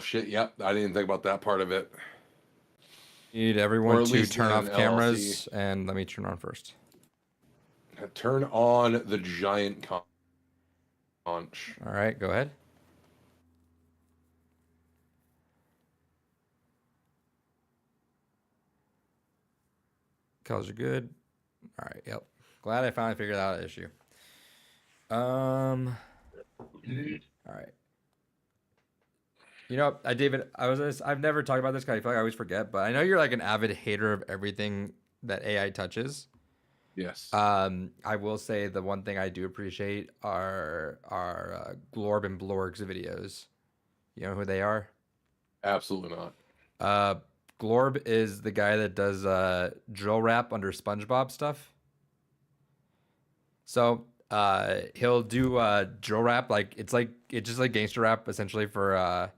shit, yep. I didn't think about that part of it. Need Or everyone at to least turn in off an cameras, and let me turn on first. Turn on the giant conch. All right, go ahead. Colors are good. All right, yep. Glad I finally figured out the issue. All right. You know, I've never talked about this because I feel like I always forget, but I know you're like an avid hater of everything that AI touches. Yes. I will say the one thing I do appreciate are Glorb and Blorg's videos. You know who they are? Absolutely not. Glorb is the guy that does drill rap under SpongeBob stuff. So he'll do drill rap like it's just like gangster rap essentially for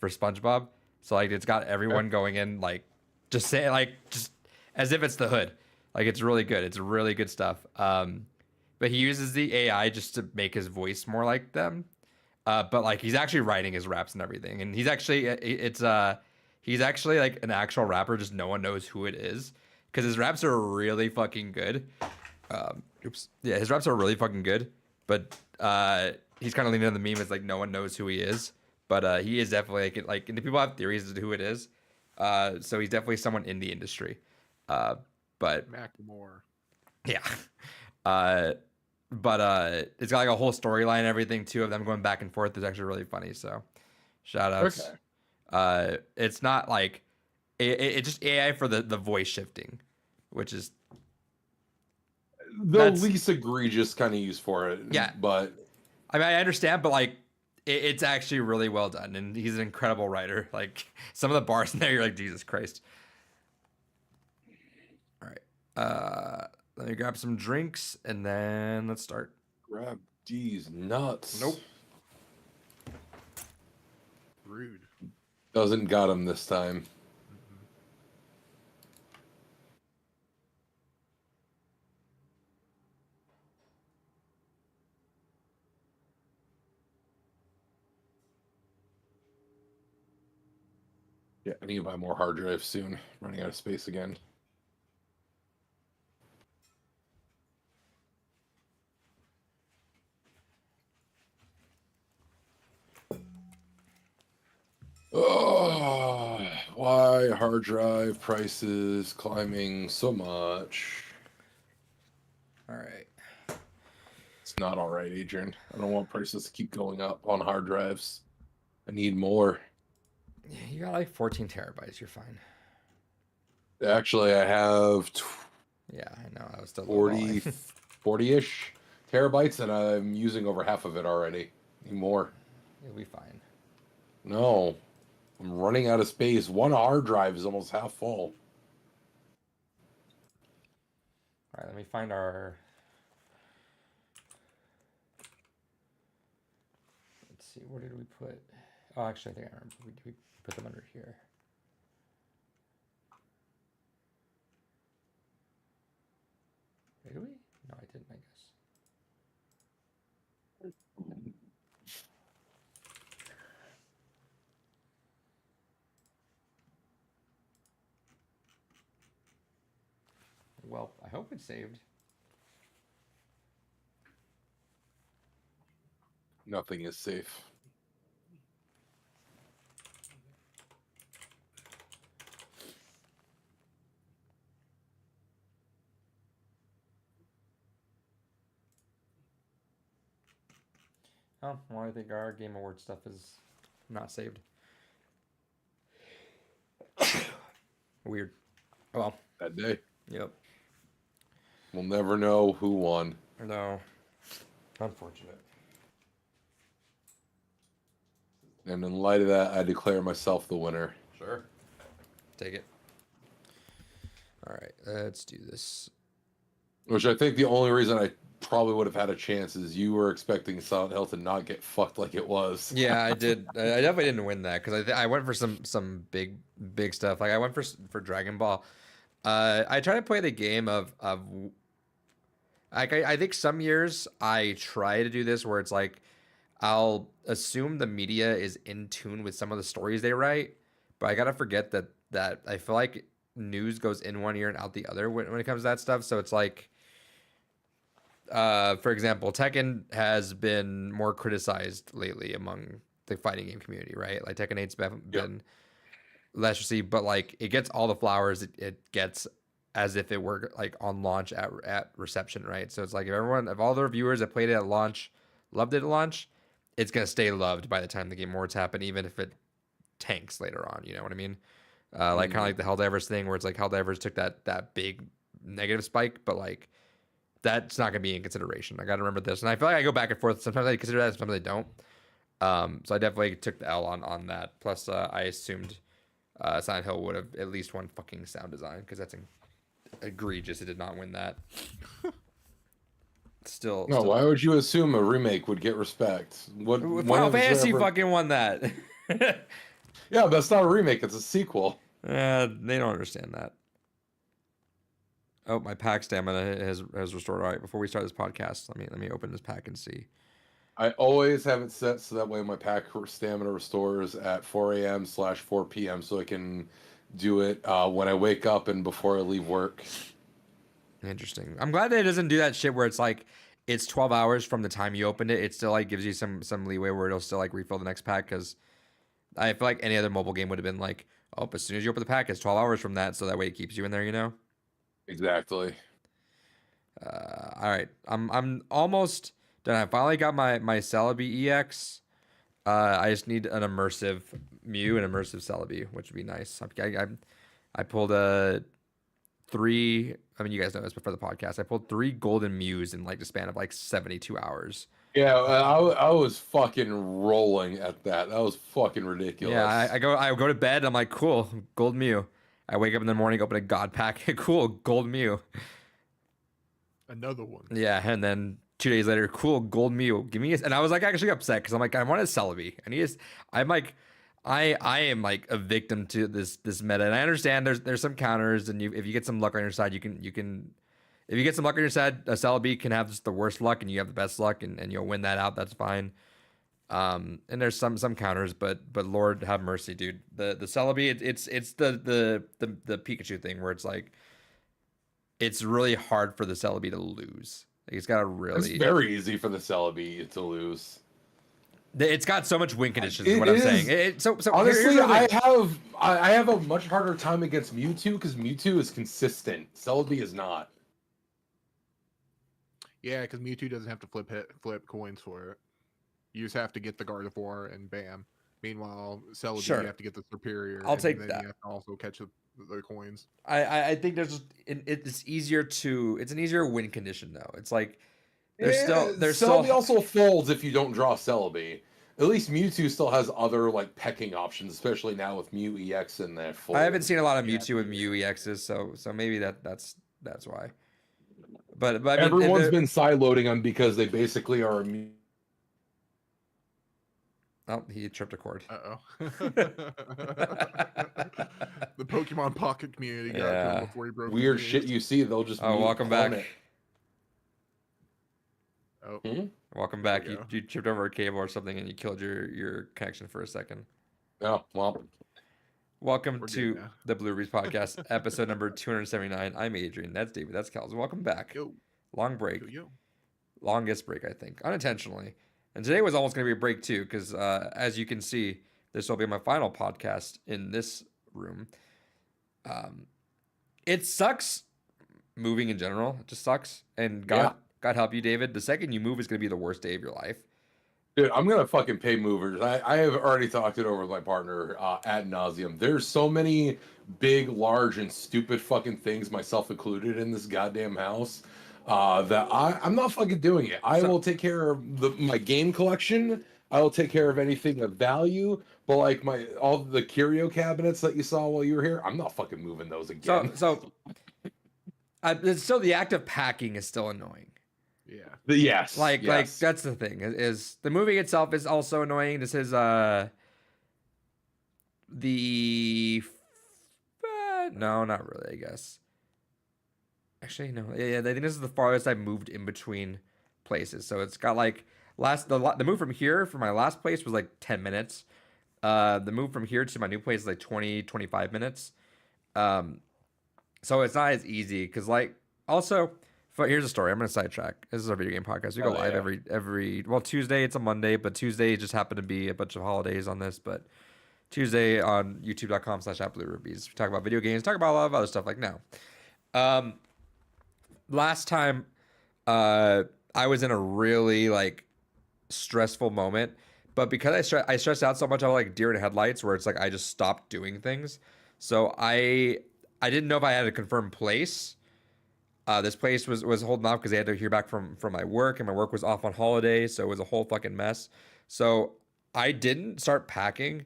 SpongeBob. So like it's got everyone going in like just as if it's the hood. Like it's really good. It's really good stuff. But he uses the AI just to make his voice more like them. But like he's actually writing his raps and everything, and he's actually like an actual rapper. Just no one knows who it is because his raps are really fucking good. Yeah, his raps are really fucking good, but he's kind of leaning on the meme as like no one knows who he is, but he is definitely and the people have theories as to who it is. So he's definitely someone in the industry. But Macklemore. yeah, it's got like a whole storyline and everything too of them going back and forth. It's actually really funny. So shout outs. Okay. It's not like it's just AI for the voice shifting, which is The least egregious kind of use for it. Yeah. But I mean, I understand, but like it's actually really well done, and he's an incredible writer. Like some of the bars in there, you're like, Jesus Christ. All right. Let me grab some drinks and then let's start. Grab these nuts. Nope. Rude. Doesn't got him this time. Yeah, I need to buy more hard drives soon. Running out of space again. Oh, why hard drive prices climbing so much? All right. It's not all right, Adrian. I don't want prices to keep going up on hard drives. I need more. Yeah, you got like 14 terabytes. You're fine. Actually, I have Yeah, I know. I was still 40, 40-ish terabytes, and I'm using over half of it already. Need more. You'll be fine. No, I'm running out of space. One hard drive is almost half full. All right, let me find our. Let's see, where did we put? Oh, actually, I think I remember. We put them under here. Did we? No, I didn't, I guess. Well, I hope it's saved. Nothing is safe. Oh, well, I think our Game Award stuff is not saved. Weird. Oh, well. That day. Yep. We'll never know who won. No. Unfortunate. And in light of that, I declare myself the winner. Sure. Take it. All right, let's do this. Which I think the only reason I probably would have had a chance is you were expecting Silent Hill to not get fucked like it was. Yeah, I did. I definitely didn't win that because I went for some big stuff. Like I went for Dragon Ball. I try to play the game of like I think some years I try to do this where it's like I'll assume the media is in tune with some of the stories they write, but I gotta forget that I feel like news goes in one ear and out the other when it comes to that stuff. So it's like, for example, Tekken has been more criticized lately among the fighting game community, right? Like Tekken 8's been less received, but like it gets all the flowers it gets as if it were like on launch at reception, right? So it's like if all the reviewers that played it at launch loved it at launch, it's gonna stay loved by the time the Game Awards happen, even if it tanks later on. You know what I mean? Like kind of like the Helldivers thing, where it's like Helldivers took that big negative spike, but like that's not gonna be in consideration. I gotta remember this, and I feel like I go back and forth. Sometimes I consider that, sometimes I don't. So I definitely took the L on that. Plus, I assumed Silent Hill would have at least won fucking sound design because that's egregious. It did not win that. Still, No, why would you assume a remake would get respect? What Final Fantasy fucking won that. Yeah, but that's not a remake, it's a sequel. They don't understand that. Oh, my pack stamina has restored. All right, before we start this podcast, let me open this pack and see. I always have it set so that way my pack stamina restores at 4 a.m/4 p.m. so I can do it when I wake up and before I leave work. Interesting. I'm glad that it doesn't do that shit where it's like it's 12 hours from the time you opened it. It still like gives you some leeway where it'll still like refill the next pack, because I feel like any other mobile game would have been like, oh, as soon as you open the pack, it's 12 hours from that, so that way it keeps you in there, you know? Exactly. All right, I'm almost done. I finally got my Celebi EX. I just need an immersive Mew and immersive Celebi, which would be nice. I pulled a 3. I mean, you guys know this before the podcast. I pulled 3 golden Mews in like the span of like 72 hours. Yeah, I was fucking rolling at that. That was fucking ridiculous. Yeah, I go to bed. I'm like, cool, gold Mew. I wake up in the morning, open a God pack. Cool, gold Mew. Another one. Yeah, and then 2 days later, cool, gold Mew. Give me and I was like actually upset because I'm like, I want a Celebi. I'm like, I am like a victim to this meta, and I understand there's some counters, and if you get some luck on your side, you can if you get some luck on your side, a Celebi can have just the worst luck, and you have the best luck, and you'll win that out. That's fine. And there's some counters, but Lord have mercy, dude. The Celebi, it's the Pikachu thing where it's like it's really hard for the Celebi to lose. Like it's got a really. It's very easy for the Celebi to lose. It's got so much win conditions. Is what I'm saying. So honestly, I have a much harder time against Mewtwo because Mewtwo is consistent. Celebi is not. Yeah, because Mewtwo doesn't have to flip coins for it. You just have to get the Gardevoir and bam. Meanwhile, Celebi, sure, you have to get the Superior. I'll take then that. You have to also catch the coins. I think it's easier to. It's an easier win condition though. It's like Celebi also folds if you don't draw Celebi. At least Mewtwo still has other like pecking options, especially now with Mew EX in that fold. I haven't seen a lot of Mewtwo with Mew EXs, so maybe that's why. But I mean, everyone's been side-loading them because they basically are immune. Oh, he tripped a cord. Uh-oh. The Pokemon Pocket community got him before he broke. Weird shit you see, they'll just. Oh, welcome back. Oh. Welcome back. You tripped over a cable or something and you killed your connection for a second. Oh, well. Welcome to the Blue Reese Podcast, episode number 279. I'm Adrian. That's David. That's Kels. Welcome back. Yo. Long break. Yo. Longest break, I think. Unintentionally. And today was almost going to be a break, too, because as you can see, this will be my final podcast in this room. It sucks moving in general. It just sucks. And God help you, David. The second you move is going to be the worst day of your life. Dude, I'm going to fucking pay movers. I have already talked it over with my partner ad nauseum. There's so many big, large, and stupid fucking things, myself included, in this goddamn house that I'm not fucking doing it. I will take care of my game collection. I will take care of anything of value. But like all the curio cabinets that you saw while you were here, I'm not fucking moving those again. So the act of packing is still annoying. Yeah. Yes. Like that's the thing is the moving itself is also annoying. This is no, not really, I guess. Actually, no. Yeah, I think this is the farthest I've moved in between places. So it's got like The move from here from my last place was like 10 minutes. The move from here to my new place is like 20-25 minutes. Um, so it's not as easy because like also. Here's a story. I'm gonna sidetrack. This is our video game podcast. We go live every well Tuesday. It's a Monday, but Tuesday just happened to be a bunch of holidays on this. But Tuesday on YouTube.com/AppleRubies. We talk about video games. Talk about a lot of other stuff like now. Last time, I was in a really like stressful moment, but because I stressed out so much, I was like deer in headlights, where it's like I just stopped doing things. So I didn't know if I had a confirmed place. This place was holding off because they had to hear back from my work, and my work was off on holiday, so it was a whole fucking mess. So I didn't start packing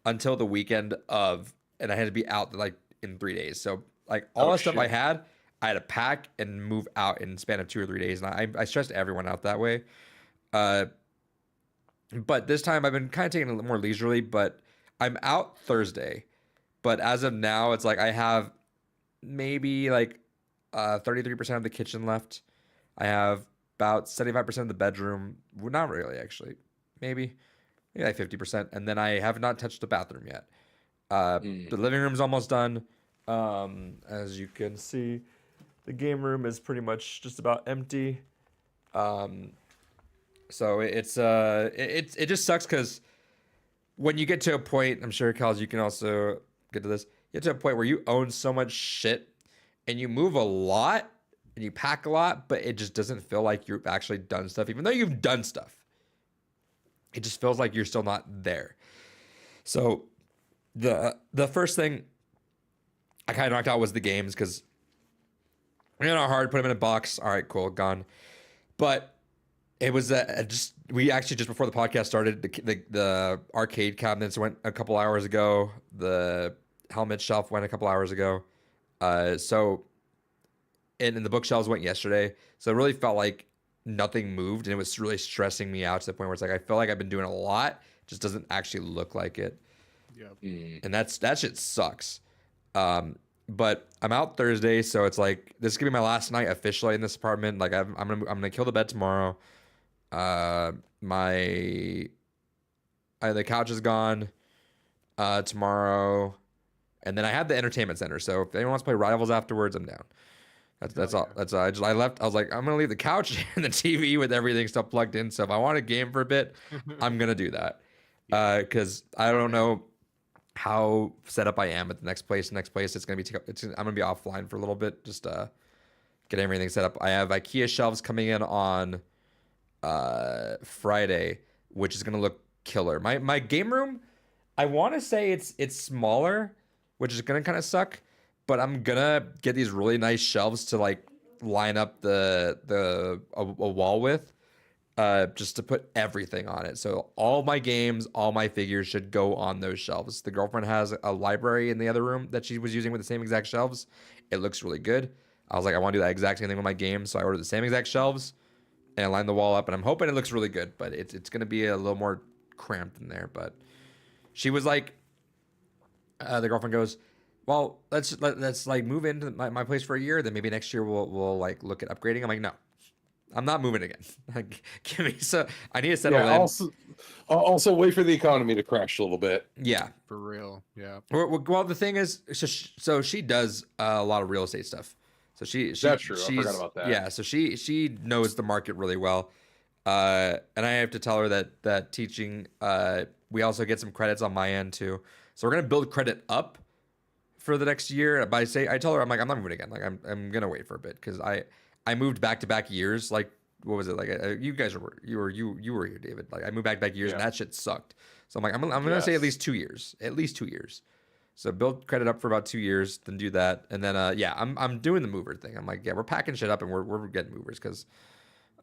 until the weekend of, and I had to be out like in 3 days. So like all the stuff I had to pack and move out in the span of 2 or 3 days, and I stressed everyone out that way. But this time I've been kind of taking it a little more leisurely. But I'm out Thursday, but as of now, it's like I have maybe like 33% of the kitchen left. I have about 75% of the bedroom. Well, not really, actually. Maybe like 50%. And then I have not touched the bathroom yet. The living room's almost done. As you can see, the game room is pretty much just about empty. So it just sucks because when you get to a point, I'm sure, Kels, you can also get to this. You get to a point where you own so much shit and you move a lot and you pack a lot, but it just doesn't feel like you've actually done stuff, even though you've done stuff. It just feels like you're still not there. So the first thing I kind of knocked out was the games, because hard, put them in a box. All right, cool, gone. But it was we actually just before the podcast started, the arcade cabinets went a couple hours ago. The helmet shelf went a couple hours ago. So and the bookshelves went yesterday. So it really felt like nothing moved, and it was really stressing me out to the point where it's like I feel like I've been doing a lot, it just doesn't actually look like it. Yeah. And that shit sucks. But I'm out Thursday, so it's like this is gonna be my last night officially in this apartment. Like I'm gonna kill the bed tomorrow. The couch is gone tomorrow, and then I have the entertainment center. So if anyone wants to play Rivals afterwards, I'm down. That's all. That's all. I left. I was like, I'm gonna leave the couch and the TV with everything still plugged in. So if I want a game for a bit, I'm gonna do that. Because I don't know how set up I am at the next place. It's gonna be. I'm gonna be offline for a little bit, just get everything set up. I have IKEA shelves coming in on Friday, which is gonna look killer. My game room, I want to say it's smaller, which is gonna kind of suck. But I'm gonna get these really nice shelves to like line up a wall with, just to put everything on it. So all my games, all my figures should go on those shelves. The girlfriend has a library in the other room that she was using with the same exact shelves. It looks really good. I was like, I want to do that exact same thing with my games, so I ordered the same exact shelves and I lined the wall up, and I'm hoping it looks really good. But it's gonna be a little more cramped in there. But she was like, the girlfriend goes, well, let's like move into my place for a year. Then maybe next year we'll like look at upgrading. I'm like, no, I'm not moving again. Like, give me I need to settle in. Also wait for the economy to crash a little bit. Yeah, for real. Yeah. Well, the thing is, so she does a lot of real estate stuff. So that's true. I forgot about that. Yeah. So she knows the market really well. And I have to tell her that teaching. We also get some credits on my end too. So we're gonna build credit up for the next year. But I tell her, I'm like, I'm not moving again. Like I'm gonna wait for a bit, because I moved back years. Like, what was it like? You guys were here, David. Like I moved back years, and that shit sucked. So I'm like, I'm gonna say at least 2 years. At least 2 years. So build credit up for about 2 years, then do that, and then I'm doing the mover thing. I'm like, yeah, we're packing shit up and we're getting movers, because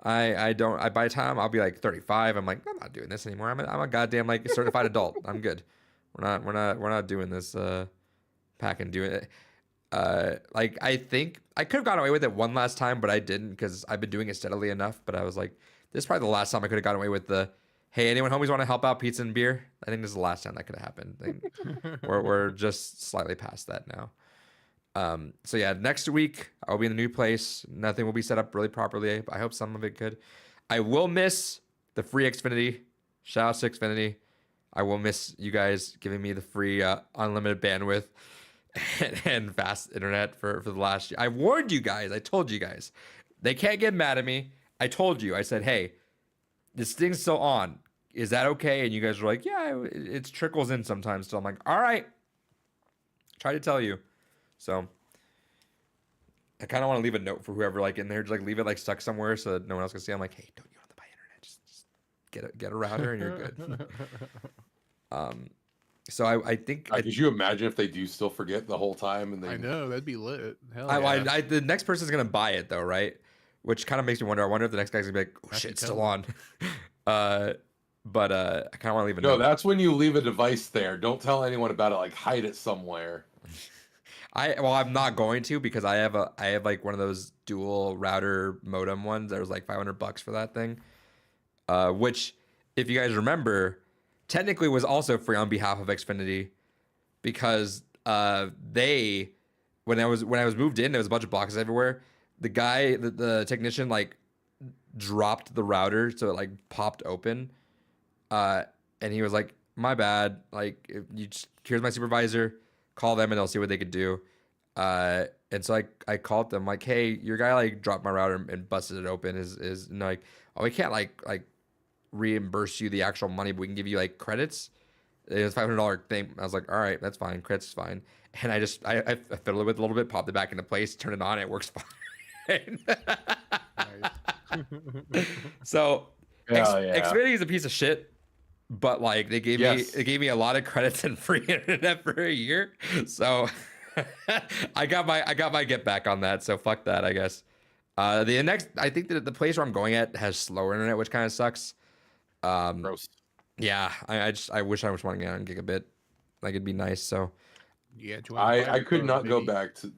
by the time I'll be like 35, I'm like, I'm not doing this anymore. I'm a goddamn like certified adult. I'm good. We're not doing this. Pack and do it. Like I think I could have gotten away with it one last time, but I didn't, because I've been doing it steadily enough. But I was like, this is probably the last time I could have gotten away with the, hey, anyone homies want to help out, pizza and beer? I think this is the last time that could have happened. We're just slightly past that now. So yeah, next week I'll be in the new place. Nothing will be set up really properly, but I hope some of it could. I will miss the free Xfinity. Shout out to Xfinity. I will miss you guys giving me the free unlimited bandwidth and fast internet for the last year. I warned you guys. I told you guys. They can't get mad at me. I told you. I said, hey, this thing's still on. Is that okay? And you guys were like, yeah, it trickles in sometimes. So I'm like, all right. Try to tell you. So I kind of want to leave a note for whoever like in there, just like leave it like stuck somewhere so that no one else can see. I'm like, hey, don't you have to buy internet? Just get a router and you're good. So I think Could you imagine if they do still forget the whole time and they? I know that'd be lit. Hell yeah. the next person's gonna buy it though, right? Which kind of makes me wonder. I wonder if the next guy's gonna be like, oh That's shit, it's the still on. But I kind of want to leave a No, note. that's when you leave a device there. Don't tell anyone about it. Like hide it somewhere. I'm not going to because I have like one of those dual router modem ones. There was like $500 for that thing, which if you guys remember, technically was also free on behalf of Xfinity because they when I was moved in, there was a bunch of boxes everywhere. The guy, the technician, like dropped the router so it like popped open, and he was like, "My bad. Like, here's my supervisor. Call them and they'll see what they could do." And so I called them like, "Hey, your guy like dropped my router and busted it open. Is and like, oh, we can't like reimburse you the actual money, but we can give you like credits." It was $500 thing. I was like, all right, that's fine. Credits is fine. And I fiddled with it a little bit, popped it back into place, turned it on, it works fine. So Xfinity is a piece of shit, but like they gave me a lot of credits and free internet for a year. So I got my get back on that. So fuck that, I guess. I think that the place where I'm going at has slower internet, which kind of sucks. Gross. Yeah, I wish I was running on gigabit. Like it'd be nice. So Yeah, join the I fiber could club, not go baby. back to.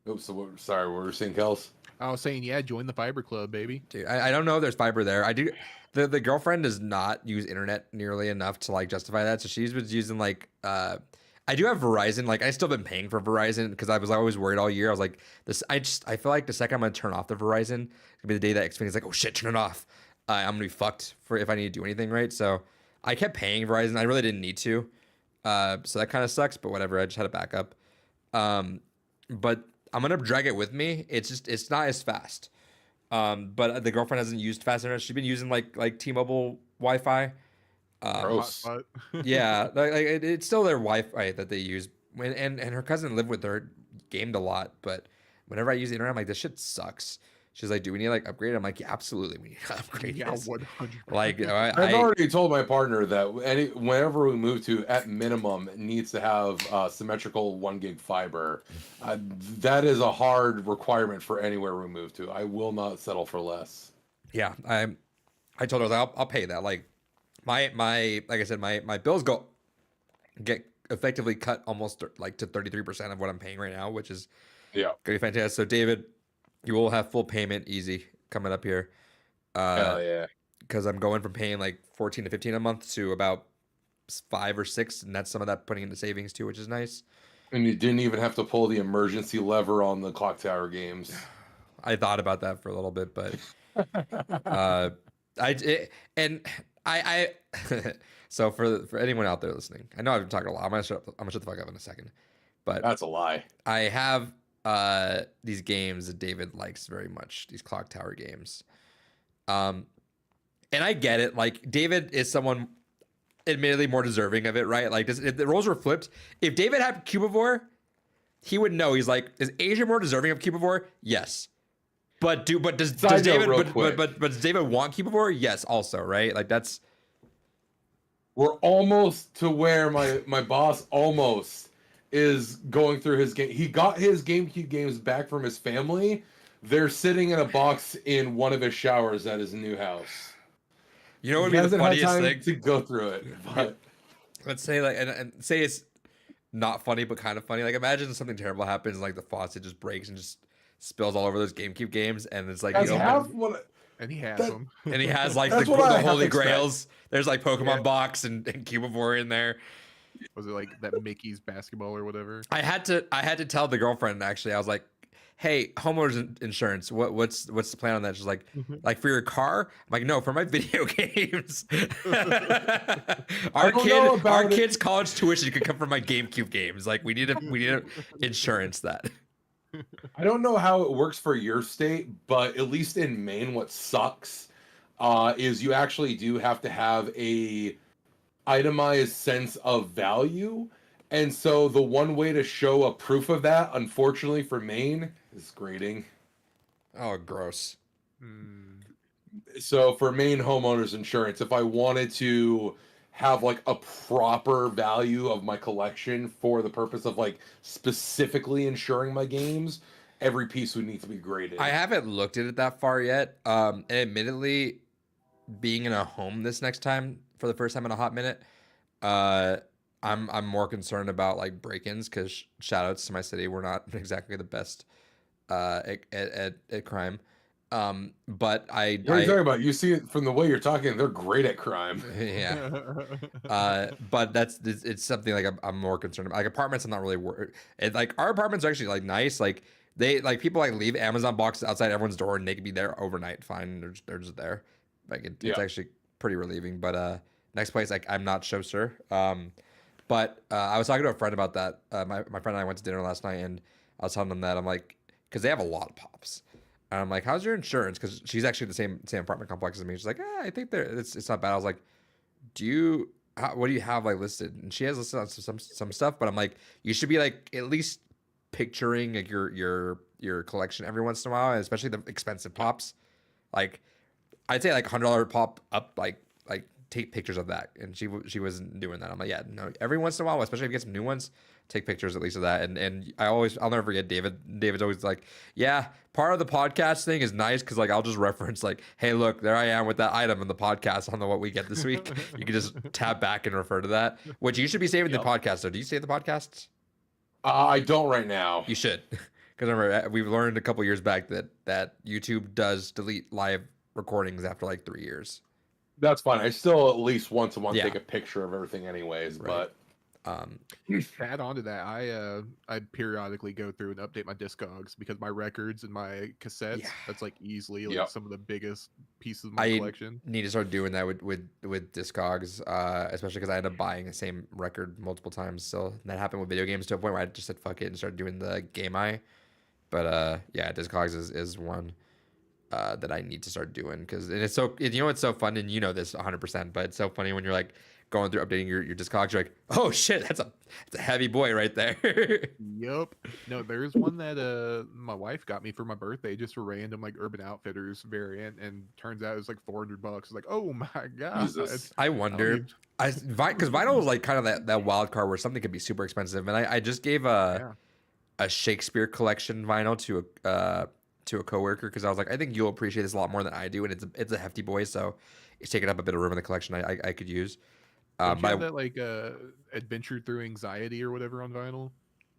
Oh, so sorry, what were you saying, Kels? I was saying, yeah, join the fiber club, baby. dude, I don't know if there's fiber there. I do. The girlfriend does not use internet nearly enough to like justify that. So she's been using like I do have Verizon. Like I still been paying for Verizon because I was always worried all year. I was like this. I feel like the second I'm gonna turn off the Verizon, it's gonna be the day that Xfinity's like, oh shit, turn it off. I'm gonna be fucked for if I need to do anything, right? So I kept paying Verizon. I really didn't need to. So that kind of sucks, but whatever. I just had a backup. But I'm gonna drag it with me. It's not as fast. But the girlfriend hasn't used fast internet. She's been using like T-Mobile Wi-Fi. Gross. Hotspot. Yeah, like it's still their Wi-Fi that they use. And her cousin lived with her, gamed a lot. But whenever I use the internet, I'm like, this shit sucks. She's like, do we need to like upgrade? I'm like, yeah, absolutely, we need to upgrade. Yeah, this. 100%. Like I've already told my partner that whenever we move to, at minimum, it needs to have symmetrical 1 gig fiber. That is a hard requirement for anywhere we move to. I will not settle for less. Yeah, I told her like, I'll pay that. Like my like I said, my bills get effectively cut almost like to 33% of what I'm paying right now, which is Yeah. gonna be fantastic. So David, you will have full payment easy coming up here. Hell yeah. Because I'm going from paying like 14 to 15 a month to about 5 or 6, and that's some of that putting into savings too, which is nice. And you didn't even have to pull the emergency lever on the clock tower games. I thought about that for a little bit, but so for anyone out there listening, I know I've been talking a lot. I'm gonna shut the fuck up in a second, but That's a lie. I have these games that David likes very much, these clock tower games. And I get it. Like David is someone admittedly more deserving of it, right? Like if the roles were flipped, if David had Cubivore, he would know. He's like, is Asia more deserving of Cubivore? Yes. But does David does David want Cubivore? Yes, also, right? Like that's We're almost to where my boss almost is going through his game. He got his GameCube games back from his family. They're sitting in a box in one of his showers at his new house. you know what He would be the hasn't had funniest time thing? to go through it. But Let's say like and say it's not funny but kind of funny. Like imagine something terrible happens, like the faucet just breaks and just spills all over those GameCube games, and it's like that's you know, half what. And he has That- them. and he has like That's the what I half Holy expect. Grails. There's like Pokemon Yeah. box and Cubivore in there. Was it like that Mickey's basketball or whatever? I had to tell the girlfriend actually. I was like, hey, homeowners insurance, what's the plan on that? She's like for your car? I'm like, no, for my video games. I don't know about our it. kids' college tuition could come from my GameCube games. Like we need to insurance that. I don't know how it works for your state, but at least in Maine, what sucks is you actually do have to have a itemized sense of value. And so the one way to show a proof of that, unfortunately for Maine, is grading. Oh, gross. Hmm. So for Maine homeowners insurance, if I wanted to have like a proper value of my collection for the purpose of like specifically insuring my games, every piece would need to be graded. I haven't looked at it that far yet. And admittedly, being in a home this next time for the first time in a hot minute, I'm more concerned about like break-ins because shout outs to my city, we're not exactly the best at crime. But What are you talking about? You see it from the way you're talking, they're great at crime. yeah. But it's something like I'm more concerned about. Like apartments, I'm not really worried. Like our apartments are actually like nice. Like they like people like leave Amazon boxes outside everyone's door and they can be there overnight. Fine, they're just there. Like it's Yeah. actually pretty relieving. But next place, like I'm not so sure. But I was talking to a friend about that. My friend and I went to dinner last night, and I was telling them that I'm like, because they have a lot of pops. And I'm like, how's your insurance? Because she's actually the same apartment complex as me. She's like, I think it's not bad. I was like, what do you have like listed? And she has listed on some stuff, but I'm like, you should be like at least picturing like your collection every once in a while, and especially the expensive pops. Like I'd say like $100 pop up, like take pictures of that, and she wasn't doing that. I'm like, yeah, no. Every once in a while, especially if you get some new ones, take pictures at least of that. And I'll never forget David. David's always like, yeah, part of the podcast thing is nice because like I'll just reference like, hey, look, there I am with that item in the podcast. I don't know what we get this week. You can just tab back and refer to that. Which you should be saving the podcast. So do you save the podcasts? I don't right now. You should, because remember we've learned a couple years back that YouTube does delete live recordings after like 3 years. That's fine. I still at least once a month Yeah. take a picture of everything anyways, Right. but To add on to that, I periodically go through and update my Discogs because my records and my cassettes, Yeah. that's like easily like Yep. some of the biggest pieces of my I collection. need to start doing that with Discogs, especially because I end up buying the same record multiple times. So that happened with video games to a point where I just said fuck it and started doing the Game Eye. But yeah, Discogs is one that I need to start doing because it's it's so fun, and you know this 100%. But it's so funny when you're like going through updating your Discogs, you're like, oh shit, that's a heavy boy right there. Yep. No, there's one that my wife got me for my birthday, just a random like Urban Outfitters variant, and turns out it was like $400. It's like, oh my god. Jesus. I wonder. Because vinyl is like kind of that wild card where something could be super expensive, and I just gave a Shakespeare collection vinyl to a coworker because I was like, I think you'll appreciate this a lot more than I do, and it's a hefty boy, so it's taking up a bit of room in the collection I could use. Don't you But have that like adventure through anxiety or whatever on vinyl?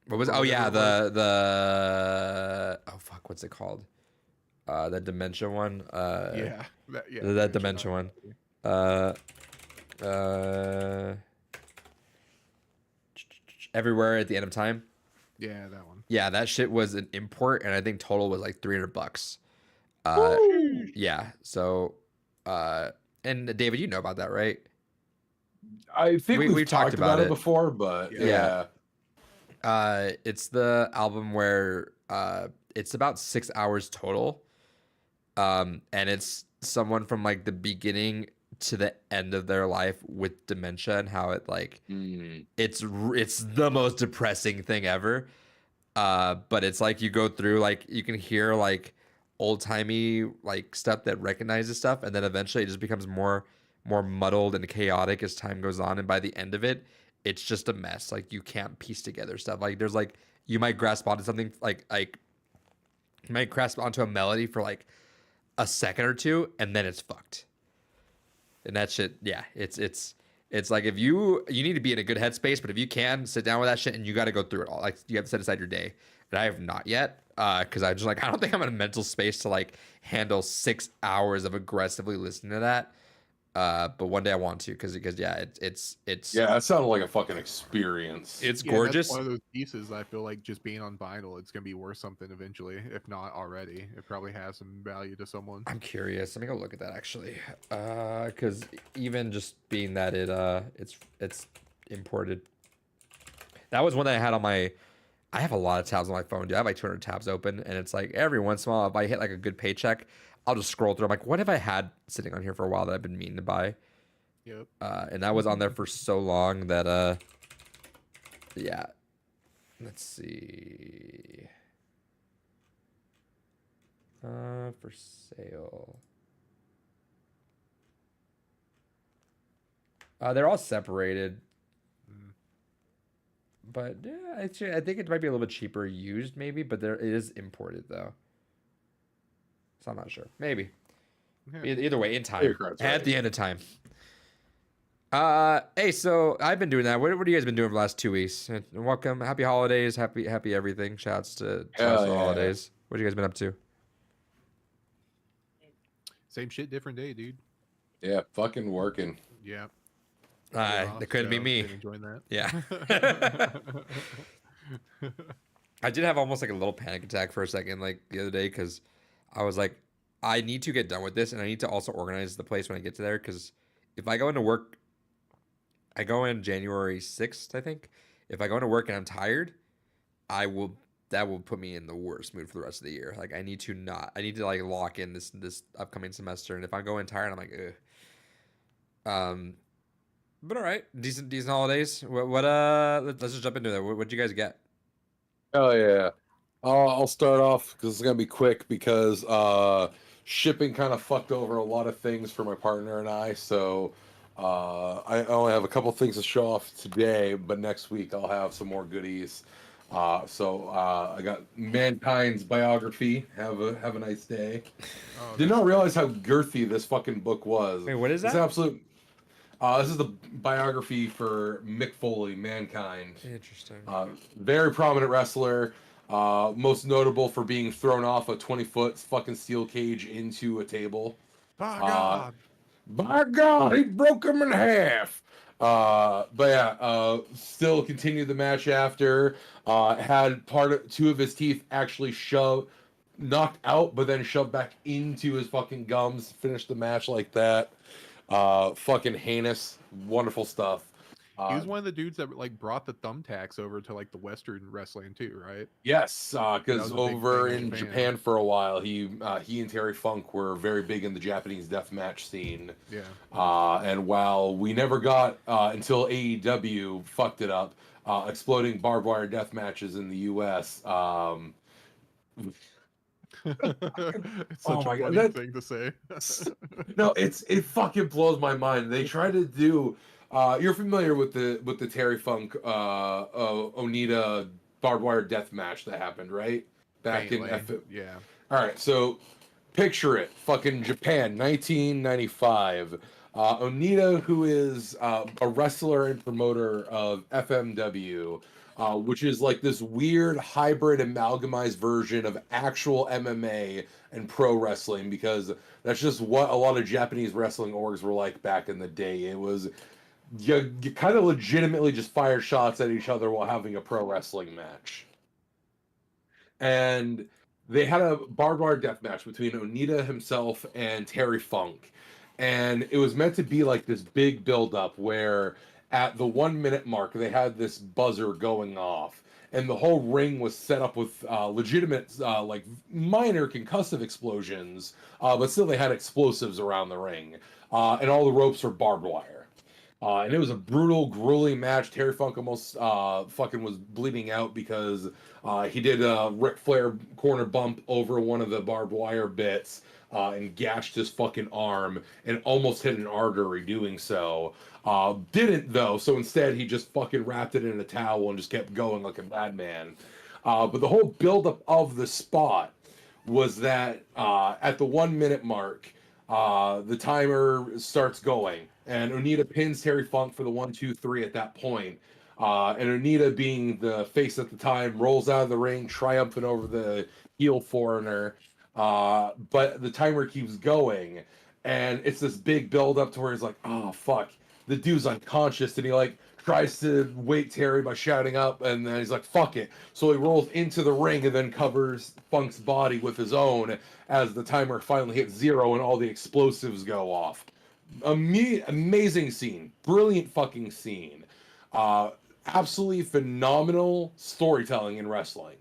what was? or Oh yeah, whatever it the oh fuck, what's it called? The dementia one. Yeah. That dementia one. Everywhere at the End of Time. Yeah, that one. Yeah, that shit was an import, and I think total was like $300. Yeah. So, and David, you know about that, right? I think We've we've talked talked about about it it. before, but Yeah. yeah. It's the album where it's about 6 hours total, and it's someone from like the beginning to the end of their life with dementia and how it like it's the most depressing thing ever. But it's like you go through like you can hear like old timey like stuff that recognizes stuff, and then eventually it just becomes more muddled and chaotic as time goes on, and by the end of it, it's just a mess. Like you can't piece together stuff. Like there's like you might grasp onto something like you might grasp onto a melody for like a second or two, and then it's fucked. And that shit, yeah, it's like if you need to be in a good headspace, but if you can sit down with that shit and you got to go through it all, like you have to set aside your day. And I have not yet, because I just like I don't think I'm in a mental space to like handle 6 hours of aggressively listening to that. But one day I want to because yeah, Yeah, that sounded like a fucking experience. it's Yeah, that's gorgeous. one of those pieces I feel like just being on vinyl, it's gonna be worth something eventually, if not already. It probably has some value to someone. I'm curious. Let me go look at that actually. Because even just being that it's imported. That was one that I had on my. I have a lot of tabs on my phone, dude. I have like 200 tabs open, and it's like every once in a while, if I hit like a good paycheck, I'll just scroll through. I'm like, what have I had sitting on here for a while that I've been meaning to buy? Yep. And that was on there for so long that yeah. Let's see. For sale. They're all separated. Mm. But yeah, actually, I think it might be a little bit cheaper used, maybe, but it is imported though. So I'm not sure. Maybe. Yeah. Either way, in Your time. card's At right. the end of time. Hey, so I've been doing that. What have you guys been doing for the last 2 weeks? Welcome, happy holidays, happy everything. Shouts to Hell the yeah. holidays. What you guys been up to? Same shit, different day, dude. Yeah, fucking working. Yeah. That couldn't be me. Been enjoying that. Yeah. I did have almost like a little panic attack for a second, like the other day, because I was like, I need to get done with this, and I need to also organize the place when I get to there. Because if I go into work, I go in January 6th, I think. If I go into work and I'm tired, that will put me in the worst mood for the rest of the year. Like I need to like lock in this upcoming semester, and if I go in tired, I'm like, ugh. But all right, decent holidays. Let's just jump into that. What'd you guys get? Hell yeah. I'll start off because it's gonna be quick because shipping kind of fucked over a lot of things for my partner and I. So I only have a couple things to show off today, but next week I'll have some more goodies. So I got Mankind's biography. Have a nice day. Oh, Did that's- not realize how girthy this fucking book was. Wait, what is It's that? an absolute. This is the biography for Mick Foley, Mankind. Interesting. Very prominent wrestler. Most notable for being thrown off a 20-foot fucking steel cage into a table. By God. By God, he broke him in half. But yeah, still continued the match after. Had two of his teeth actually knocked out, but then shoved back into his fucking gums. Finished the match like that. Fucking heinous, wonderful stuff. He was one of the dudes that like brought the thumbtacks over to like the Western wrestling too, right? Yes, That because was a big over thing in in Japan. Japan for a while, he and Terry Funk were very big in the Japanese deathmatch scene. Yeah. And while we never got until AEW fucked it up, exploding barbed wire death matches in the U.S. It's Oh such my a God, funny that- thing to say. No, it fucking blows my mind. They try to do. You're familiar with the Terry Funk Onita barbed wire death match that happened, right? Back Faintly, in yeah. All right, so picture it, fucking Japan, 1995. Onita, who is a wrestler and promoter of FMW, which is like this weird hybrid amalgamized version of actual MMA and pro wrestling, because that's just what a lot of Japanese wrestling orgs were like back in the day. It was you kind of legitimately just fire shots at each other while having a pro wrestling match. And they had a barbed wire death match between Onita himself and Terry Funk. And it was meant to be like this big build-up where at the 1 minute mark, they had this buzzer going off. And the whole ring was set up with legitimate, like minor concussive explosions, but still they had explosives around the ring. And all the ropes were barbed wire. And it was a brutal, grueling match. Terry Funk almost fucking was bleeding out because he did a Ric Flair corner bump over one of the barbed wire bits and gashed his fucking arm and almost hit an artery doing so. Didn't though, so instead he just fucking wrapped it in a towel and just kept going like a madman. But the whole buildup of the spot was that at the 1 minute mark, the timer starts going, and Onita pins Terry Funk for the 1, 2, 3 at that point. And Onita, being the face at the time, rolls out of the ring, triumphant over the heel foreigner. But the timer keeps going, and it's this big build up to where he's like, oh fuck, the dude's unconscious, and he like tries to wake Terry by shouting up, and then he's like, fuck it. So he rolls into the ring and then covers Funk's body with his own as the timer finally hits 0 and all the explosives go off. Amazing scene, brilliant fucking scene. Absolutely phenomenal storytelling in wrestling.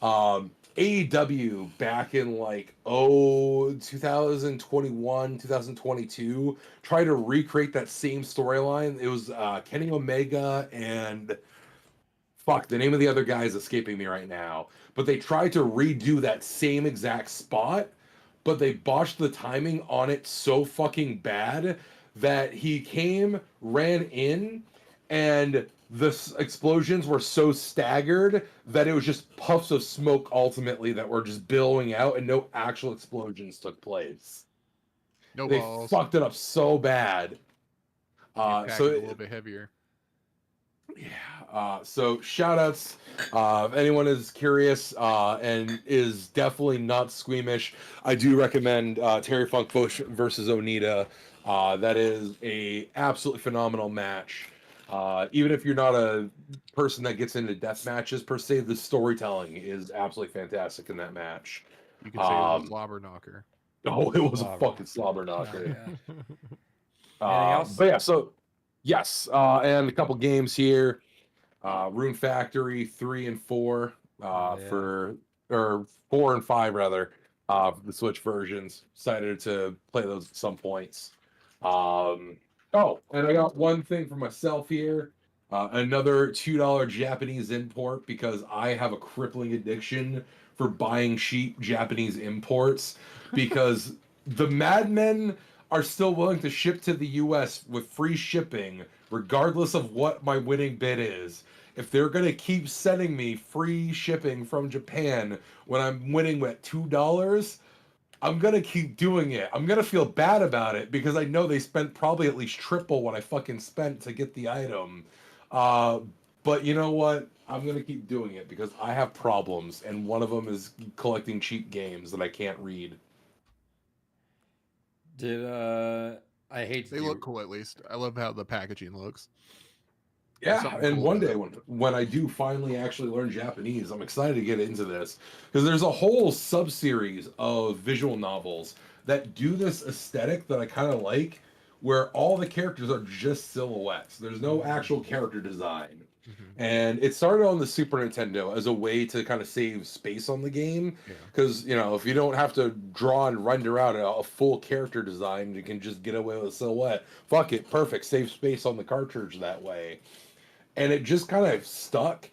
AEW back in like 2021, 2022 tried to recreate that same storyline. It was Kenny Omega and fuck, the name of the other guy is escaping me right now. But they tried to redo that same exact spot, but they botched the timing on it so fucking bad that he came, ran in, and the explosions were so staggered that it was just puffs of smoke ultimately that were just billowing out and no actual explosions took place. No They balls. fucked it up so bad. Pack it a little bit heavier. Yeah. So shout outs. If anyone is curious and is definitely not squeamish, I do recommend Terry Funk versus Onita. That is a absolutely phenomenal match. Even if you're not a person that gets into death matches per se, the storytelling is absolutely fantastic in that match. You can say it was a slobber knocker. Oh, it was a Slobber. fucking slobber knocker. Yeah. Anything else? But yeah, so yes, and a couple games here. Rune Factory 3 and 4 Yeah. for or 4 and 5 rather for the Switch versions. Excited to play those at some points. Oh, and I got one thing for myself here. Another $2 Japanese import because I have a crippling addiction for buying cheap Japanese imports because the madmen are still willing to ship to the US with free shipping regardless of what my winning bid is. If they're going to keep sending me free shipping from Japan when I'm winning at $2, I'm going to keep doing it. I'm going to feel bad about it because I know they spent probably at least triple what I fucking spent to get the item. But you know what? I'm going to keep doing it because I have problems, and one of them is collecting cheap games that I can't read. Did I hate to They do look cool at least. I love how the packaging looks. Yeah, Something and cool one about day when I do finally actually learn Japanese, I'm excited to get into this because there's a whole sub-series of visual novels that do this aesthetic that I kind of like, where all the characters are just silhouettes. There's no actual character design. Mhm. And it started on the Super Nintendo as a way to kind of save space on the game. Yeah. Because, you know, if you don't have to draw and render out a full character design, you can just get away with a silhouette. Fuck it, perfect. Save space on the cartridge that way. And it just kind of stuck.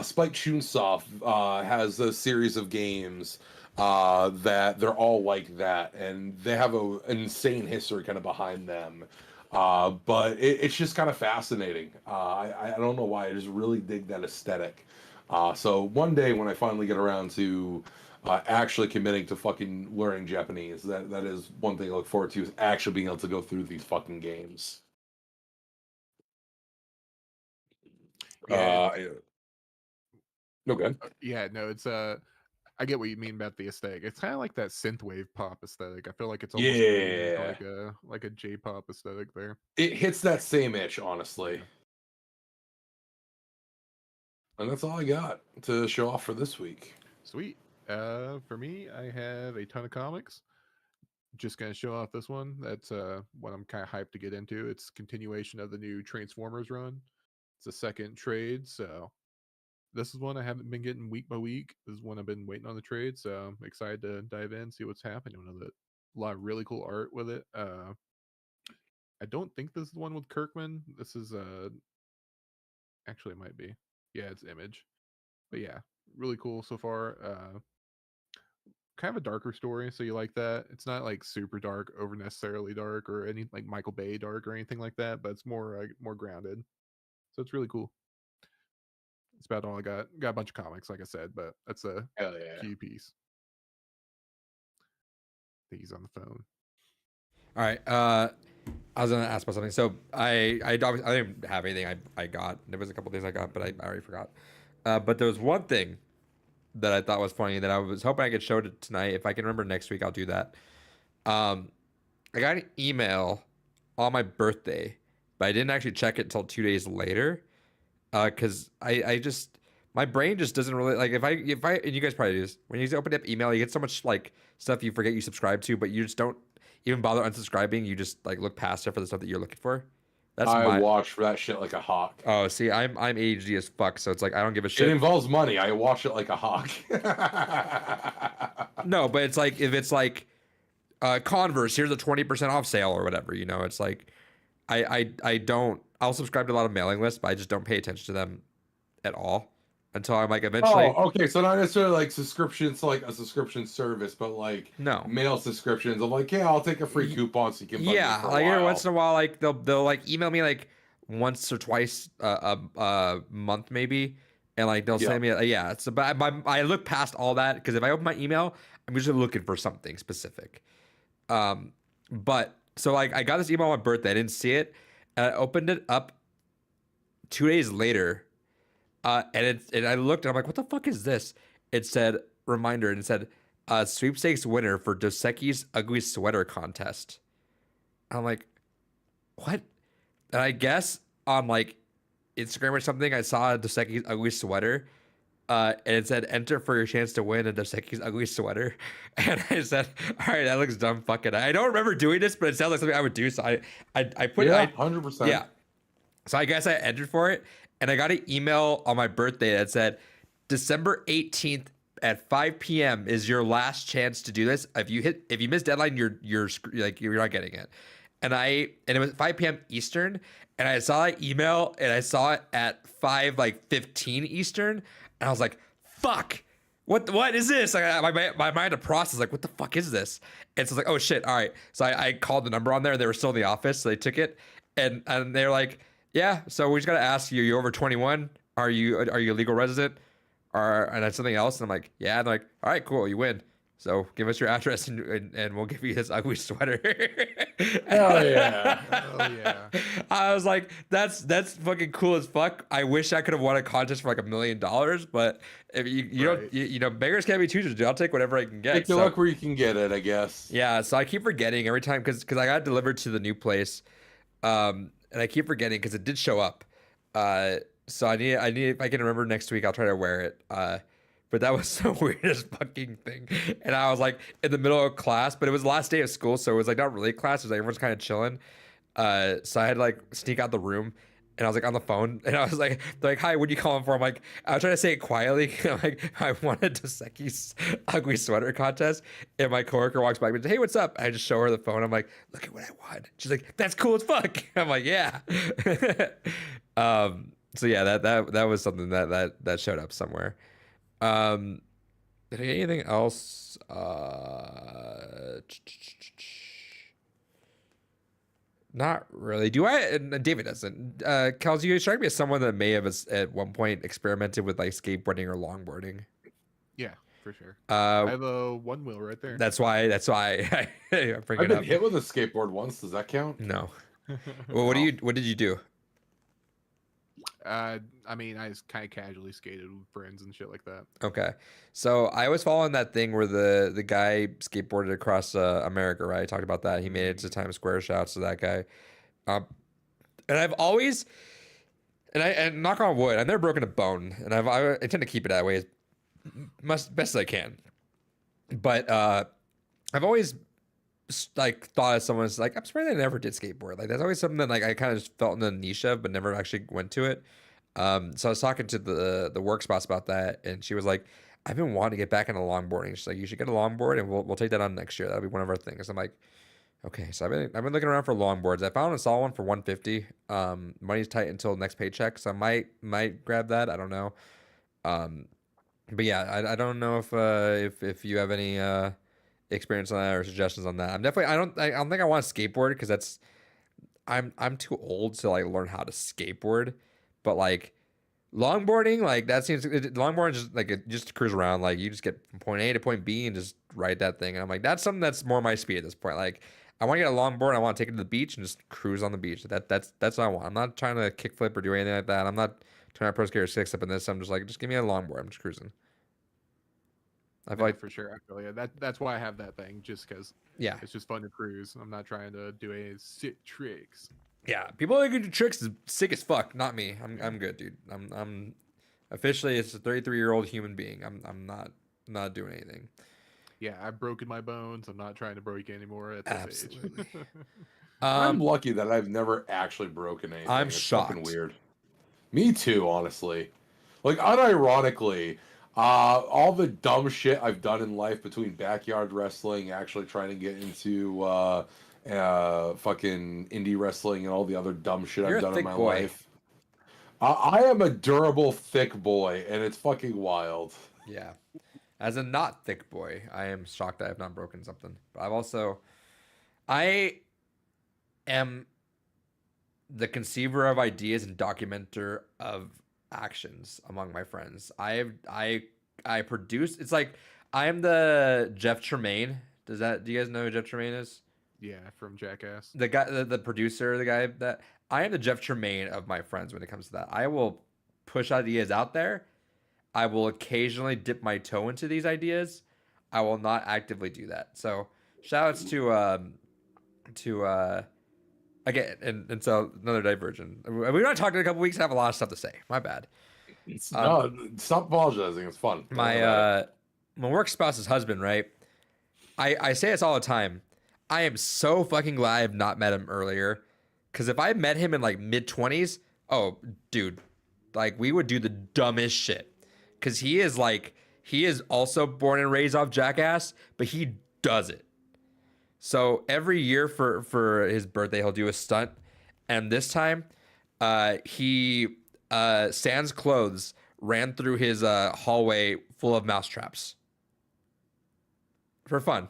Spike Chunsoft has a series of games that they're all like that, and they have an insane history kind of behind them. But it's just kind of fascinating. I don't know why. I just really dig that aesthetic. So one day when I finally get around to actually committing to fucking learning Japanese, that is one thing I look forward to, is actually being able to go through these fucking games. Yeah. Okay. Yeah, no, it's I get what you mean about the aesthetic. It's kind of like that synthwave pop aesthetic. I feel like it's almost leaning into Yeah. like a J-pop aesthetic there. It hits that same itch, honestly. Yeah. And that's all I got to show off for this week. Sweet. For me, I have a ton of comics. Just gonna show off this one. That's what I'm kind of hyped to get into. It's continuation of the new Transformers run. It's a second trade, so this is one I haven't been getting week by week. This is one I've been waiting on the trade, so I'm excited to dive in, see what's happening with it. A lot of really cool art with it. I don't think this is the one with Kirkman. This is actually it might be. Yeah, it's Image. But yeah, really cool so far. Kind of a darker story, so you like that. It's not like super dark, over necessarily dark, or any like Michael Bay dark or anything like that, but it's more grounded. So it's really cool. It's about all I got. Got a bunch of comics, like I said, but that's a Hell yeah. key piece. I think he's on the phone. All right. I was gonna ask about something. So I didn't have anything I got. There was a couple things I got, but I already forgot. But there was one thing that I thought was funny that I was hoping I could show it tonight. If I can remember next week, I'll do that. I got an email on my birthday, but I didn't actually check it until 2 days later. Because I just my brain just doesn't really like if I and you guys probably do this when you open up email, you get so much like stuff you forget you subscribe to, but you just don't even bother unsubscribing. You just like look past it for the stuff that you're looking for. That's I my watch for that shit like a hawk. oh see I'm ADD as fuck, so it's like I don't give a It shit. involves money. I watch it like a hawk. No, but it's like if it's like Converse, here's a 20% off sale or whatever, you know, it's like I don't I'll subscribe to a lot of mailing lists, but I just don't pay attention to them at all until I'm like eventually Oh, okay. So not necessarily like subscriptions to like a subscription service, but like no. mail subscriptions. I'm like, yeah, I'll take a free coupon so you can bug me Yeah, for a like every while. once in a while, like they'll like email me like once or twice a month maybe, and like they'll Yeah. send me yeah. So but I look past all that because if I open my email, I'm usually looking for something specific. But so like I got this email on my birthday, I didn't see it, and I opened it up 2 days later, and I looked and I'm like, what the fuck is this? It said reminder and it said sweepstakes winner for Dos Equis ugly sweater contest. I'm like, what? And I guess on like Instagram or something, I saw a Dos Equis ugly sweater. And it said enter for your chance to win a Dos Equis ugly sweater. And I said, all right, that looks dumb. Fuck it. I don't remember doing this, but it sounds like something I would do. So I put Yeah, it. 100%. Yeah. So I guess I entered for it. And I got an email on my birthday that said December 18th at 5 p.m. is your last chance to do this. If you miss deadline, you're not getting it. And it was 5 p.m. Eastern, and I saw that email and I saw it at 5:15 Eastern, and I was like, fuck. What is this? Like my mind to process like what the fuck is this? And so it's like, oh shit, all right. So I called the number on there and they were still in the office, so they took it and they're like, yeah, so we just gotta ask you, you're over 21? Are you a legal resident? And that's something else. And I'm like, yeah. And they're like, all right, cool, you win. So give us your address and we'll give you this ugly sweater. Hell yeah. Oh yeah. I was like, that's fucking cool as fuck. I wish I could have won a contest for like $1 million, but if you Right. don't, you know, beggars can't be choosers, dude. I'll take whatever I can get. Take your So- luck where you can get it, I guess. yeah, so I keep forgetting every time because I got delivered to the new place, and I keep forgetting because it did show up. So I need if I can remember next week, I'll try to wear it. But that was the weirdest fucking thing. And I was like in the middle of class, but it was the last day of school, so it was like not really class. It was like everyone's kind of chilling. So I had to like sneak out the room, and I was like on the phone, and I was like, they're like, hi, what are you calling for? I'm like, I was trying to say it quietly. I'm like, I wanted Dos Equis ugly sweater contest, and my coworker walks by and says, hey, what's up? I just show her the phone. I'm like, look at what I won. She's like, that's cool as fuck. I'm like, yeah. So yeah, that was something that showed up somewhere. Did I get anything else? Not really. Do I? And David doesn't. Kels, you strike me as someone that may have at one point experimented with like skateboarding or longboarding. Yeah, for sure. I Uh, have a one wheel right there. that's why I bring I've it been up. hit with a skateboard once. Does that count? No. Well, what did you do? I mean, I just kind of casually skated with friends and shit like that. Okay. So I was following that thing where the guy skateboarded across America, right? I talked about that. He made it to Times Square. Shouts to that guy. And I've always, and knock on wood, I've never broken a bone, and I intend to keep it that way as best as I can. But I've always like thought of someone as like, I'm surprised I never did skateboard. Like that's always something that like I kind of just felt in the niche of, but never actually went to it. So I was talking to the work spots about that, and she was like, I've been wanting to get back into longboarding. She's like, you should get a longboard, and we'll take that on next year. That'll be one of our things. I'm like, okay. So I've been looking around for longboards. I found a solid one for 150. Money's tight until next paycheck, so I might grab that. I don't know. But yeah, I don't know if you have any experience on that or suggestions on that. I'm definitely I don't think I want to skateboard because that's I'm too old to like learn how to skateboard. But like longboarding, like that seems longboarding just like just cruise around, like you just get from point A to point B and just ride that thing. And I'm like, that's something that's more my speed at this point. Like I want to get a longboard, I want to take it to the beach and just cruise on the beach. That's what I want. I'm not trying to kickflip or do anything like that. I'm not trying to pro skater 6 up in this. I'm just like, just give me a longboard. I'm just cruising. I feel No, like for sure. I feel yeah. That's why I have that thing, just because yeah, it's just fun to cruise. I'm not trying to do any sick tricks. yeah. People that can do tricks is sick as fuck. Not me. I'm good, dude. I'm officially it's a 33-year-old human being. I'm not doing anything. Yeah, I've broken my bones. I'm not trying to break anymore at this Absolutely. age. I'm Um, lucky that I've never actually broken anything. I'm It's fucking shocked. weird. Me too, honestly. Like, unironically, all the dumb shit I've done in life between backyard wrestling, actually trying to get into fucking indie wrestling, and all the other dumb shit You're I've a done in thick my boy. life. I am a durable, thick boy, and it's fucking wild. Yeah. As a not thick boy, I am shocked I have not broken something. But I am the conceiver of ideas and documenter of actions among my friends. I produce. It's like I am the Jeff Tremaine. Do you guys know who Jeff Tremaine is? Yeah, from Jackass. The guy, the producer, the guy that I am the Jeff Tremaine of my friends when it comes to that. I will push ideas out there. I will occasionally dip my toe into these ideas. I will not actively do that. So shout outs to again and so another diversion. We're not talking in a couple weeks. I have a lot of stuff to say. My bad. No, stop apologizing. It's fun. Don't worry about it. My work spouse's husband, right? I say this all the time. I am so fucking glad I've not met him earlier. Cause if I met him in like mid-20s, oh dude, like we would do the dumbest shit. Cause he is also born and raised off Jackass, but he does it. So every year for his birthday, he'll do a stunt. And this time, he sans clothes ran through his hallway full of mouse traps. For fun.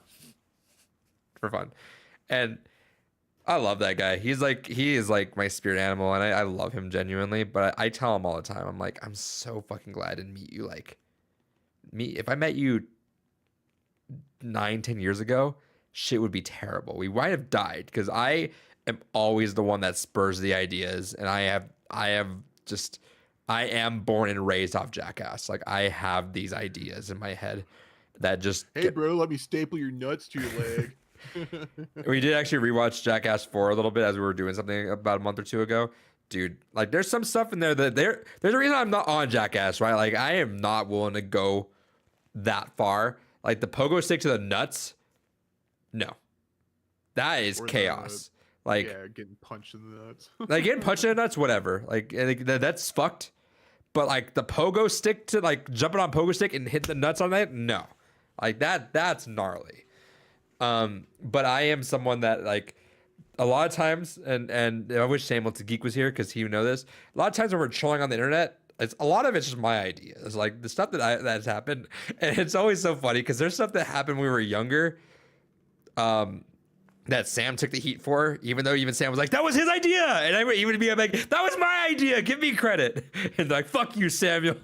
And I love that guy. He is like my spirit animal, and I love him genuinely. But I tell him all the time, I'm like, I'm so fucking glad I didn't meet you. Like, if I met you 9-10 years ago, shit would be terrible. We might have died because I am always the one that spurs the ideas, and I am born and raised off Jackass. Like I have these ideas in my head that just Hey, bro, let me staple your nuts to your leg. We did actually rewatch Jackass 4 a little bit as we were doing something about a month or two ago. Dude, like there's some stuff in there that there's a reason I'm not on Jackass, right? Like I am not willing to go that far. Like the pogo stick to the nuts. No. That is Or chaos. Like yeah, getting punched in the nuts. like getting punched in the nuts, whatever. Like that's fucked. But like the pogo stick to like jumping on pogo stick and hit the nuts on that, no. Like that's gnarly. But I am someone that like a lot of times, and I wish Samuel to Geek was here because he would know this. A lot of times when we're trolling on the internet, a lot of it's just my ideas. Like the stuff that's happened, and it's always so funny because there's stuff that happened when we were younger. That Sam took the heat for, even though even Sam was like, that was his idea. And I would even be like, that was my idea. Give me credit. And like, fuck you, Samuel.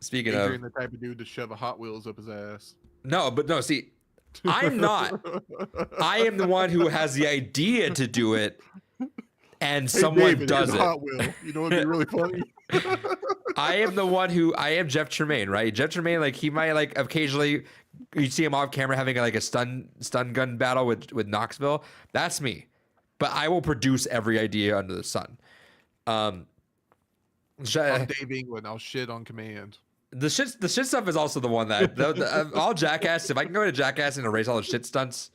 Speaking Adrian, of, the type of dude to shove a Hot Wheels up his ass. no, see, I'm not. I am the one who has the idea to do it. And Hey, someone David, does here's a it. Hot Wheel. You know what'd be really funny? I am Jeff Tremaine, right? Jeff Tremaine, like he might like occasionally you see him off camera having like a stun gun battle with Knoxville. That's me. But I will produce every idea under the sun. I'm Dave England. I'll shit on command. The shit stuff is also the one that all Jackass. If I can go to Jackass and erase all the shit stunts,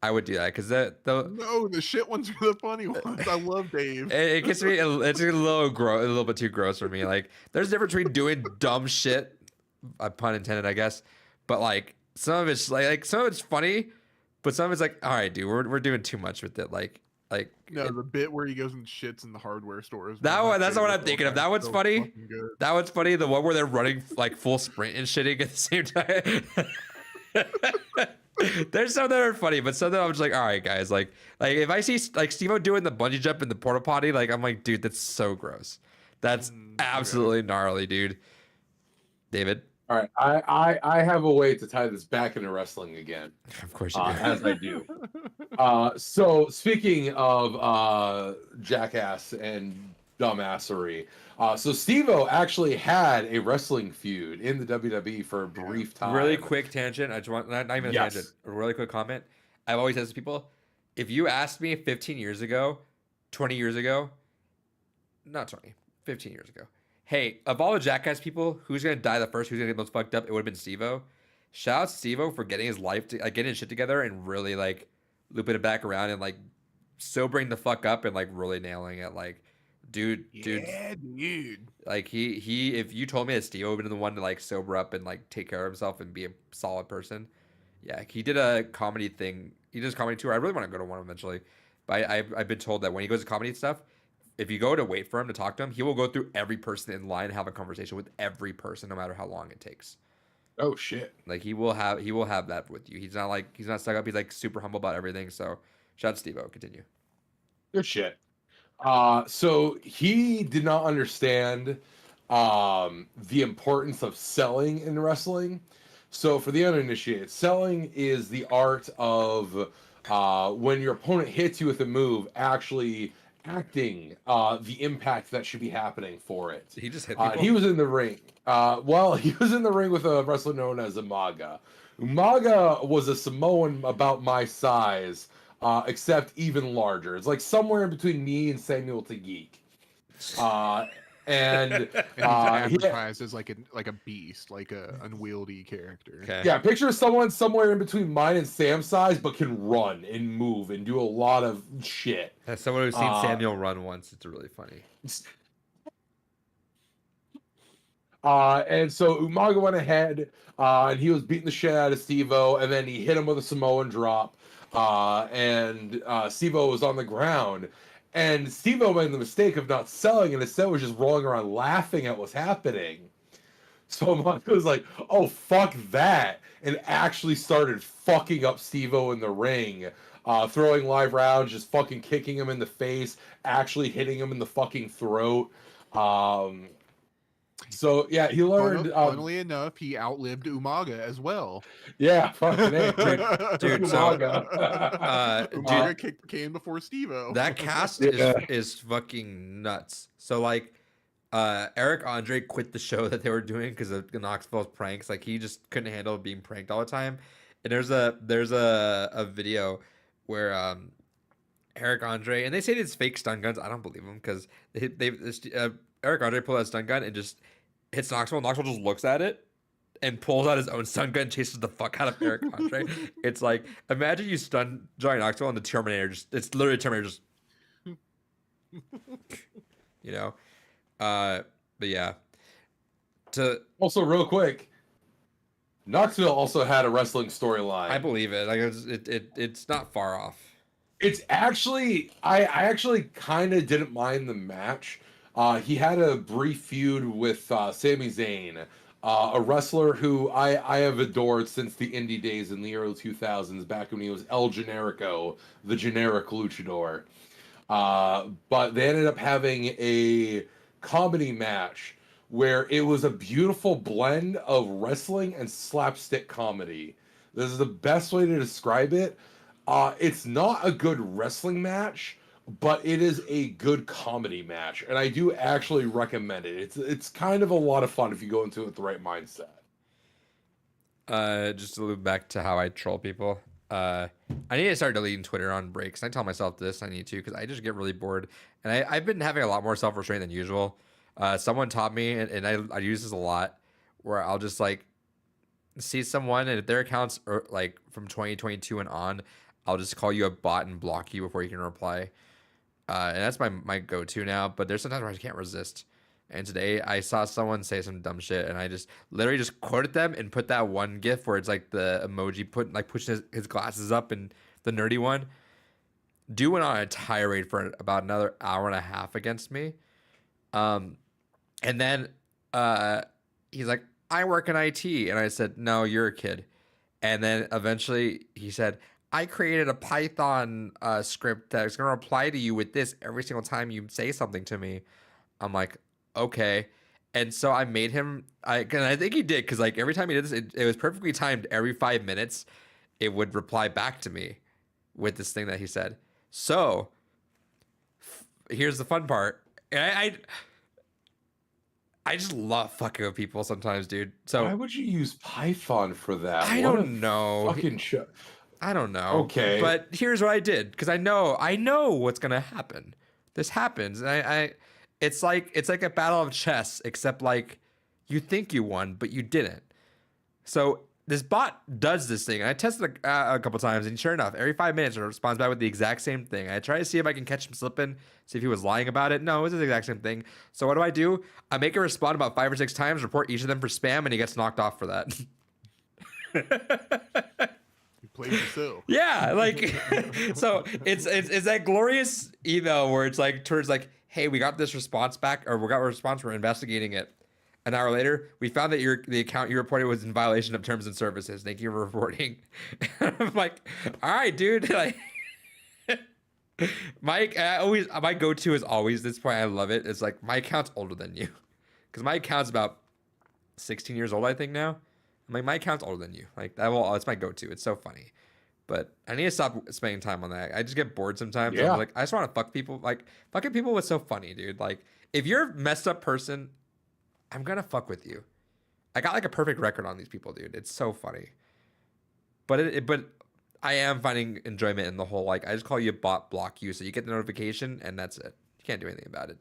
I would do that because No, the shit ones are the funny ones. I love Dave. it gets me. It's a little bit too gross for me. Like there's a difference between doing dumb shit, pun intended, I guess. But like some of it's like some of it's funny, but some of it's like, all right, dude, we're doing too much with it. Like No, the bit where he goes and shits in the hardware stores. That one, that's the one I'm thinking of. That one's funny. That one's funny. The one where they're running like full sprint and shitting at the same time. There's some that are funny, but some that I'm just like, all right, guys. Like if I see like Steve-O doing the bungee jump in the porta potty, like I'm like, dude, that's so gross. That's absolutely gnarly, dude. David. All right, I have a way to tie this back into wrestling again. Of course you do. As I do. So speaking of Jackass and dumbassery. So Steve-O actually had a wrestling feud in the WWE for a brief time. Really quick tangent. I just want not even a Yes. tangent. A really quick comment. I've always said to people, if you asked me 15 years ago, 20 years ago, not 20, 15 years ago, hey, of all the Jackass people, who's gonna die the first? Who's gonna get most fucked up? It would have been Steve-O. Shout out to Steve-O for getting his life, getting his shit together, and really like looping it back around and like sobering the fuck up and like really nailing it. Like, dude, Yeah, dude. like he. If you told me that Steve-O would have been the one to like sober up and like take care of himself and be a solid person, yeah, he did a comedy thing. He does comedy tour. I really want to go to one eventually, but I've been told that when he goes to comedy stuff, if you go to wait for him to talk to him, he will go through every person in line and have a conversation with every person, no matter how long it takes. Oh shit. Like he will have that with you. He's not stuck up. He's like super humble about everything. So shout out to Steve-O. Continue. Good shit. So he did not understand the importance of selling in wrestling. So for the uninitiated, selling is the art of when your opponent hits you with a move, actually acting the impact that should be happening for it. He just hit people. He was in the ring. Well, he was in the ring with a wrestler known as Umaga. Umaga was a Samoan about my size, except even larger. It's like somewhere in between me and Samuel Tageek. And And he's advertised as like a beast, like a unwieldy character. Okay. yeah, picture someone somewhere in between mine and Sam's size, but can run and move and do a lot of shit. As someone who's seen Samuel run once, it's really funny. And so Umaga went ahead, and he was beating the shit out of Steve-O, and then he hit him with a Samoan drop, and Steve-O was on the ground, and Steve-O made the mistake of not selling, and instead was just rolling around laughing at what's happening. So Umaga was like, oh, fuck that, and actually started fucking up Steve-O in the ring, throwing live rounds, just fucking kicking him in the face, actually hitting him in the fucking throat. So yeah, he learned. Funnily enough, he outlived Umaga as well. Yeah, fucking A, Dude, so, Umaga came before Steve-O. That cast is fucking nuts. So like, Eric Andre quit the show that they were doing because of Knoxville's pranks. Like he just couldn't handle being pranked all the time. And there's a video where Eric Andre, and they say it's fake stun guns. I don't believe them because Eric Andre pulled out a stun gun and just hits Knoxville. Knoxville just looks at it and pulls out his own stun gun and chases the fuck out of Eric Andre. It's like, imagine you stun Johnny Knoxville and the Terminator it's literally Terminator just, you know? But yeah. Also, real quick, Knoxville also had a wrestling storyline. I believe it. Like it's not far off. It's actually, I actually kind of didn't mind the match. He had a brief feud with Sami Zayn, a wrestler who I have adored since the indie days in the early 2000s, back when he was El Generico, the generic luchador. But they ended up having a comedy match where it was a beautiful blend of wrestling and slapstick comedy. This is the best way to describe it. It's not a good wrestling match, but it is a good comedy match, and I do actually recommend it. It's kind of a lot of fun if you go into it with the right mindset. Just to loop back to how I troll people. I need to start deleting Twitter on breaks. I tell myself this, I need to, because I just get really bored, and I've been having a lot more self-restraint than usual. Someone taught me, and I use this a lot, where I'll just like see someone, and if their accounts are like from 2022 and on, I'll just call you a bot and block you before you can reply. And that's my go-to now, but there's sometimes where I can't resist. And today I saw someone say some dumb shit, and I just literally just quoted them and put that one gif where it's like the emoji pushing his glasses up, and the nerdy one. Dude went on a tirade for about another hour and a half against me. And then he's like, I work in IT. And I said, no, you're a kid. And then eventually he said, I created a Python script that's going to reply to you with this every single time you say something to me. I'm like, okay. And so I made him, and I think he did, because like every time he did this, it was perfectly timed. Every 5 minutes, it would reply back to me with this thing that he said. So here's the fun part. And I just love fucking with people sometimes, dude. So Why would you use Python for that? I What don't a know. fucking show. I don't know. Okay. But here's what I did because I know what's gonna happen. This happens, and it's like a battle of chess, except like you think you won, but you didn't. So this bot does this thing, and I tested a couple times, and sure enough, every 5 minutes it responds back with the exact same thing. I try to see if I can catch him slipping, see if he was lying about it. No, it's the exact same thing. So what do? I make it respond about 5 or 6 times, report each of them for spam, and he gets knocked off for that. You played yourself. Yeah, like so it's that glorious email where it's like towards like, hey, we got this response back, or we got a response, we're investigating it. An hour later, we found that the account you reported was in violation of terms and services. Thank you for reporting. I'm like, all right, dude. Like, my go-to is always this point. I love it. It's like my account's older than you, because my account's about 16 years old, I think now. I'm like, my account's older than you. Like it's my go-to. It's so funny. But I need to stop spending time on that. I just get bored sometimes. Yeah. I'm like, I just want to fuck people. Like, fucking people was so funny, dude. Like, if you're a messed up person, I'm gonna fuck with you. I got like a perfect record on these people, dude. It's so funny. But I am finding enjoyment in the whole, like, I just call you bot, block you, so you get the notification, and that's it. You can't do anything about it.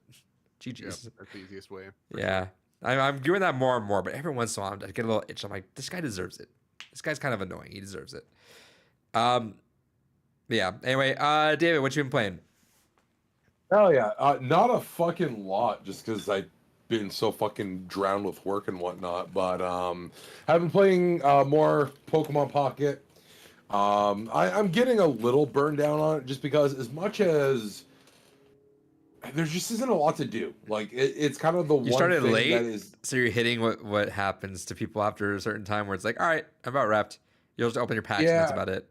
GG's. Yep, that's the easiest way. Yeah. I'm doing that more and more, but every once in a while I get a little itch. I'm like, this guy deserves it. This guy's kind of annoying. He deserves it. Yeah. Anyway, David, what you been playing? Hell yeah. Not a fucking lot, just because I've been so fucking drowned with work and whatnot. But I've been playing more Pokemon Pocket. I'm getting a little burned down on it, just because as much as there just isn't a lot to do. Like it's kind of the You one started thing late, that is. so you're hitting what happens to people after a certain time, where it's like, all right, I'm about wrapped. You'll just open your packs, and that's Yeah. about it.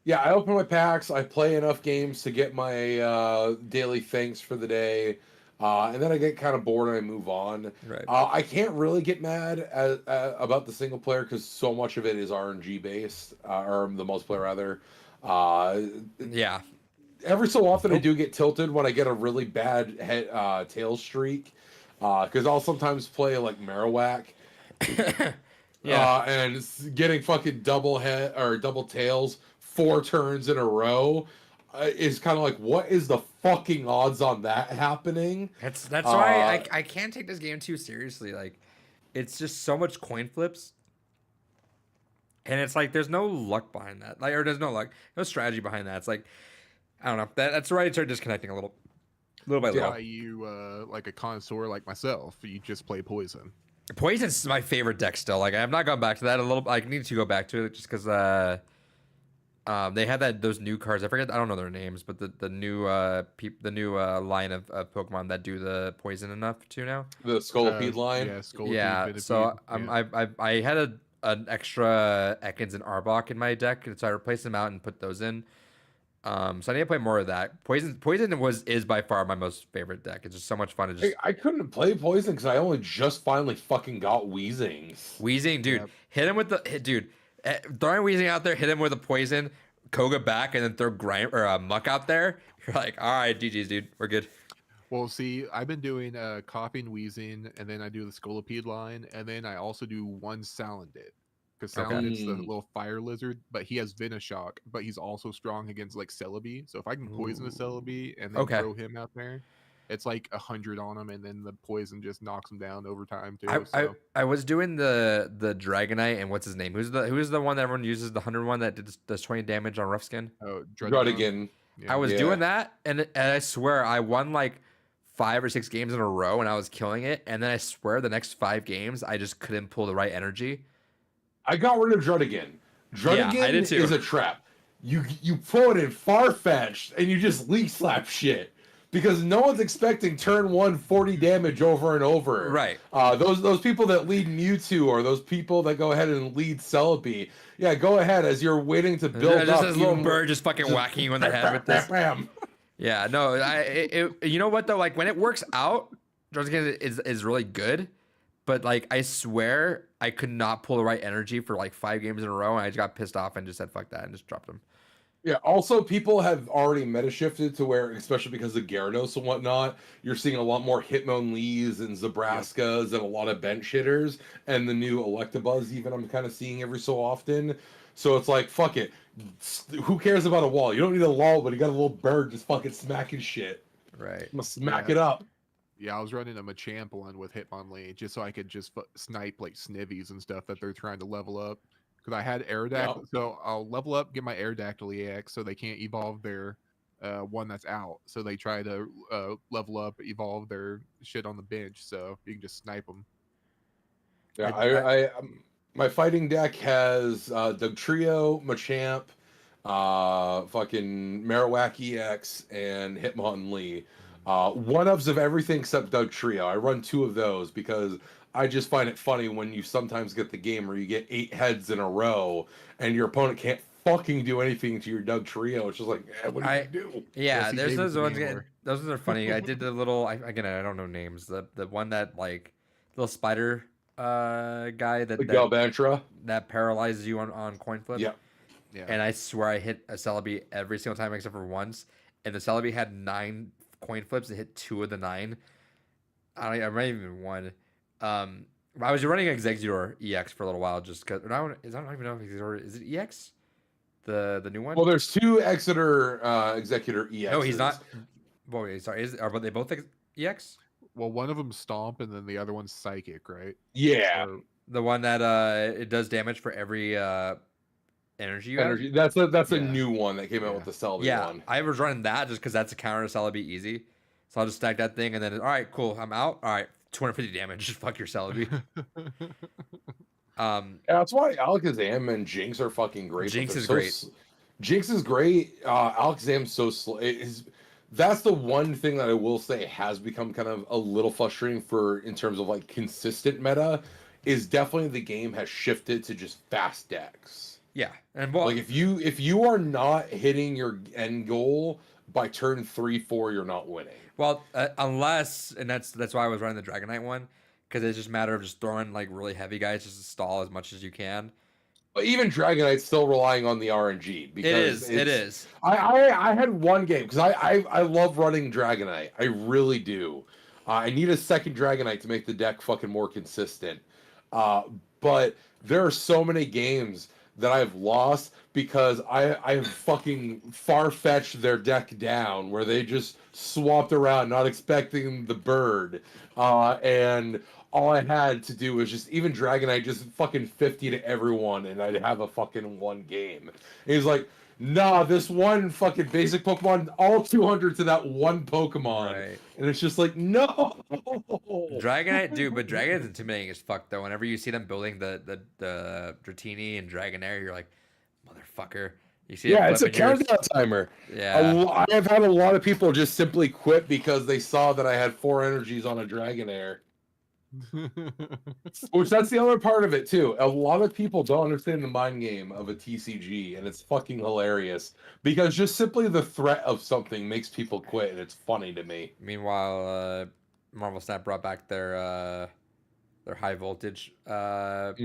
Yeah, I open my packs. I play enough games to get my daily thanks for the day, and then I get kind of bored and I move on. Right. I can't really get mad about the single player because so much of it is RNG based, or the multiplayer rather. Yeah. Every so often I do get tilted when I get a really bad tail streak, because I'll sometimes play like Marowak. Yeah. And getting fucking double head or double tails 4 turns in a row is kind of like, what is the fucking odds on that happening? That's why I can't take this game too seriously. Like, it's just so much coin flips, and it's like there's no luck behind that. Like, or there's no no strategy behind that. It's like, I don't know. That's where I started disconnecting a little by little. Why you like a connoisseur like myself? You just play poison. Poison's my favorite deck still. Like, I have not gone back to that a little. I need to go back to it just because they had those new cards. I don't know their names, but the new line of Pokemon that do the poison enough too now. The Scolipede line. Yeah, Scolipede, Yeah, Venipede, so yeah. I had an extra Ekans and Arbok in my deck, and so I replaced them out and put those in. So I need to play more of that. Poison is by far my most favorite deck. It's just so much fun to just I couldn't play Poison because I only just finally fucking got Weezings. Weezing, dude. Yep. Hit him with throwing Weezing out there, hit him with a poison, Koga back, and then throw Muck out there. You're like, all right, GG's, dude, we're good. Well, see, I've been doing Coughing, Wheezing, and then I do the Scolipede line, and then I also do one Salandit. Because Okay. Salandit's the little fire lizard, but he has Venoshock, but he's also strong against like Celebi. So if I can poison a Celebi and then Okay. throw him out there, it's like 100 on him, and then the poison just knocks him down over time too. I was doing the Dragonite, and what's his name? Who's the one that everyone uses, the 100 one that does 20 damage on rough skin? Oh, Drudigan. Yeah. I was Yeah. doing that, and I swear I won like 5 or 6 games in a row, and I was killing it. And then I swear the next 5 games I just couldn't pull the right energy. I got rid of Drudigan. Drudigan I did too. is a trap. You pull it in Farfetch'd and you just leak slap shit. Because no one's expecting turn 1 40 damage over and over. Right. Those people that lead Mewtwo, or those people that go ahead and lead Celebi, yeah, go ahead as you're waiting to build Just up. this little even- bird just fucking whacking you in the head with this. Bam. Yeah, no, you know what though? Like when it works out, Drudigan is really good, but like I swear I could not pull the right energy for like 5 games in a row, and I just got pissed off and just said fuck that and just dropped him. Yeah. Also, people have already meta shifted to where, especially because of Gyarados and whatnot, you're seeing a lot more Hitmonlees and Yep. Zabraskas and a lot of bench hitters, and the new Electabuzz. Even I'm kind of seeing every so often. So it's like, fuck it. Who cares about a wall? You don't need a wall, but you got a little bird just fucking smacking shit. Right. I'm gonna smack Yeah. it up. Yeah, I was running a Machamp one with Hitmonlee just so I could just snipe like Snivvies and stuff that they're trying to level up. Because I had Yeah. Aerodactyl, so I'll level up, get my Aerodactyl EX, so they can't evolve their one that's out. So they try to level up, evolve their shit on the bench, so you can just snipe them. Yeah. I My fighting deck has Dugtrio, Machamp, fucking Marowak EX, and Hitmonlee. One ofs of everything except Dugtrio. I run two of those because I just find it funny when you sometimes get the game where you get 8 heads in a row and your opponent can't fucking do anything to your Dugtrio. It's just like, what do you do? yeah, Jesse there's those Jameson ones. anymore. Those ones are funny. I did the little. Again, I don't know names. The one that like little spider guy The that Galbantra. that paralyzes you on coin flip. Yeah. Yeah. And I swear I hit a Celebi every single time except for once. And the Celebi had 9 coin flips. It hit 2 of the 9. I might even one. I was running Exeggutor EX for a little while just because. I don't even know if Exeggutor is it EX, the new one. Well, there's two Exeter Executor EXs. No, he's not. Well, wait, sorry. Are they both EX? Well, one of them's Stomp, and then the other one's Psychic, right? Yeah. Or, The one that it does damage for every energy you have? Energy. That's a Yeah. new one that came out with the Celebi Yeah, one. I was running that just because that's a counter to Celebi easy. So I'll just stack that thing and then all right, cool, I'm out. All right, 250 damage. Just fuck your Celebi. Yeah, that's why Alakazam and Jinx are fucking great. but Jinx they're is so great. Jinx is great. Alakazam's so slow. That's the one thing that I will say has become kind of a little frustrating for in terms of like consistent meta. Is definitely the game has shifted to just fast decks. Yeah, and well, Like if you are not hitting your end goal by turn 3-4, you're not winning. unless and that's why I was running the Dragonite one because it's just a matter of just throwing like really heavy guys just to stall as much as you can. But even Dragonite's still relying on the RNG because It is. I had one game because I love running Dragonite. I really do. I need a second Dragonite to make the deck fucking more consistent. But there are so many games that I've lost because I've fucking far-fetched their deck down where they just swapped around, not expecting the bird. And all I had to do was just even Dragonite just fucking 50 to everyone and I'd have a fucking one game. And he's like, nah, this one fucking basic Pokemon, all 200 to that one Pokemon. Right. And it's just like, no. Dragonite, dude, but Dragonite's intimidating as fuck though. Whenever you see them building the Dratini and Dragonair, you're like, motherfucker. You see Yeah, it it's a flipping yours- countdown timer. Yeah. I've had a lot of people just simply quit because they saw that I had 4 energies on a Dragonair. Which that's the other part of it too. A lot of people don't understand the mind game of a TCG, and it's fucking hilarious because just simply the threat of something makes people quit, and it's funny to me. Meanwhile, Marvel Snap brought back their high voltage what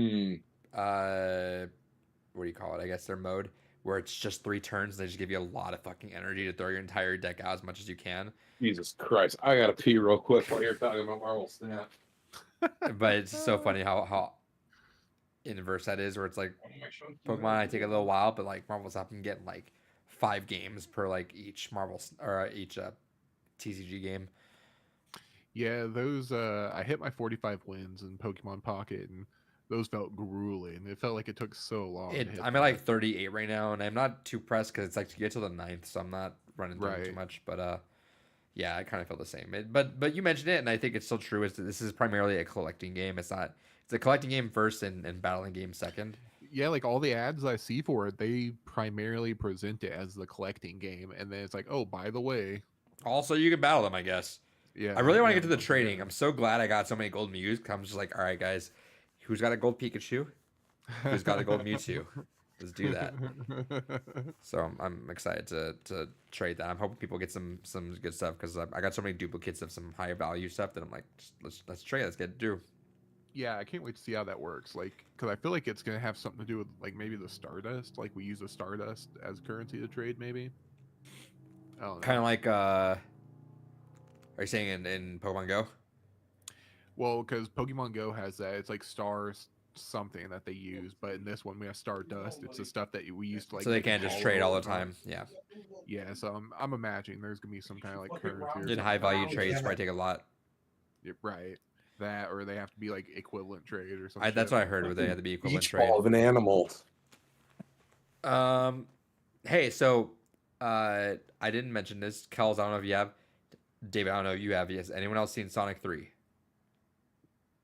do you call it? I guess their mode where it's just 3 turns. They just give you a lot of fucking energy to throw your entire deck out as much as you can. Jesus Christ, I gotta pee real quick while you're talking about Marvel Snap. But it's so funny how inverse that is, where it's like Pokemon, I take a little while, but like Marvel Snap can get like 5 games per like each each TCG game. Yeah, those I hit my 45 wins in Pokemon Pocket, and those felt grueling. It felt like it took so long. to hit I'm them. at like 38 right now, and I'm not too pressed because it's like to get to the 9th, so I'm not running through too Right. much. But yeah, I kind of feel the same. But you mentioned it, and I think it's still true. Is that this is primarily a collecting game. It's not. It's a collecting game first and battling game second. Yeah, like all the ads I see for it, they primarily present it as the collecting game, and then it's like, oh, by the way, Also, you can battle them, I guess. yeah. I really want to yeah, get to the no, trading. yeah. I'm so glad I got so many gold Mews. 'Cause I'm just like, all right, guys, who's got a gold Pikachu? Who's got a gold Mewtwo? Let's do that. So I'm excited to trade that. I'm hoping people get some good stuff because I got so many duplicates of some higher value stuff that I'm like, let's trade. Let's get it through. Yeah, I can't wait to see how that works. Like, because I feel like it's gonna have something to do with like maybe the Stardust. Like we use the Stardust as currency to trade, maybe. I don't know. Kind of like are you saying in Pokemon Go? Well, because Pokemon Go has that. It's like stars something that they use, but in this one we have Stardust. It's the stuff that we used to like. So they make can't just hollow trade all the and time. Yeah. Yeah, so I'm imagining there's gonna be some kind of like currency. Or In something. high value trades, probably take a lot. Yeah, right. That or they have to be like equivalent trade or something. That's what I heard. Where they had to be equivalent Beach trade. ball of an animal. Hey, so I didn't mention this. Kels, I don't know if you have. David, I don't know if you have. Yes. Anyone else seen Sonic 3?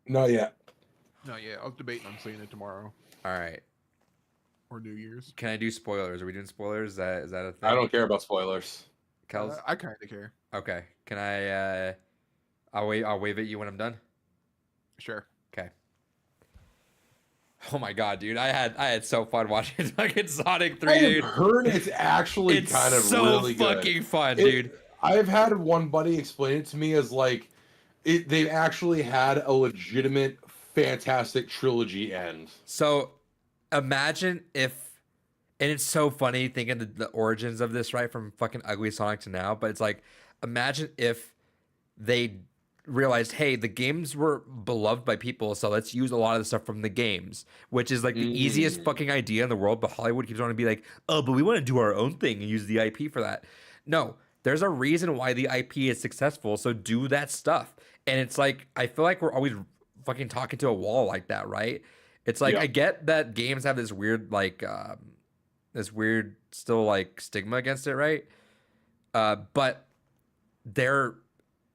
Not yet. No, yeah, I was debating on seeing it tomorrow All right. or New Year's. Can I do spoilers? Are we doing spoilers? Is that a thing? I don't care about spoilers. Kels? I kind of care. Okay. Can I I'll wave at you when I'm done. Sure. Okay. Oh my god, dude. I had so fun watching fucking Sonic 3, I have dude. heard it's actually It's kind of so really good. fucking fun, It- dude. I've had one buddy explain it to me as like they actually had a legitimate, fantastic trilogy end. So imagine if, and it's so funny thinking the origins of this, right? From fucking ugly Sonic to now, but it's like, imagine if they realized, hey, the games were beloved by people, so let's use a lot of the stuff from the games, which is like the easiest fucking idea in the world, but Hollywood keeps wanting to be like, oh, but we want to do our own thing and use the IP for that. No, there's a reason why the IP is successful, so do that stuff. And it's like, I feel like we're always fucking talking to a wall like that, right? It's like, Yeah. I get that games have this weird, like, still like stigma against it, right? But they're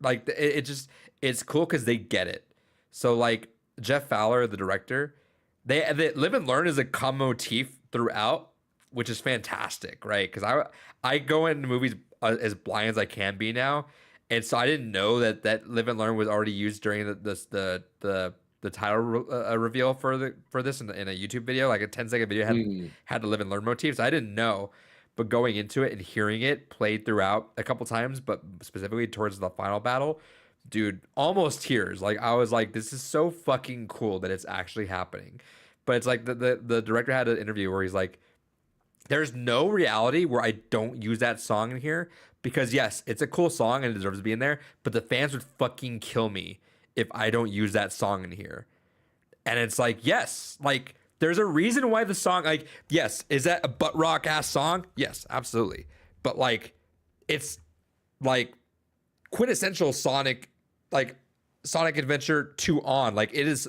like, it's cool because they get it. So like Jeff Fowler, the director, they live and learn is a common motif throughout, which is fantastic, right? Because I go into movies as blind as I can be now, and so I didn't know that live and learn was already used during the title reveal for this in a YouTube video, like a 10-second video had the live and learn motifs. I didn't know, but going into it and hearing it played throughout a couple times, but specifically towards the final battle, dude, almost tears. Like I was like, this is so fucking cool that it's actually happening. But it's like the director had an interview where he's like, there's no reality where I don't use that song in here because yes, it's a cool song and it deserves to be in there, but the fans would fucking kill me if I don't use that song in here. And it's like, yes, like there's a reason why the song, like, yes, is that a butt rock ass song? Yes, absolutely. But like, it's like quintessential Sonic, like Sonic Adventure 2 on. Like it is,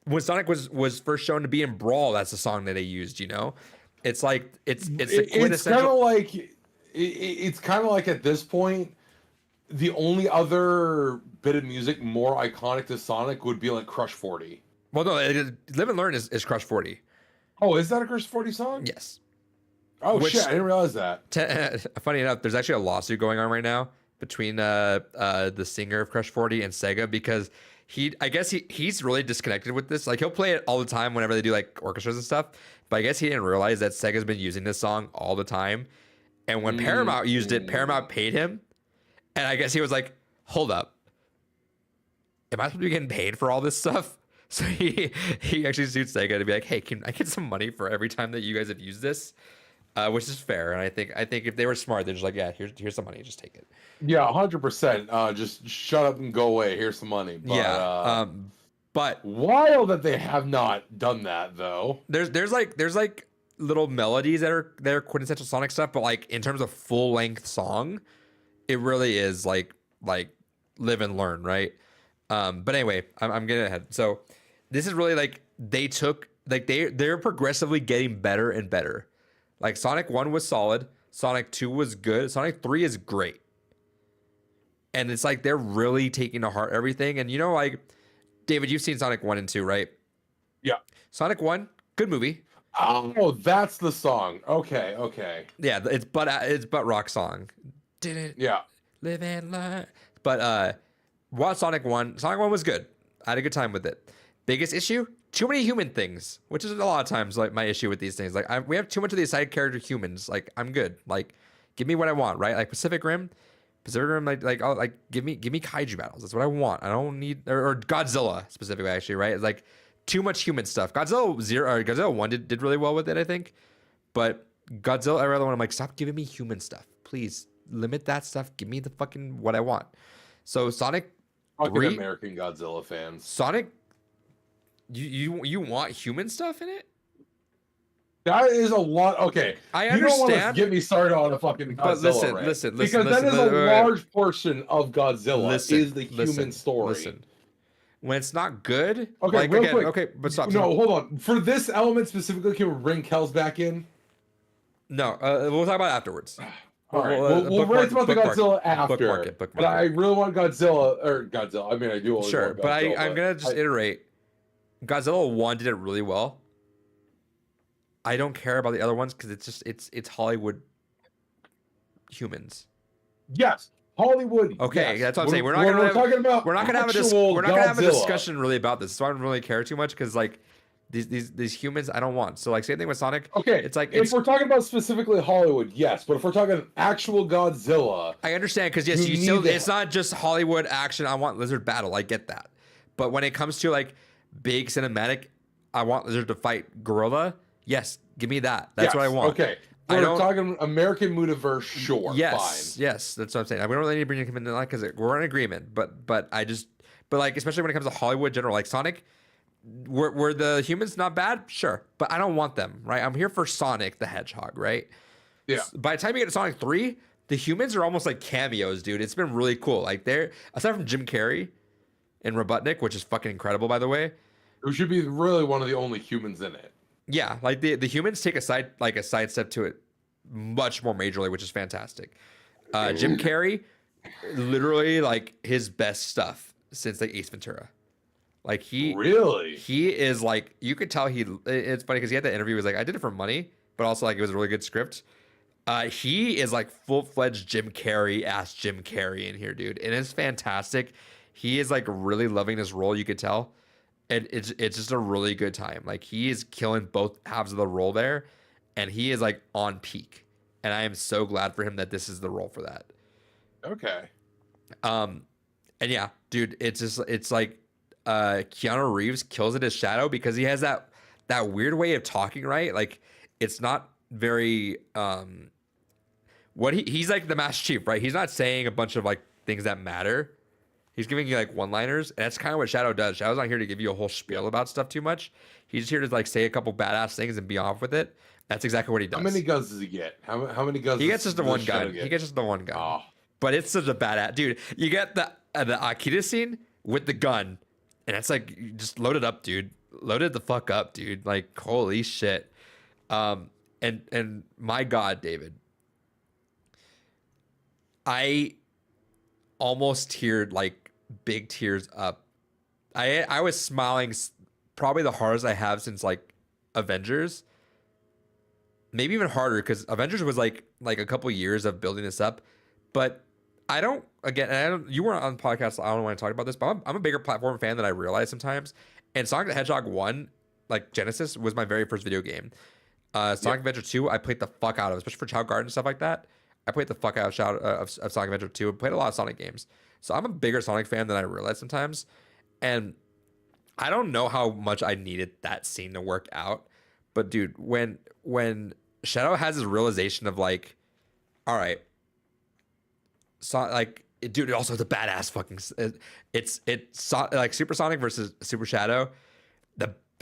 when Sonic was first shown to be in Brawl, that's the song that they used, you know? It's like, it's the quintessential. It's kind of like, it's kind of like at this point, the only other bit of music more iconic to Sonic would be like Crush 40. Well, no, Live and Learn is Crush 40. Oh, is that a Crush 40 song? Yes. Oh, Which- shit, I didn't realize that. Funny enough, there's actually a lawsuit going on right now between the singer of Crush 40 and Sega because I guess he's really disconnected with this. Like he'll play it all the time whenever they do like orchestras and stuff. But I guess he didn't realize that Sega's been using this song all the time. And when Paramount used it, Paramount paid him. And I guess he was like, hold up. Am I supposed to be getting paid for all this stuff? So he actually sued Sega to be like, hey, can I get some money for every time that you guys have used this? Which is fair. And I think if they were smart, they're just like, yeah, here's some money, just take it. Yeah, 100%. Just shut up and go away. Here's some money. But, Yeah. But wild that they have not done that though. there's like little melodies that are quintessential Sonic stuff, but like in terms of full length song, it really is like Live and Learn, right? But anyway, I'm getting ahead. So this is really like they took like they're progressively getting better and better. Like Sonic 1 was solid, Sonic 2 was good, Sonic 3 is great. And it's like they're really taking to heart everything. And you know, like David, you've seen Sonic 1 and 2, right? Yeah. Sonic 1, good movie. Oh, that's the song. Okay. Yeah, it's butt rock song. Didn't Yeah. live and learn. But watch Sonic 1. Sonic 1 was good. I had a good time with it. Biggest issue? Too many human things, which is a lot of times like my issue with these things. Like we have too much of these side character humans. Like I'm good. Like give me what I want, right? Like Pacific Rim. Pacific Rim, like give me kaiju battles. That's what I want. I don't need or Godzilla specifically, actually, right? It's like too much human stuff. Godzilla 1 did really well with it, I think. But Godzilla, every other one, I'm like, stop giving me human stuff. Please limit that stuff. Give me the fucking what I want. So Sonic Fucking 3, American Godzilla fans. Sonic, you want human stuff in it? That is a lot. Okay, I you don't want to understand. get me started on a fucking Godzilla But listen, rant, listen, because that is listen, a wait. large portion of Godzilla is the human story. Listen. When it's not good, Okay, like real again, quick. okay, but stop. No, hold on. For this element specifically, can we bring Kells back in? No, we'll talk about it afterwards. All right, we'll bookmark- rant about the bookmark- Godzilla after. bookmark it, But I really want Godzilla. I mean, I do always Sure, want but Godzilla, I'm gonna just iterate. Godzilla 1 did it really well. I don't care about the other ones because it's Hollywood humans. Yes, Hollywood. Okay, yes. that's what I'm saying. We're not When gonna we're have- talking about We're not gonna have a Godzilla. discussion really about this. So I don't really care too much because like these humans I don't want. So like same thing with Sonic. Okay, It's like if we're talking about specifically Hollywood, yes, but if we're talking actual Godzilla, I understand because yes, You you still need it's not just Hollywood action. I want Lizard battle. I get that, but when it comes to like big cinematic, I want Lizard to fight Gorilla. Yes, give me that. That's what I yes, want. Okay, I we're don't- talking American Moodiverse. Sure, Yes, fine. yes, that's what I'm saying. We don't really need to bring him into that because we're in agreement. But like especially when it comes to Hollywood general, like Sonic, were the humans not bad? Sure, but I don't want them. Right? I'm here for Sonic the Hedgehog. Right? Yeah. By the time you get to Sonic 3, the humans are almost like cameos, dude. It's been really cool. Like they're aside from Jim Carrey and Robotnik, which is fucking incredible, by the way. Who should be really one of the only humans in it. Yeah, like the humans take a side step to it much more majorly, which is fantastic. Jim Carrey, literally like his best stuff since like Ace Ventura. Like he is like you could tell it's funny because he had that interview. He was like, I did it for money, but also like it was a really good script. He is like full-fledged Jim Carrey in here, dude, and it's fantastic. He is like really loving this role. You could tell. And it's just a really good time. Like he is killing both halves of the role there, and he is like on peak. And I am so glad for him that this is the role for that. Okay. And yeah, dude, it's like Keanu Reeves kills it as Shadow because he has that weird way of talking, right? Like it's not very he's like the Master Chief, right? He's not saying a bunch of like things that matter. He's giving you like one-liners, and that's kind of what Shadow does. Shadow's not here to give you a whole spiel about stuff too much. He's just here to like say a couple badass things and be off with it. That's exactly what he does. How many guns does he get? How many guns? He gets just the does one Shadow gun. get? He gets just the one gun. Oh. But it's such a badass dude. You get the Akita scene with the gun, and it's like you just load it up, dude. Load it the fuck up, dude. Like holy shit. And my God, David, I almost teared like big tears up. I was smiling probably the hardest I have since like Avengers. Maybe even harder because Avengers was like a couple years of building this up. But I don't you weren't on the podcast, so I don't want to talk about this, but I'm a bigger platform fan than I realize sometimes. And Sonic the Hedgehog 1, like Genesis, was my very first video game. Sonic Adventure 2, I played the fuck out of, especially for Child Garden and stuff like that. I played the fuck out of Sonic Adventure 2 and played a lot of Sonic games. So I'm a bigger Sonic fan than I realize sometimes. And I don't know how much I needed that scene to work out. But dude, when Shadow has this realization of like, all right, dude, it also is a badass fucking. It's like Super Sonic versus Super Shadow.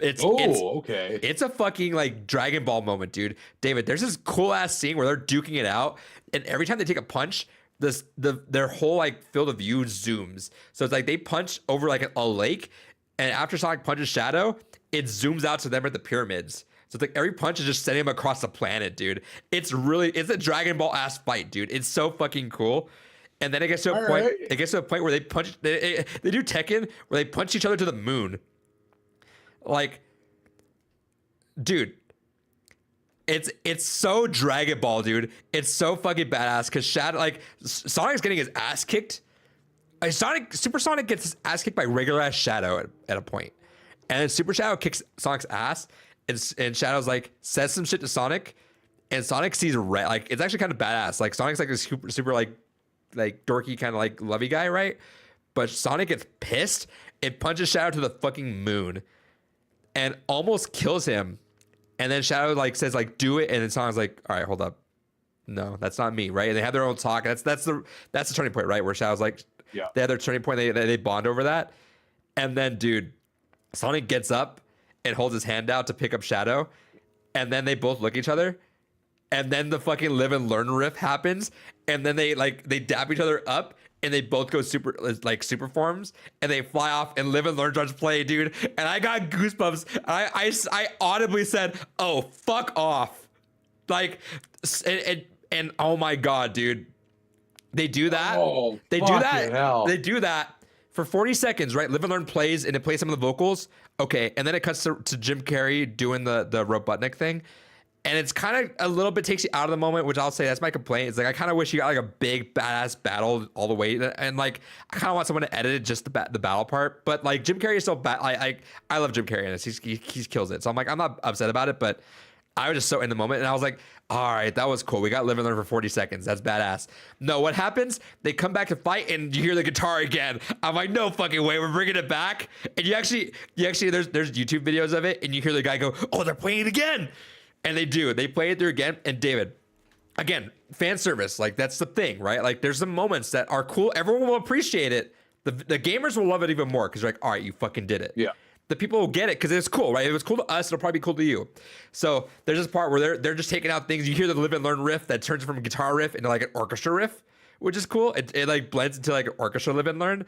Okay. It's a fucking like Dragon Ball moment, dude. David, there's this cool ass scene where they're duking it out, and every time they take a punch, their whole like field of view zooms. So it's like they punch over like a lake, and after Sonic punches Shadow, it zooms out to them at the pyramids. So it's like every punch is just sending him across the planet, dude. It's a Dragon Ball ass fight, dude. It's so fucking cool. And then it gets to a point. Right. It gets to a point where they punch. They do Tekken where they punch each other to the moon. Like, dude, it's so Dragon Ball, dude. It's so fucking badass because Sonic's getting his ass kicked. Super Sonic gets his ass kicked by regular ass Shadow at a point, and then Super Shadow kicks Sonic's ass, and Shadow's like says some shit to Sonic, and Sonic sees red. Like it's actually kind of badass. Like Sonic's like a super like dorky kind of like lovey guy, right? But Sonic gets pissed and punches Shadow to the fucking moon and almost kills him. And then Shadow like says like do it, and then Sonic's like, all right, hold up, no, that's not me, right? And they have their own talk. That's the turning point, right? Where Shadow's like, Yeah. they have their turning point. They bond over that, and then dude, Sonic gets up and holds his hand out to pick up Shadow, and then they both look at each other, and then the fucking live and learn riff happens, and then they dap each other up. And they both go super forms, and they fly off, and live and learn starts play, dude. And I got goosebumps. I audibly said, "Oh, fuck off!" Like, and oh my god, dude, they do that. Oh, they do fucking that. hell. They do that for 40 seconds, right? Live and learn plays, and it plays some of the vocals. Okay, and then it cuts to Jim Carrey doing the Robotnik thing. And it's kind of a little bit takes you out of the moment, which I'll say that's my complaint. It's like I kind of wish you got like a big badass battle all the way, and like I kind of want someone to edit it just the battle part. But like Jim Carrey is so bad. I love Jim Carrey in this. He kills it. So I'm like I'm not upset about it, but I was just so in the moment, and I was like, all right, that was cool. We got live and learn for 40 seconds. That's badass. No, what happens? They come back to fight, and you hear the guitar again. I'm like, no fucking way, we're bringing it back. And you actually there's YouTube videos of it, and you hear the guy go, oh, they're playing it again. And they do. They play it through again. And David, again, fan service. Like, that's the thing, right? Like, there's some moments that are cool. Everyone will appreciate it. The gamers will love it even more because they're like, all right, you fucking did it. Yeah. The people will get it because it's cool, right? It was cool to us. It'll probably be cool to you. So there's this part where they're just taking out things. You hear the live and learn riff that turns from a guitar riff into like an orchestra riff, which is cool. It like blends into like an orchestra live and learn.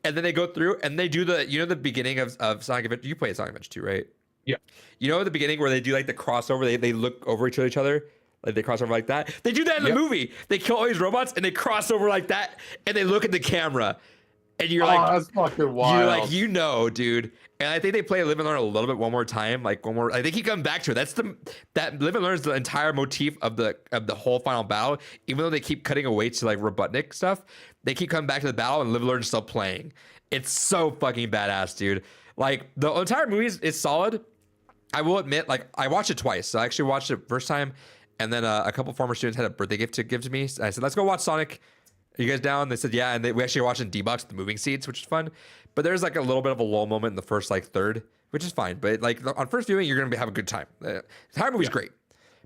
And then they go through and they do the beginning of Sonic Adventure. You played Sonic Adventure 2, right? Yeah. You know at the beginning where they do like the crossover, they look over each other, like they cross over like that. They do that in the movie. They kill all these robots and they cross over like that, and they look at the camera, and you're like, that's fucking wild. you're like, dude. And I think they play Live and Learn a little bit one more time, like one more. I think he come back to it. That Live and Learn is the entire motif of the whole final battle. Even though they keep cutting away to like Robotnik stuff, they keep coming back to the battle, and Live and Learn is still playing. It's so fucking badass, dude. Like the entire movie is solid. I will admit, like I watched it twice. So I actually watched it first time, and then a couple former students had a birthday gift to give to me. So I said, "Let's go watch Sonic. Are you guys down?" They said, "Yeah." And we actually watched in D-Box with the moving seats, which is fun. But there's like a little bit of a lull moment in the first like third, which is fine. But like on first viewing, you're gonna have a good time. The entire movie's great.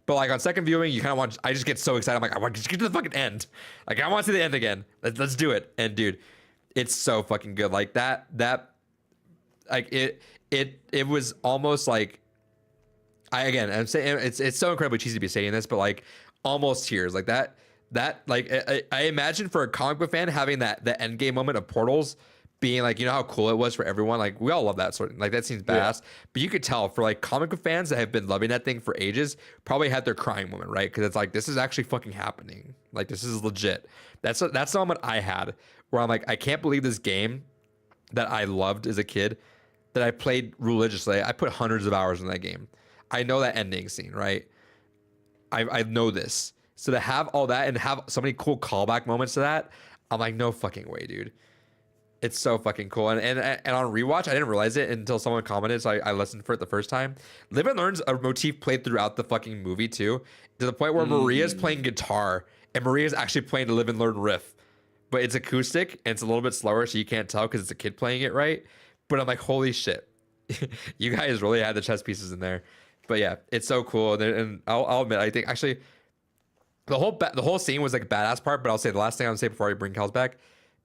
But like on second viewing, you kind of want. I just get so excited. I'm like, I want to get to the fucking end. Like I want to see the end again. Let's do it. And dude, it's so fucking good. Like that like it was almost like. I'm saying it's so incredibly cheesy to be saying this, but like almost tears like that like I imagine for a comic book fan having the end game moment of Portals being like, you know how cool it was for everyone. Like we all love that sort of like that seems badass, but you could tell for like comic book fans that have been loving that thing for ages probably had their crying moment, right? Because it's like this is actually fucking happening. Like this is legit. That's the moment I had where I'm like, I can't believe this game that I loved as a kid that I played religiously. I put hundreds of hours in that game. I know that ending scene, right? I know this. So to have all that and have so many cool callback moments to that, I'm like, no fucking way, dude. It's so fucking cool. And on rewatch, I didn't realize it until someone commented, so I listened for it the first time. Live and Learn's a motif played throughout the fucking movie too, to the point where Maria's playing guitar and Maria's actually playing the Live and Learn riff, but it's acoustic and it's a little bit slower, so you can't tell because it's a kid playing it, right? But I'm like, holy shit, you guys really had the chess pieces in there. But yeah, it's so cool, and I'll admit, I think actually the whole scene was like a badass part. But I'll say the last thing I'll say before I bring Kels back,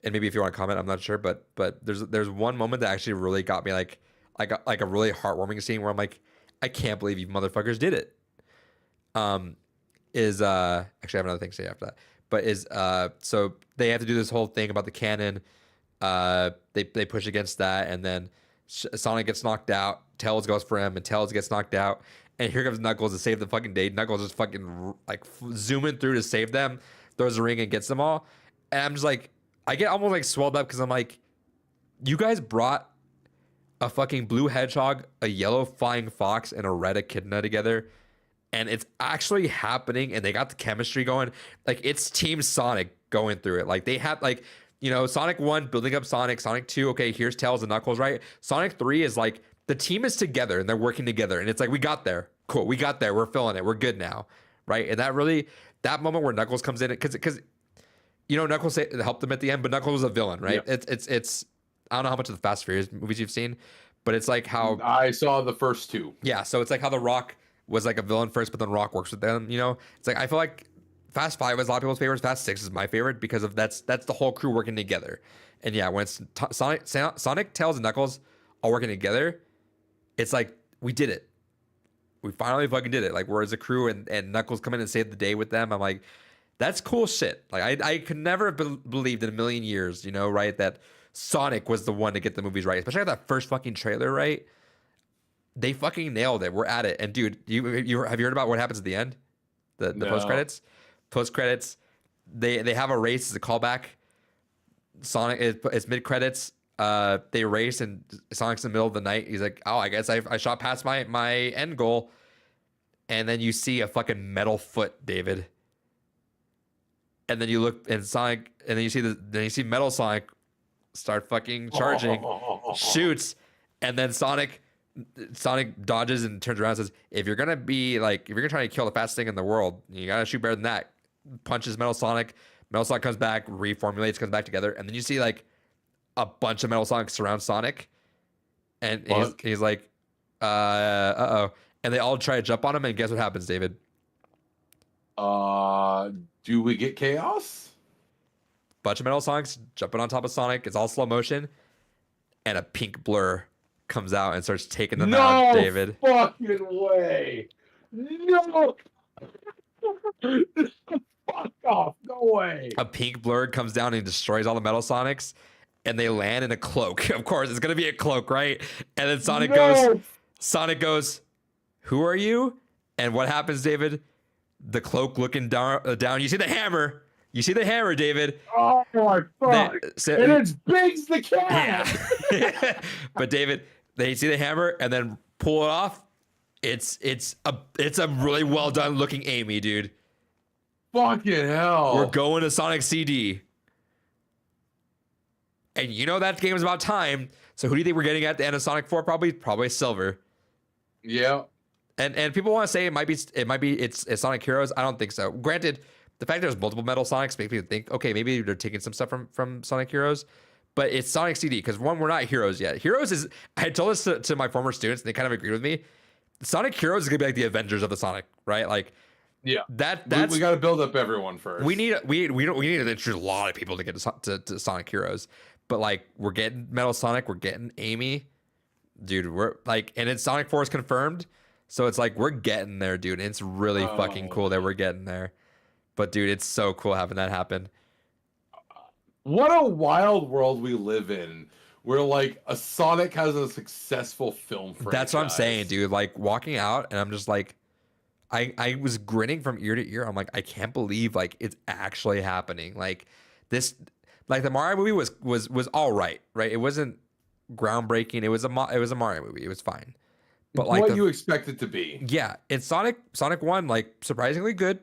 and maybe if you want to comment, I'm not sure, but there's one moment that actually really got me like a really heartwarming scene where I'm like, I can't believe you motherfuckers did it. Actually I have another thing to say after that, but so they have to do this whole thing about the cannon. They push against that, and then Sonic gets knocked out. Tails goes for him, and Tails gets knocked out. And here comes Knuckles to save the fucking day. Knuckles is fucking like zooming through to save them, throws a ring and gets them all. And I'm just like, I get almost like swelled up because I'm like, you guys brought a fucking blue hedgehog, a yellow flying fox, and a red echidna together, and it's actually happening. And they got the chemistry going. Like it's Team Sonic going through it. Like they have like. You know, Sonic 1 building up Sonic 2, okay, here's Tails and Knuckles, right? Sonic 3 is like the team is together and they're working together, and it's like we got there. Cool, we got there. We're feeling it. We're good now, right? And that moment where Knuckles comes in, because Knuckles helped them at the end, but Knuckles was a villain, right? Yeah. It's I don't know how much of the Fast and Furious movies you've seen, but it's like how I saw the first two. yeah, so it's like how The Rock was like a villain first, but then Rock works with them. It's like I feel like Fast Five is a lot of people's favorites. Fast Six is my favorite because of that's the whole crew working together. And yeah, when it's Sonic, Tails, and Knuckles all working together, it's like we did it. We finally fucking did it. Like we're as a crew, and Knuckles come in and save the day with them. I'm like, that's cool shit. Like I could never have believed in a million years, right, that Sonic was the one to get the movies right, especially that first fucking trailer, right? They fucking nailed it. We're at it. And dude, you have you heard about what happens at the end? The No. post credits? Post credits, they have a race as a callback. Sonic it's mid credits. They race and Sonic's in the middle of the night. He's like, "Oh, I guess I shot past my end goal." And then you see a fucking metal foot, David. And then you look and Sonic, and then you see Metal Sonic start fucking charging, shoots, and then Sonic dodges and turns around and says, if you're gonna try to kill the fastest thing in the world, you gotta shoot better than that. Punches Metal Sonic comes back, reformulates, comes back together, and then you see like a bunch of Metal Sonic surround Sonic, and he's like, uh-oh. And they all try to jump on him, and guess what happens, David? Do we get chaos? Bunch of Metal Sonics jumping on top of Sonic. It's all slow motion, and a pink blur comes out and starts taking them out, David. Fucking way. No. Fuck off. No way. A pink blur comes down and destroys all the Metal Sonics, and they land in a cloak. Of course, it's gonna be a cloak, right? And then Sonic goes, "Who are you?" And what happens, David? The cloak looking down. You see the hammer. You see the hammer, David. Oh my fuck. And it's Biggs the cat. Yeah. But David, they see the hammer and then pull it off. It's a really well done looking Amy, dude. Fucking hell. We're going to Sonic CD. And that game is about time. So who do you think we're getting at the end of Sonic 4? Probably Silver. Yeah. And people want to say it's Sonic Heroes. I don't think so. Granted, the fact there's multiple Metal Sonics makes me think, okay, maybe they're taking some stuff from Sonic Heroes, but it's Sonic CD because we're not Heroes yet. Heroes is, I told this to my former students and they kind of agreed with me. Sonic Heroes is gonna be like the Avengers of the Sonic, right? Like, yeah, that's we got to build up everyone first. We need to introduce a lot of people to get to Sonic Heroes, but like we're getting Metal Sonic, we're getting Amy, dude. We're like, and it's Sonic 4 is confirmed, so it's like we're getting there, dude. And it's really fucking cool that we're getting there. But dude, it's so cool having that happen. What a wild world we live in, where like a Sonic has a successful film franchise. That's what I'm saying, dude. Like walking out, and I'm just like, I was grinning from ear to ear. I'm like, I can't believe like it's actually happening. Like this, like the Mario movie was all right, right? It wasn't groundbreaking. It was a Mario movie. It was fine. But like what you expect it to be. Yeah, it's Sonic 1, like surprisingly good.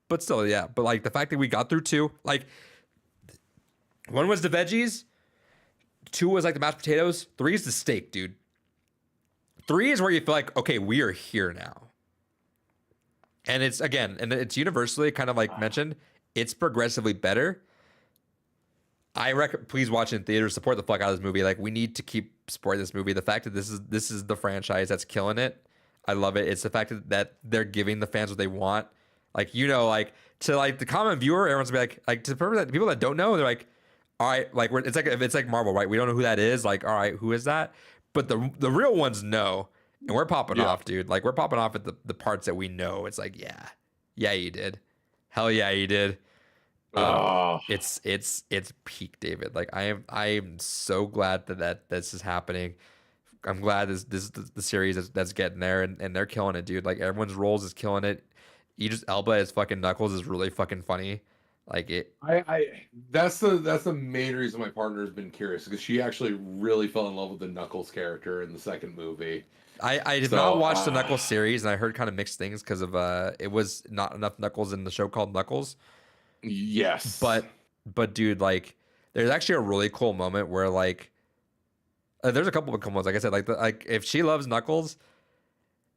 But still, yeah. But like the fact that we got through 2, like 1 was the veggies, 2 was like the mashed potatoes, 3 is the steak, dude. 3 is where you feel like, okay, we are here now. And it's universally kind of like mentioned, it's progressively better. Please watch it in theaters, support the fuck out of this movie. Like we need to keep supporting this movie. The fact that this is the franchise that's killing it, I love it. It's the fact that they're giving the fans what they want. Like, like to like the common viewer, everyone's gonna be like to the people that don't know, they're like, all right, like it's like Marvel, right? We don't know who that is. Like, all right, who is that? But the real ones know, and we're popping off, dude. Like we're popping off at the parts that we know. It's like, yeah, you did, hell yeah, you did. It's peak, David. Like I am so glad that this is happening. I'm glad this is the series that's getting there, and they're killing it, dude. Like everyone's roles is killing it. Idris Elba as fucking Knuckles is really fucking funny. Like it. That's the main reason my partner has been curious, because she actually really fell in love with the Knuckles character in the second movie. I did not watch the Knuckles series, and I heard kind of mixed things because of it was not enough Knuckles in the show called Knuckles. Yes. But dude, like there's actually a really cool moment where like there's a couple of cool ones. Like I said, like if she loves Knuckles.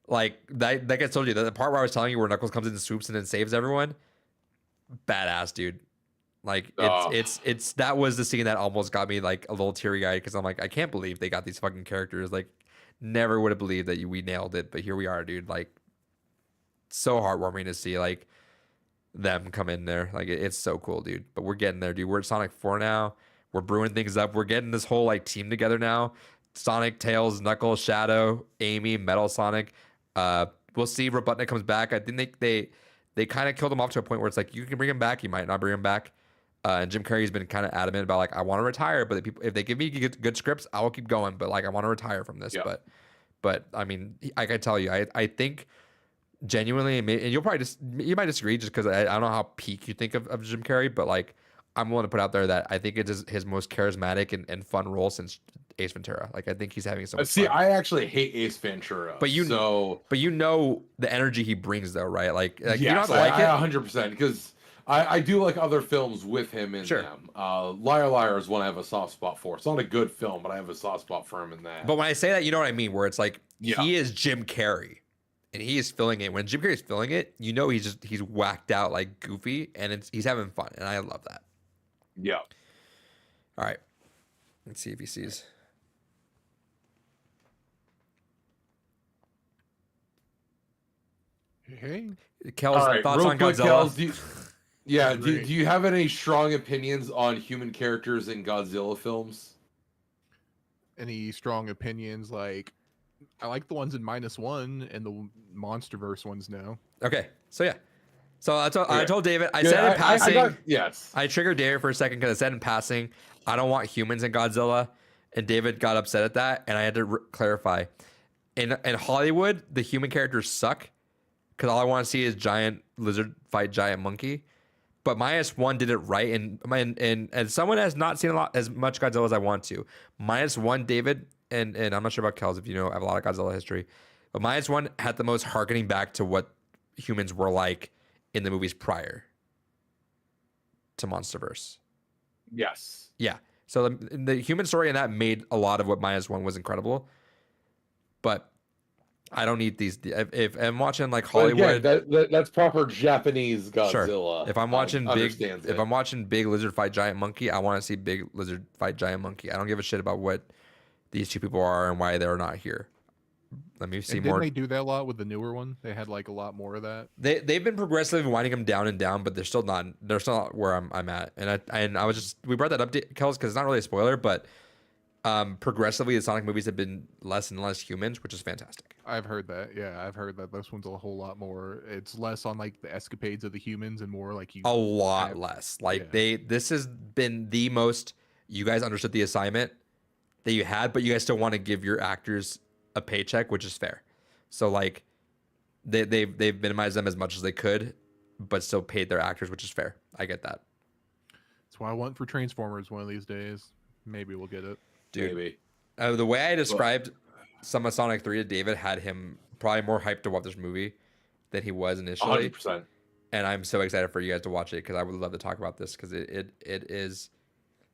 Like that, like I told you, the part where I was telling you where Knuckles comes in and swoops in and saves everyone, badass, dude. Like Oh. it's that was the scene that almost got me like a little teary eyed because I'm like I can't believe they got these fucking characters. Like never would have believed that we nailed it, but here we are, dude. Like so heartwarming to see like them come in there. Like it's so cool, dude. But we're getting there, dude. We're at Sonic 4 now. We're brewing things up. We're getting this whole like team together now. Sonic, Tails, Knuckles, Shadow, Amy, Metal Sonic. We'll see if Robotnik comes back. I think they kind of killed him off to a point where it's like you can bring him back, you might not bring him back. And Jim Carrey's been kind of adamant about like I want to retire, but if they give me good scripts, I will keep going. But like I want to retire from this. Yeah. But I mean, I can tell you, I think genuinely, and you'll probably you might disagree just because I don't know how peak you think of Jim Carrey, but like I'm willing to put out there that I think it is his most charismatic and fun role since Ace Ventura. Like I think he's having so much See, fun. I actually hate Ace Ventura. But you know the energy he brings though, right? Like you don't yes, have to like I it. 100% because I do like other films with him in Sure. them. Liar Liar is one I have a soft spot for. It's not a good film, but I have a soft spot for him in that. But when I say that, you know what I mean. Where it's like Yeah. he is Jim Carrey, and he is filling it. When Jim Carrey's filling it, you know he's whacked out like goofy, and he's having fun, and I love that. Yeah. All right, let's see if he sees. Hey, Kel's All right, thoughts real on quick, Godzilla. Kels, do Great. you have any strong opinions on human characters in Godzilla films? any strong opinions? Like, I like the ones in -1 and the MonsterVerse ones now. Okay, so yeah, so I Okay. told David. I Yeah, said in passing. yes. I triggered David for a second because I said in passing, I don't want humans in Godzilla, and David got upset at that, and I had to clarify. In Hollywood, the human characters suck because all I want to see is giant lizard fight giant monkey. But -1 did it right, and someone has not seen as much Godzilla as I want to. -1, David, and I'm not sure about Kels if you know, I have a lot of Godzilla history, but -1 had the most harkening back to what humans were like in the movies prior to MonsterVerse. Yes. Yeah. So the human story in that made a lot of what -1 was incredible. But I don't need these. If I'm watching like But Hollywood, again, that's proper Japanese sure. Godzilla. If I'm watching understands if it. I'm watching big lizard fight giant monkey, I want to see big lizard fight giant monkey. I don't give a shit about what these two people are and why they're not here. Let me see And more. didn't they do that a lot with the newer one? They had like a lot more of that. They've been progressively winding them down and down, but they're still not where I'm at. And I was just we brought that up, Kels, because it's not really a spoiler, but progressively the Sonic movies have been less and less humans, which is fantastic. I've heard that. Yeah, I've heard that this one's a whole lot more. It's less on like the escapades of the humans and more like you. A lot have- less. Like yeah. this has been the most you guys understood the assignment that you had, but you guys still want to give your actors a paycheck, which is fair. So like they've minimized them as much as they could, but still paid their actors, which is fair. I get that. That's what I want for Transformers one of these days. Maybe we'll get it. Dude, Maybe. the way I described some of Sonic 3 to David had him probably more hyped to watch this movie than he was initially. 100%. And I'm so excited for you guys to watch it because I would love to talk about this because it is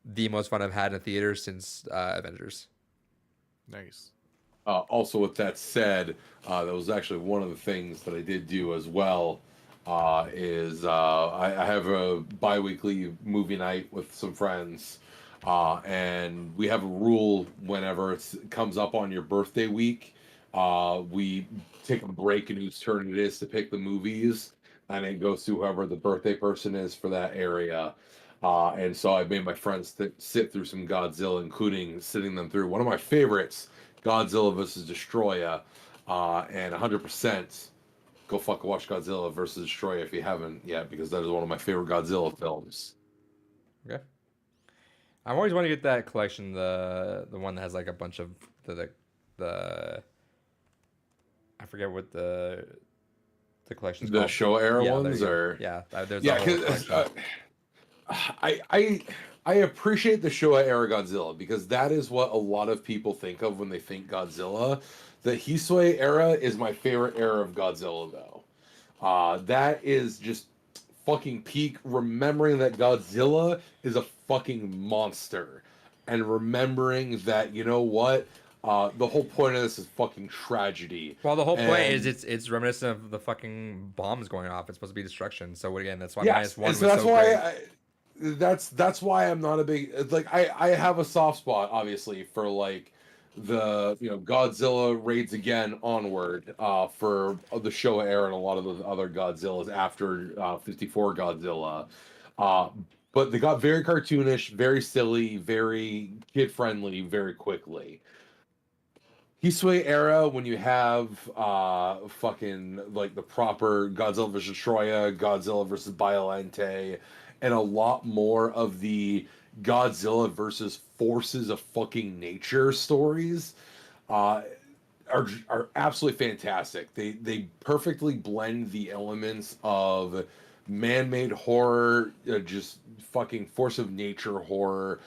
the most fun I've had in a theater since Avengers. Nice. Also, with that said, that was actually one of the things that I did do as well. I have a bi-weekly movie night with some friends, and we have a rule whenever it comes up on your birthday week, we take a break and whose turn it is to pick the movies, and it goes to whoever the birthday person is for that area. And so I made my friends sit through some Godzilla, including sitting them through one of my favorites, Godzilla vs. Destroyer, and 100% go fucking watch Godzilla vs. Destroyer if you haven't yet, because that is one of my favorite Godzilla films. Okay. I've always wanted to get that collection, the one that has like a bunch of the I forget what the collection's The called. Showa era Yeah, there ones, you go. or Yeah, there's yeah, a whole because collection. I appreciate the Showa era Godzilla because that is what a lot of people think of when they think Godzilla. The Heisei era is my favorite era of Godzilla, though. That is just fucking peak. Remembering that Godzilla is a fucking monster, and remembering that, you know what, the whole point of this is fucking tragedy. Well, the whole point is And- it's reminiscent of the fucking bombs going off. It's supposed to be destruction. So again, that's why Yes, -1 and was so that's so why great. that's why I'm not a big like I have a soft spot obviously for like the Godzilla Raids Again onward for the Showa era and a lot of the other Godzillas after 54 Godzilla. Uh but they got very cartoonish, very silly, very kid friendly very quickly. Hisui era, when you have fucking like the proper Godzilla versus Troya, Godzilla versus Biolente, and a lot more of the Godzilla versus forces of fucking nature stories, uh, are absolutely fantastic. They perfectly blend the elements of man-made horror, just fucking force of nature horror.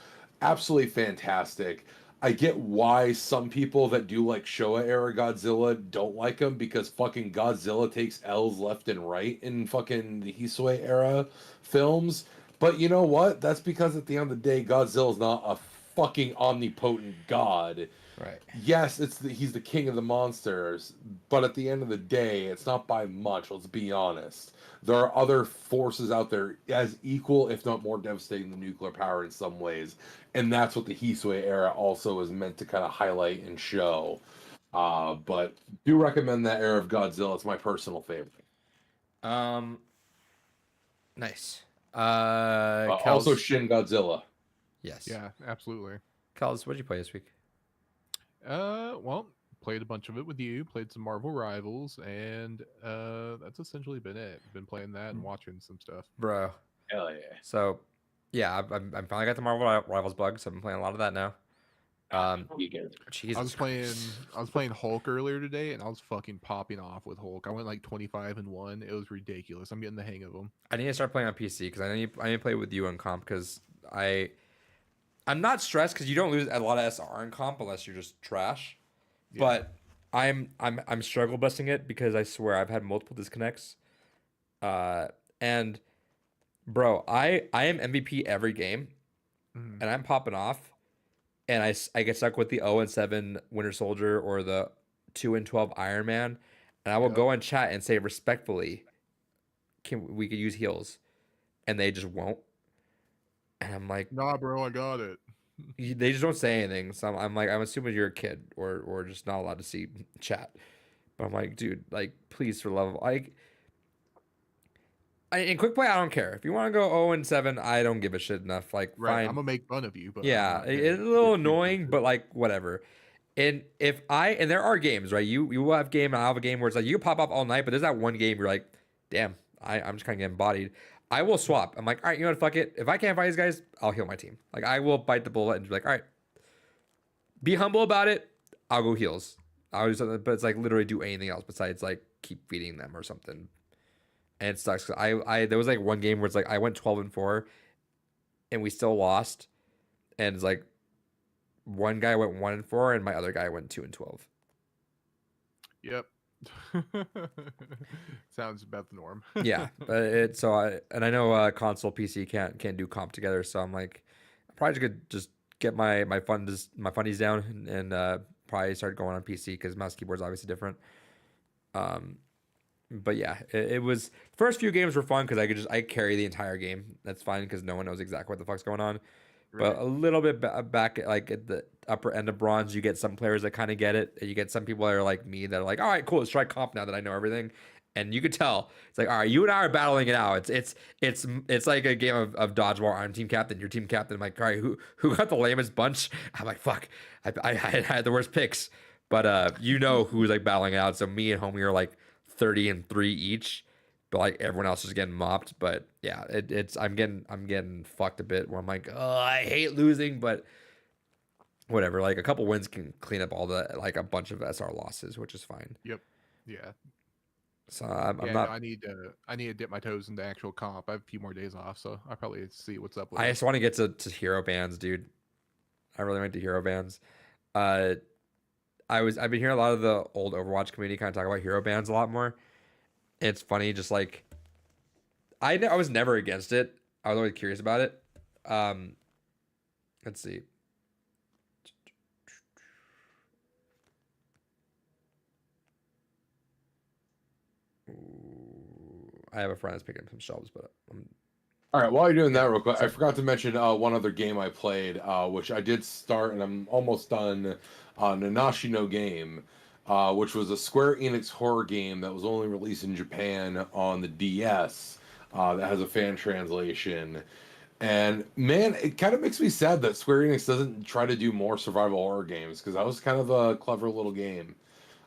Absolutely fantastic. I get why some people that do like Showa era Godzilla don't like him because fucking Godzilla takes L's left and right in fucking the Hisui era films. But you know what? That's because at the end of the day, Godzilla's not a fucking omnipotent god. Right. Yes, he's the king of the monsters, but at the end of the day, it's not by much. Let's be honest. There are other forces out there as equal, if not more devastating than nuclear power in some ways, and that's what the Hisui era also is meant to kind of highlight and show. But do recommend that era of Godzilla. It's my personal favorite. Um, nice. Also, Kels. Shin Godzilla. Yes. Yeah, absolutely. Kels, what did you play this week? Well, played a bunch of it with you. Played some Marvel Rivals, and that's essentially been it. Been playing that and watching some stuff. Bro. Hell yeah. So, yeah, I'm finally got the Marvel Rivals bug, so I'm playing a lot of that now. You get it. Jesus I was Christ. playing Hulk earlier today, and I was fucking popping off with Hulk. I went like 25-1. It was ridiculous. I'm getting the hang of them. I need to start playing on PC because I need to play with you on comp because I'm not stressed because you don't lose a lot of SR in comp unless you're just trash. Yeah. But I'm struggle busting it because I swear I've had multiple disconnects. And bro, I am MVP every game, Mhm. and I'm popping off, and I get stuck with the 0-7 Winter Soldier or the 2-12 Iron Man, and I will Yep. go in chat and say respectfully, we could use heals, and they just won't. And I'm like, Nah, bro, I got it. they just don't say anything. So I'm like, I'm assuming you're a kid or just not allowed to see chat. But I'm like, dude, like, please for love of like, in quick play, I don't care. If you want to go 0-7, I don't give a shit enough. Like, Right, I'm fine. gonna make fun of you, but I'm Yeah, not gonna it's a get little too annoying, into but it. like whatever. And there are games, right? You will have game and I'll have a game where it's like you can pop up all night, but there's that one game where you're like, damn, I'm just kind of getting bodied. I will swap. I'm like, all right, you know what, fuck it. If I can't fight these guys, I'll heal my team. Like I will bite the bullet and be like, all right, be humble about it. I'll go heals. I'll do something, but it's like literally do anything else besides like keep feeding them or something. And it sucks. 'Cause I there was like one game where it's like I went 12-4 and we still lost. And it's like one guy went 1-4 and my other guy went 2-12. Yep. Sounds about the norm. Yeah, but it so I know console PC can't do comp together, so I'm like I probably could just get my fundies down and probably start going on PC because mouse keyboard's obviously different. But yeah, it was first few games were fun because I carry the entire game. That's fine because no one knows exactly what the fuck's going on. But a little bit back like at the upper end of bronze, you get some players that kind of get it. And you get some people that are like me that are like, all right, cool, let's try comp now that I know everything. And you could tell it's like, all right, you and I are battling it out. It's like a game of dodgeball. I'm team captain, you're team captain. I'm like, all right, who got the lamest bunch? I'm like, fuck, I had the worst picks. But you know who's like battling it out. So me and homie are like 30-3 each, but like everyone else is getting mopped. But yeah, it's I'm getting fucked a bit where I'm like, oh, I hate losing, but whatever. Like a couple wins can clean up all the like a bunch of SR losses, which is fine. Yep. Yeah. So I'm Yeah, not. no, I need to dip my toes into actual comp. I have a few more days off, so I probably see what's up with I it. just want to get to hero bands, dude. I really went to hero bands. I've been hearing a lot of the old Overwatch community kind of talk about hero bands a lot more. It's funny, just like I was never against it. I was always curious about it. Let's see. Ooh, I have a friend that's picking up some shelves, but All right, while you're doing Yeah, that real quick, I sorry. forgot to mention one other game I played, which I did start and I'm almost done. Nanashi no Game, which was a Square Enix horror game that was only released in Japan on the DS. That has a fan translation, and man, it kind of makes me sad that Square Enix doesn't try to do more survival horror games because that was kind of a clever little game.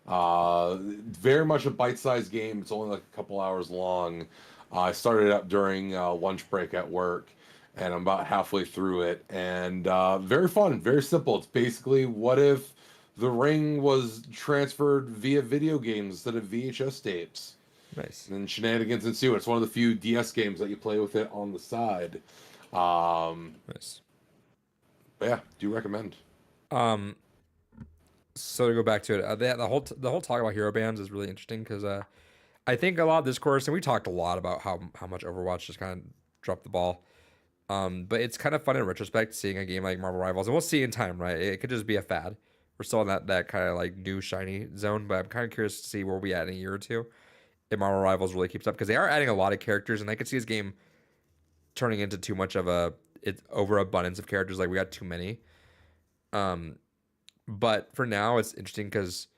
Very much a bite-sized game. It's only like a couple hours long. I started it up during lunch break at work, and I'm about halfway through it. And very fun, very simple. It's basically what if the Ring was transferred via video games instead of VHS tapes, Nice. and then shenanigans ensue. It's one of the few DS games that you play with it on the side. Um, Nice. but yeah, do recommend. Um, so to go back to it, the whole talk about hero bands is really interesting because I think a lot of discourse, and we talked a lot about how much Overwatch just kind of dropped the ball. But it's kind of fun in retrospect seeing a game like Marvel Rivals, and we'll see in time, right? It could just be a fad. We're still in that kind of like new shiny zone, but I'm kind of curious to see where we at in a year or two if Marvel Rivals really keeps up because they are adding a lot of characters, and I could see this game turning into too much of a it's overabundance of characters. Like we got too many. Um, but for now, it's interesting because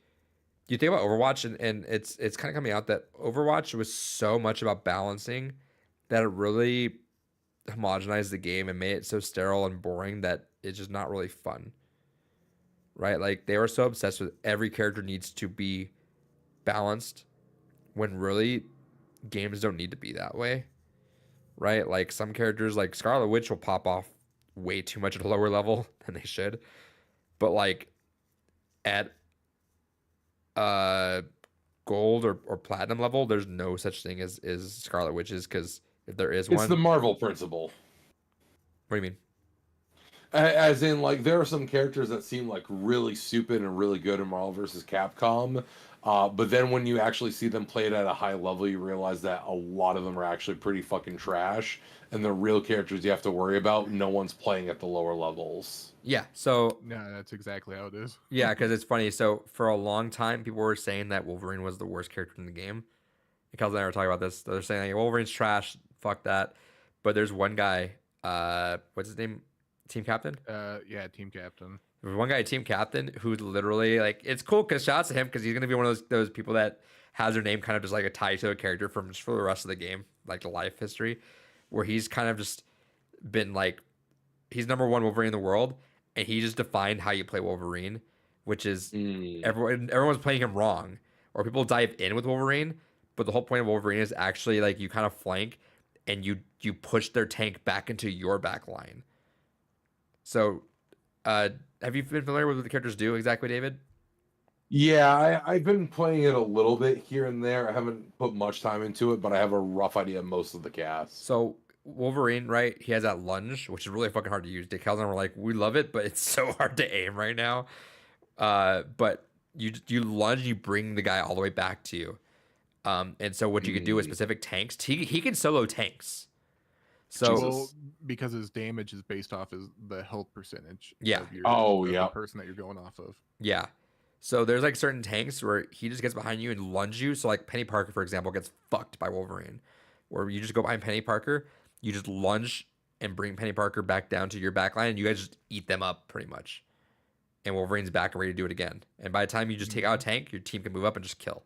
you think about Overwatch, and it's kind of coming out that Overwatch was so much about balancing that it really homogenized the game and made it so sterile and boring that it's just not really fun. Right? Like they were so obsessed with every character needs to be balanced when really games don't need to be that way. Right? Like some characters like Scarlet Witch will pop off way too much at a lower level than they should. But like at uh gold or platinum level, there's no such thing as Scarlet Witches because if there is It's one, the Marvel principle. what do you mean? As in, like, there are some characters that seem like really stupid and really good in Marvel versus Capcom, but then when you actually see them played at a high level, you realize that a lot of them are actually pretty fucking trash, and the real characters you have to worry about, no one's playing at the lower levels. Yeah, so No, that's exactly how it is. yeah, because it's funny. So for a long time, people were saying that Wolverine was the worst character in the game. Kels and I were talking about this. They're saying like, Wolverine's trash. Fuck that. But there's one guy. What's his name? Team captain. Yeah, team captain. There's one guy, team captain, who's literally like, it's cool because shout out to him because he's gonna be one of those people that has their name kind of just like a tie to a character from just for the rest of the game, like the life history, where he's kind of just been like, he's number one Wolverine in the world, and he just defined how you play Wolverine, which is Mm. everyone's playing him wrong, or people dive in with Wolverine, but the whole point of Wolverine is actually like you kind of flank and you push their tank back into your back line. So, have you been familiar with what the characters do exactly, David? Yeah, I've been playing it a little bit here and there. I haven't put much time into it, but I have a rough idea of most of the cast. So Wolverine, right? He has that lunge, which is really fucking hard to use. Dick and I were like, we love it, but it's so hard to aim right now. But you lunge, you bring the guy all the way back to you. And so what you can do with Mm. specific tanks, he can solo tanks. So Jesus. Well, because his damage is based off the health percentage. Yeah. Of Oh, of yeah. The person that you're going off of. yeah. So there's like certain tanks where he just gets behind you and lunge you. So like Penny Parker, for example, gets fucked by Wolverine. Where you just go behind Penny Parker, you just lunge and bring Penny Parker back down to your back line, and you guys just eat them up pretty much. And Wolverine's back and ready to do it again. And by the time you just take out a tank, your team can move up and just kill.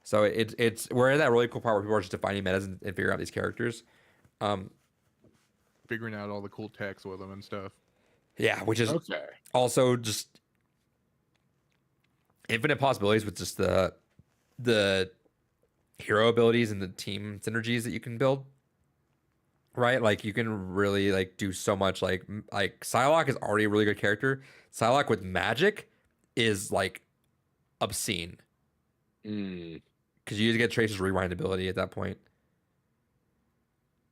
So it's we're in that really cool part where people are just defining metas and figuring out these characters. Figuring out all the cool techs with them and stuff. Yeah, which is Okay. also just infinite possibilities with just the hero abilities and the team synergies that you can build. Right? Like you can really like do so much like Psylocke is already a really good character. Psylocke with magic is like obscene Mm. because you just get Trace's rewind ability at that point.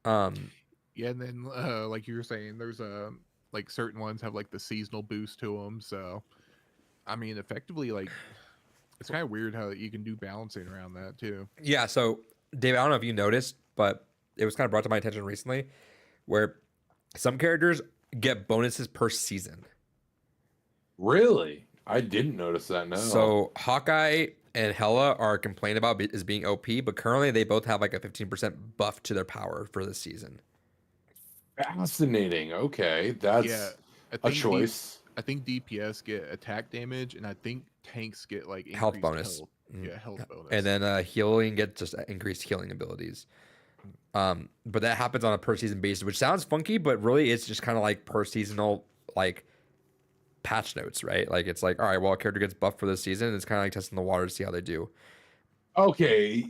Yeah, and then like you were saying, there's like certain ones have like the seasonal boost to them. So, I mean, effectively, like it's kind of weird how you can do balancing around that too. Yeah, so David, I don't know if you noticed, but it was kind of brought to my attention recently where some characters get bonuses per season. Really? I didn't notice that, no. So Hawkeye and Hela are complained about as being OP, but currently they both have like a 15% buff to their power for this season. Fascinating. Okay, Yeah, that's I a think D choice. I think DPS get attack damage, and I think tanks get like Health increased bonus. health. Yeah, health And bonus. then healing gets just increased healing abilities. But that happens on a per season basis, which sounds funky, but really it's just kind of like per seasonal like patch notes, right? Like it's like, all right, well, a character gets buffed for this season. It's kind of like testing the water to see how they do. Okay,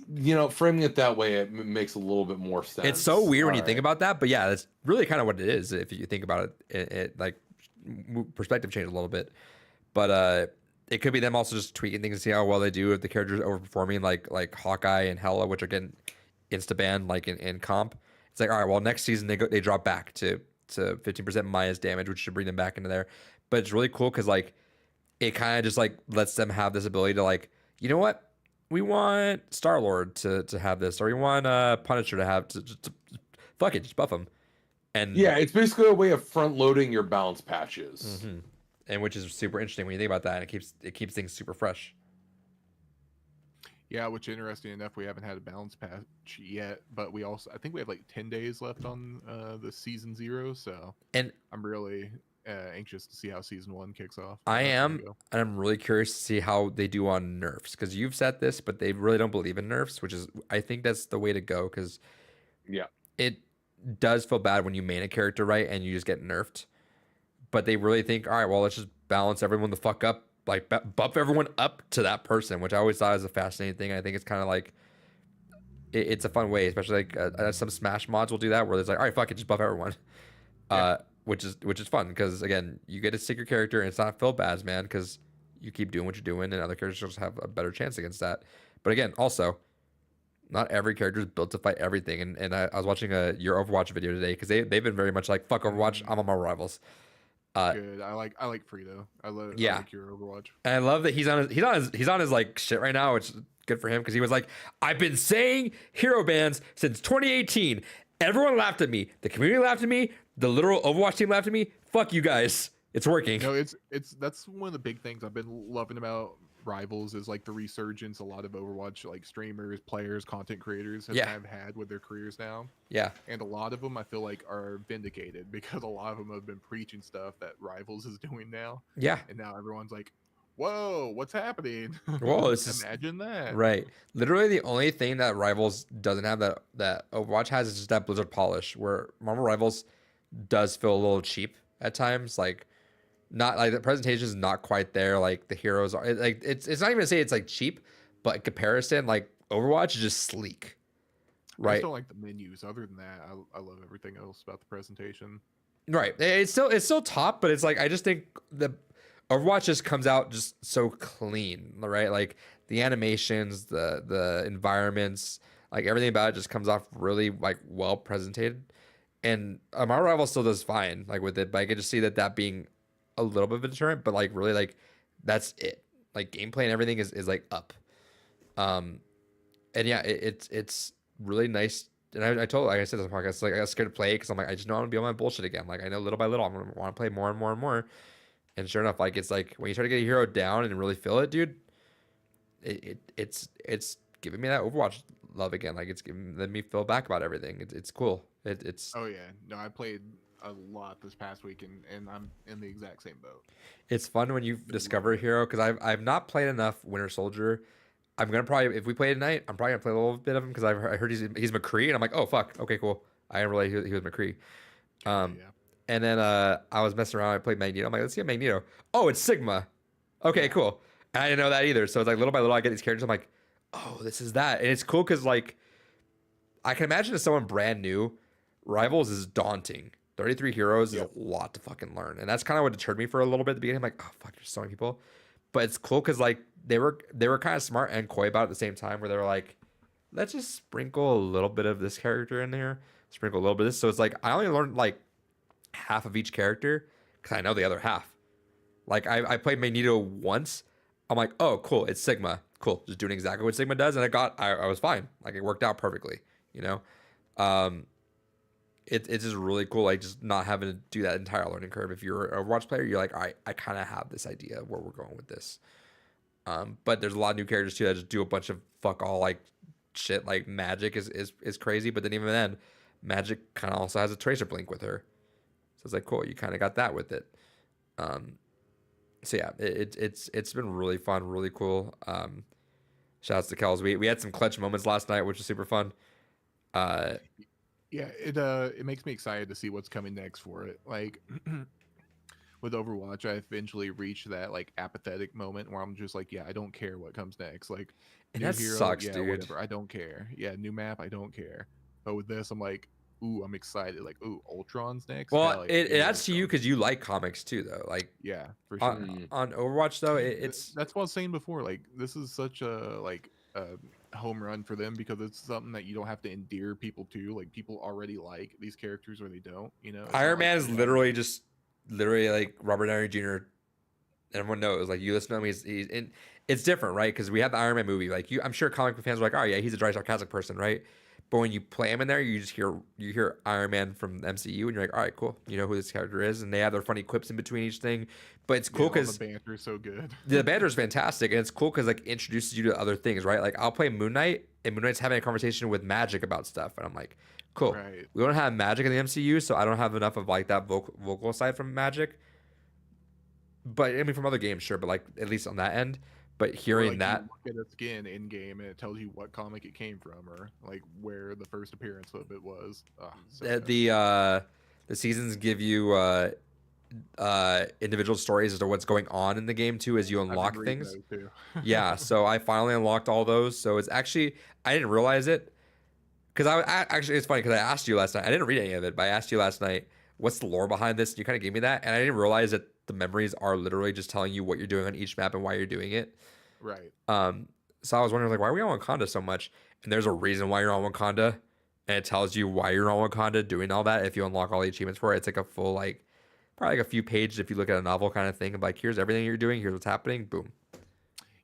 framing it that way, it makes a little bit more It's so sense. weird All when you think right. about that, but yeah, that's really kind of what it is if you think about it. Like perspective change a little bit, but it could be them also just tweaking things to see how well they do if the characters overperforming, like Hawkeye and Hela, which are getting insta banned like in comp. It's like, all right, well, next season they drop back to 15% minus damage, which should bring them back into there. But it's really cool because like it kind of just like lets them have this ability to like, you know what, we want Star Lord to have this, or we want Punisher to have to fuck it, just buff him, and Yeah, it's basically a way of front loading your balance patches. and which is super interesting when you think about that. And it keeps things super fresh. Yeah, which interesting enough, we haven't had a balance patch yet, but I think we have like 10 days left on the season 0, so And I'm really anxious to see how season 1 kicks off. I How it's gonna am, go. and I'm really curious to see how they do on nerfs because you've said this, but they really don't believe in nerfs, which is I think that's the way to go because Yeah. it does feel bad when you main a character right and you just get nerfed. But they really think, all right, well, let's just balance everyone the fuck up, like buff everyone up to that person, which I always thought was a fascinating thing. I think it's kind of like it's a fun way, especially like some Smash mods will do that, where it's like, all right, fuck it, just buff everyone, Yeah. which is fun because again, you get to stick your character and it's not feel bad, man, because you keep doing what you're doing, and other characters just have a better chance against that. But again, also, not every character is built to fight everything. And I was watching your Overwatch video today because they've been very much like fuck Overwatch, I'm on my rivals. Good. I like Frito. I Yeah, like your Overwatch. and I love that he's on his like shit right now, which is good for him because he was like, I've been saying hero bans since 2018. Everyone laughed at me. The community laughed at me. The literal Overwatch team laughed at me. Fuck you guys. It's working. No, it's that's one of the big things I've been loving about Rivals is like the resurgence a lot of Overwatch like streamers, players, content creators have Yeah. kind of had with their careers now. Yeah. And a lot of them I feel like are vindicated because a lot of them have been preaching stuff that Rivals is doing now. Yeah. And now everyone's like, "Whoa, what's happening?" Whoa, this is Imagine that. right. Literally, the only thing that Rivals doesn't have that Overwatch has is just that Blizzard polish, where Marvel Rivals does feel a little cheap at times. Like, not like the presentation is not quite there. Like the heroes are like it's not even to say it's like cheap, but in comparison, like Overwatch is just sleek, I right? just don't like the menus. Other than that, I love everything else about the presentation. Right. It's still top, but it's like I just think the Overwatch just comes out just so clean, right? Like the animations, the environments, like everything about it just comes off really like well presented. And my rival still does fine like with it, but I can just see that being a little bit of a deterrent, but like really like that's it. Like gameplay and everything is like up. Um, and yeah, it's really nice. And I told, like I said in the podcast, like I got scared to play because I'm like, I just know I want to be on my bullshit again. Like I know little by little, I'm gonna want to play more and more and more. And sure enough, like it's like when you try to get a hero down and really feel it, dude, it's giving me that Overwatch love again. Like it's giving letting me feel back about everything. It's cool. It's Oh yeah, no, I played a lot this past week, and I'm in the exact same boat. it's fun when you discover a hero because I've not played enough Winter Soldier. I'm gonna probably if we play tonight, I'm probably gonna play a little bit of him because I heard he's McCree and I'm like, oh fuck, okay, cool. I didn't realize he was McCree. Um, Yeah, and then I was messing around. I played Magneto. I'm like, let's see a Magneto. Oh, it's Sigma. Okay, cool. And I didn't know that either. So it's like little by little, I get these characters. I'm like, oh, this is that. And it's cool because like I can imagine as someone brand new, Rivals is daunting. 33 heroes is a lot to fucking learn, and that's kind of what deterred me for a little bit at the beginning. I'm like, oh fuck, there's so many people. But it's cool because like they were kind of smart and coy about it at the same time, where they were like, let's just sprinkle a little bit of this character in there, sprinkle a little bit of this. So it's like I only learned like half of each character because I know the other half. Like I played Magneto once. I'm like, oh cool, it's Sigma. Cool, just doing exactly what Sigma does, and I was fine. Like it worked out perfectly, you know. Um, it's just really cool, like just not having to do that entire learning curve. If you're a Overwatch player, you're like, all right, I kind of have this idea of where we're going with this. But there's a lot of new characters too that just do a bunch of fuck all like shit. Like magic is crazy, but then even then, Magic kind of also has a Tracer Blink with her. So it's like, cool, you kind of got that with it. So yeah, it's been really fun, really cool. Shouts to Kels. We had some clutch moments last night, which was super fun. Yeah, it makes me excited to see what's coming next for it. Like with Overwatch, I eventually reached that like apathetic moment where I'm just like, yeah, I don't care what comes next. Like And new that hero, sucks, yeah, dude. whatever, I don't care. Yeah, new map, I don't care. But with this, I'm like, ooh, I'm excited. Like, ooh, Ultron's next. Well, Hell yeah, give me that's to you Ultron. because you like comics too, though. Like Yeah, for sure. on Overwatch, though, Th- it's That's what I was saying before. Like, this is such a like home run for them because it's something that you don't have to endear people to. Like, people already like these characters or they don't. You know, it's not Iron like Man you is gotta literally make- just literally like Robert Downey Jr. Everyone knows, like you listen to him, he's in. It's different, right? Because we have the Iron Man movie. Like I'm sure comic book fans are like, oh yeah, he's a dry sarcastic person, right? But when you play him in there, you just hear Iron Man from the MCU, and you're like, all right, cool. You know who this character is, and they have their funny quips in between each thing. But it's cool all because the banter is so good. the banter is fantastic, and it's cool because like introduces you to other things, right? Like I'll play Moon Knight, and Moon Knight's having a conversation with Magic about stuff, and I'm like, cool. Right. We don't have Magic in the MCU, so I don't have enough of like that vocal side from Magic. But I mean, from other games, sure, but like at least on that end. But Or hearing like that, you look at a skin in game and it tells you what comic it came from or like where the first appearance of it was. Ah, so good. the seasons give you individual stories as to what's going on in the game too, as you I've been unlock reading things. those too. Yeah, so I finally unlocked all those. So it's actually I didn't realize it because actually it's funny because I asked you last night. I didn't read any of it, but I asked you last night, what's the lore behind this? And you kind of gave me that, and I didn't realize that the memories are literally just telling you what you're doing on each map and why you're doing it. Right. So I was wondering like, why are we on Wakanda so much? And there's a reason why you're on Wakanda, and it tells you why you're on Wakanda doing all that. If you unlock all the achievements for it, it's like a full like probably like a few pages if you look at a novel kind of thing. Of like, here's everything you're doing, here's what's happening, boom.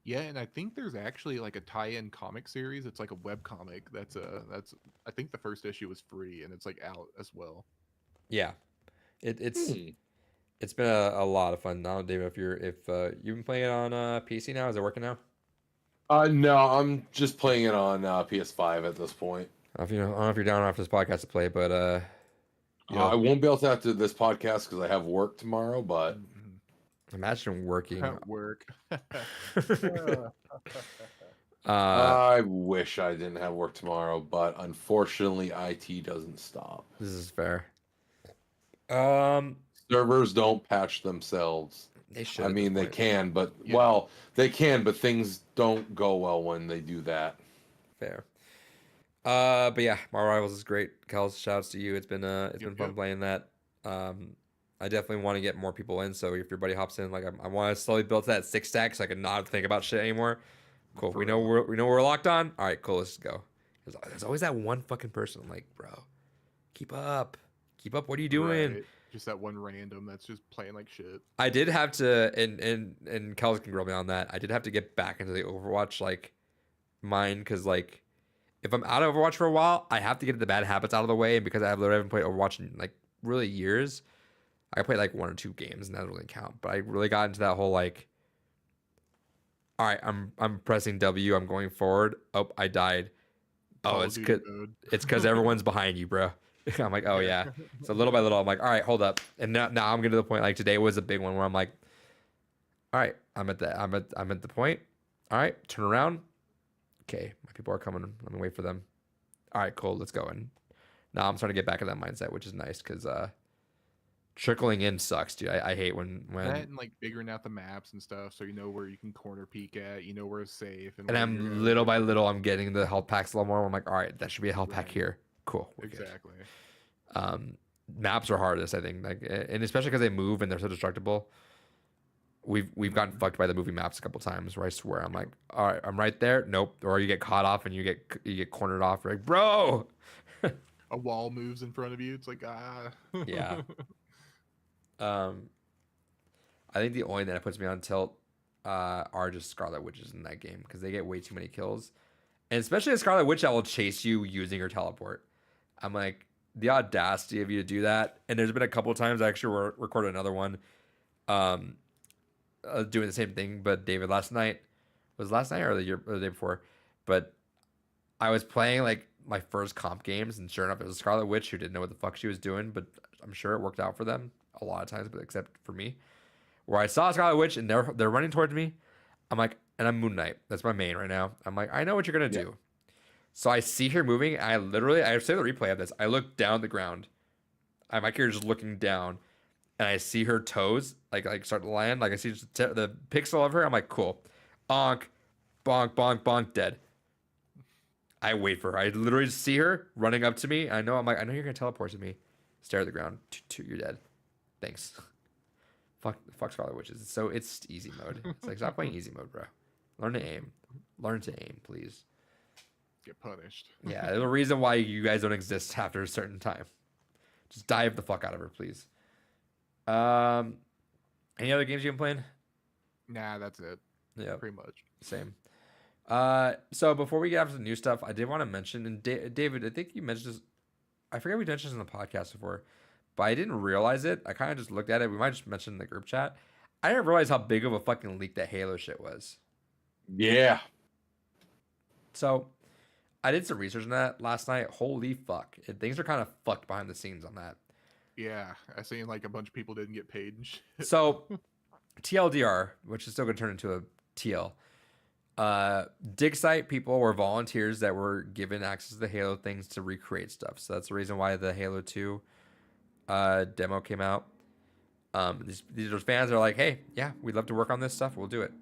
Yeah, and I think there's actually like a tie-in comic series. It's like a web comic. That's I think the first issue was free and it's like out as well. Yeah, it's Hmm. it's been a lot of fun. Now, David, if you've been playing it on PC now, is it working now? No, I'm just playing it on PS5 at this point. I don't know if you're down after this podcast to play, but you know, I won't be able to after this podcast because I have work tomorrow. But Mhm. imagine working. At work. I wish I didn't have work tomorrow. But unfortunately, IT doesn't stop. This is fair. Servers don't patch themselves. They should. I at mean, this they point. can, but Yeah. well, they can, but things don't go well when they do that. Fair. But yeah, Marvel Rivals is great. Kels, shouts to you. It's been Yep, fun yep. playing that. I definitely want to get more people in. So if your buddy hops in, like I want to slowly build to that 6 stack, so I can not think about shit anymore. Cool. For We know real. we're locked on. All right, cool. Let's go. There's always that one fucking person. I'm like, bro, keep up. What are you doing? Right. Just that one random that's just playing like shit. I did have to, and Kels can grill me on that. I did have to get back into the Overwatch like mind because like if I'm out of Overwatch for a while, I have to get the bad habits out of the way. And because I literally haven't played Overwatch in like really years, I played like 1 or 2 games, and that doesn't really count. But I really got into that whole like, all right, I'm pressing W, I'm going forward. Oh, I died. Oh, Call of it's Duty good. mode. It's because everyone's behind you, bro. I'm like, oh yeah. So little by little, I'm like, all right, hold up. And now I'm getting to the point. Like today was a big one where I'm like, all right, I'm at the point. All right, turn around. Okay, my people are coming. Let me wait for them. All right, cool. Let's go. And now I'm starting to get back in that mindset, which is nice because trickling in sucks, dude. I hate when That and like figuring out the maps and stuff so you know where you can corner peek at, you know where it's safe and where you're I'm gonna little by get- little I'm getting the health packs a little more. I'm like, all right, that should be a health pack Right. here. Cool. We're good. Exactly. Maps are hardest, I think, like, and especially because they move and they're so destructible. We've gotten fucked by the movie maps a couple times where I swear I'm like, all right, I'm right there. Nope. Or you get caught off and you get cornered off. You're like, bro. A wall moves in front of you. It's like Yeah. I think the only thing that puts me on tilt are just Scarlet Witches in that game because they get way too many kills, and especially a Scarlet Witch that will chase you using her teleport. I'm like, the audacity of you to do that. And there's been a couple of times I actually recorded another one, doing the same thing. But David, last night or the day before, but I was playing like my first comp games, and sure enough, it was Scarlet Witch who didn't know what the fuck she was doing, but I'm sure it worked out for them a lot of times, but except for me, where I saw Scarlet Witch and they're running towards me. I'm like, and I'm Moon Knight. That's my main right now. I'm like, I know what you're gonna do. So I see her moving. I say the replay of this. I look down the ground. My character's just looking down, and I see her toes like start to land. Like I see just the pixel of her. I'm like, cool. Bonk, bonk, bonk, bonk, dead. I wait for her. I literally just see her running up to me. I'm like, I know you're gonna teleport to me. Stare at the ground. You're dead. Thanks. Fuck Scarlet Witches. So it's easy mode. It's like, stop playing easy mode, bro. Learn to aim. Learn to aim, please. Get punished. Yeah, there's a reason why you guys don't exist after a certain time. Just dive the fuck out of her, please. Any other games you've been playing? Nah, that's it. Yeah, Pretty much. same. So before we get into the new stuff, I did want to mention, and David, I think you mentioned this. I forget we mentioned this in the podcast before, but I didn't realize it. I kind of just looked at it. We might just mention in the group chat. I didn't realize how big of a fucking leak that Halo shit was. Yeah. So I did some research on that last night. Holy fuck. Things are kind of fucked behind the scenes on that. Yeah, I seen like a bunch of people didn't get paid and shit. So TLDR, which is still going to turn into a TL. Dig site people or volunteers that were given access to the Halo things to recreate stuff. So that's the reason why the Halo 2 demo came out. These fans are like, hey, yeah, we'd love to work on this stuff. We'll do it.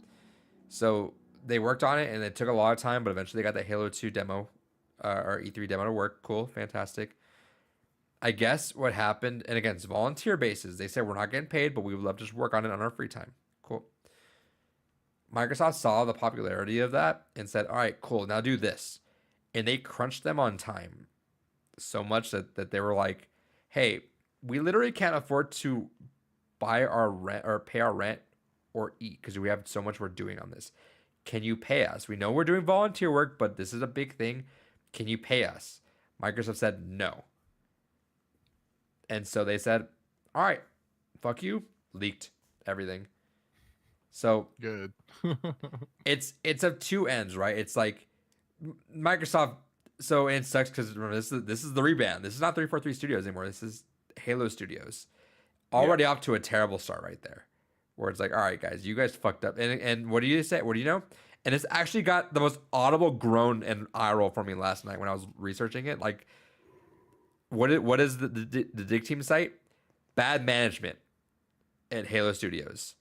So they worked on it, and it took a lot of time, but eventually they got the Halo 2 demo or E3 demo to work. Cool, fantastic. I guess what happened, and again, it's volunteer basis. They said, we're not getting paid, but we would love to just work on it on our free time. Cool. Microsoft saw the popularity of that and said, all right, cool, now do this. And they crunched them on time so much that they were like, hey, we literally can't afford to buy our rent or pay our rent or eat because we have so much we're doing on this. Can you pay us? We know we're doing volunteer work, but this is a big thing. Can you pay us? Microsoft said no. And so they said, all right, fuck you. Leaked everything. So Good. it's of two ends, right? It's like Microsoft. So it sucks because remember this is the rebrand. This is not 343 Studios anymore. This is Halo Studios. Already off to a terrible start right there, where it's like, all right, guys, you guys fucked up. And what do you say? What do you know? And it's actually got the most audible groan and eye roll for me last night when I was researching it. Like, what is the Dig Team site? Bad management at Halo Studios.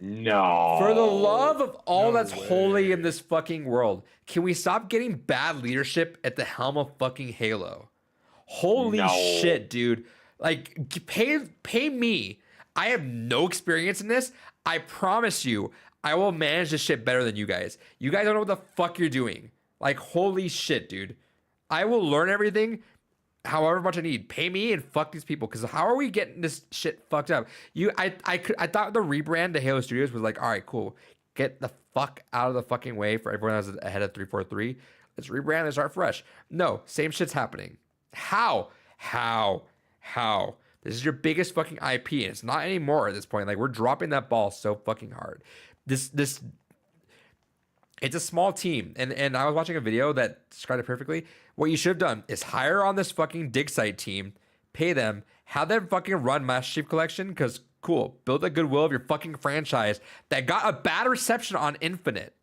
No. For the love of all No that's way. holy in this fucking world, can we stop getting bad leadership at the helm of fucking Halo? Holy No. shit, dude. Like, pay me. I have no experience in this. I promise you, I will manage this shit better than you guys. You guys don't know what the fuck you're doing. Like, holy shit, dude. I will learn everything however much I need. Pay me and fuck these people. Because how are we getting this shit fucked up? I thought the rebrand to Halo Studios was like, all right, cool. Get the fuck out of the fucking way for everyone that's ahead of 343. Let's rebrand and start fresh. No, same shit's happening. How? This is your biggest fucking IP, and it's not anymore at this point. Like, we're dropping that ball so fucking hard. This it's a small team, and I was watching a video that described it perfectly. What you should have done is hire on this fucking dig site team, pay them, have them fucking run Master Chief Collection, because cool, build the goodwill of your fucking franchise that got a bad reception on Infinite.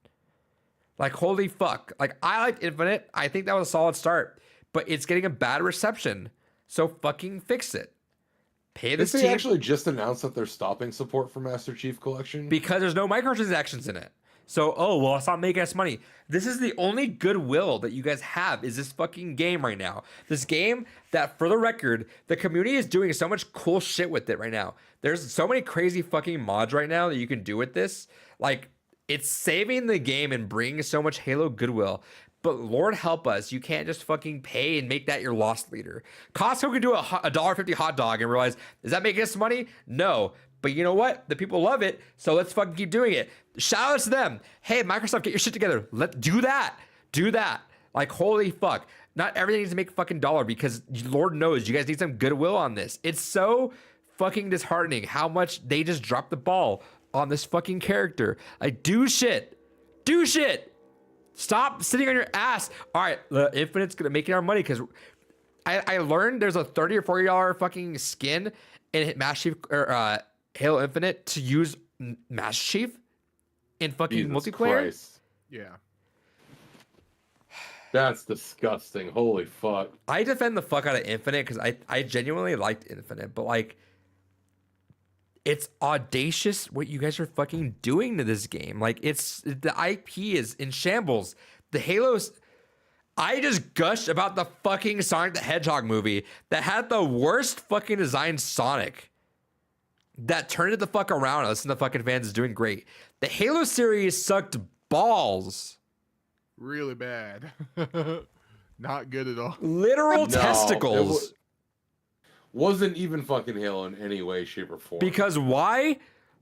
Like, holy fuck. Like, I liked Infinite. I think that was a solid start, but it's getting a bad reception. So fucking fix it. Pay this Did team they actually just announced that they're stopping support for Master Chief Collection? because there's no microtransactions in it. So, oh, well, it's not making us money. This is the only goodwill that you guys have is this fucking game right now. This game that, for the record, the community is doing so much cool shit with it right now. There's so many crazy fucking mods right now that you can do with this. Like, it's saving the game and bringing so much Halo goodwill. But Lord help us, you can't just fucking pay and make that your lost leader. Costco can do a $1.50 hot dog and realize, is that making us money? No. But you know what? The people love it, so let's fucking keep doing it. Shout out to them. Hey, Microsoft, get your shit together. Do that. Do that. Like, holy fuck. Not everything needs to make fucking dollar because Lord knows you guys need some goodwill on this. It's so fucking disheartening how much they just dropped the ball on this fucking character. Like, do shit. Do shit. Stop sitting on your ass. All right, the Infinite's gonna make our money because I learned there's a $30 or $40 fucking skin in Master Chief or Halo Infinite to use Master Chief in fucking Jesus multiplayer. Christ. Yeah. That's disgusting. Holy fuck. I defend the fuck out of Infinite because I genuinely liked Infinite, but like, it's audacious what you guys are fucking doing to this game. Like, it's the IP is in shambles. The Halos. I just gushed about the fucking Sonic the Hedgehog movie that had the worst fucking designed Sonic. That turned it the fuck around. Listen, the fucking fans is doing great. The Halo series sucked balls. Really bad. Not good at all. Literal No, testicles. Wasn't even fucking Halo in any way, shape, or form. Because why?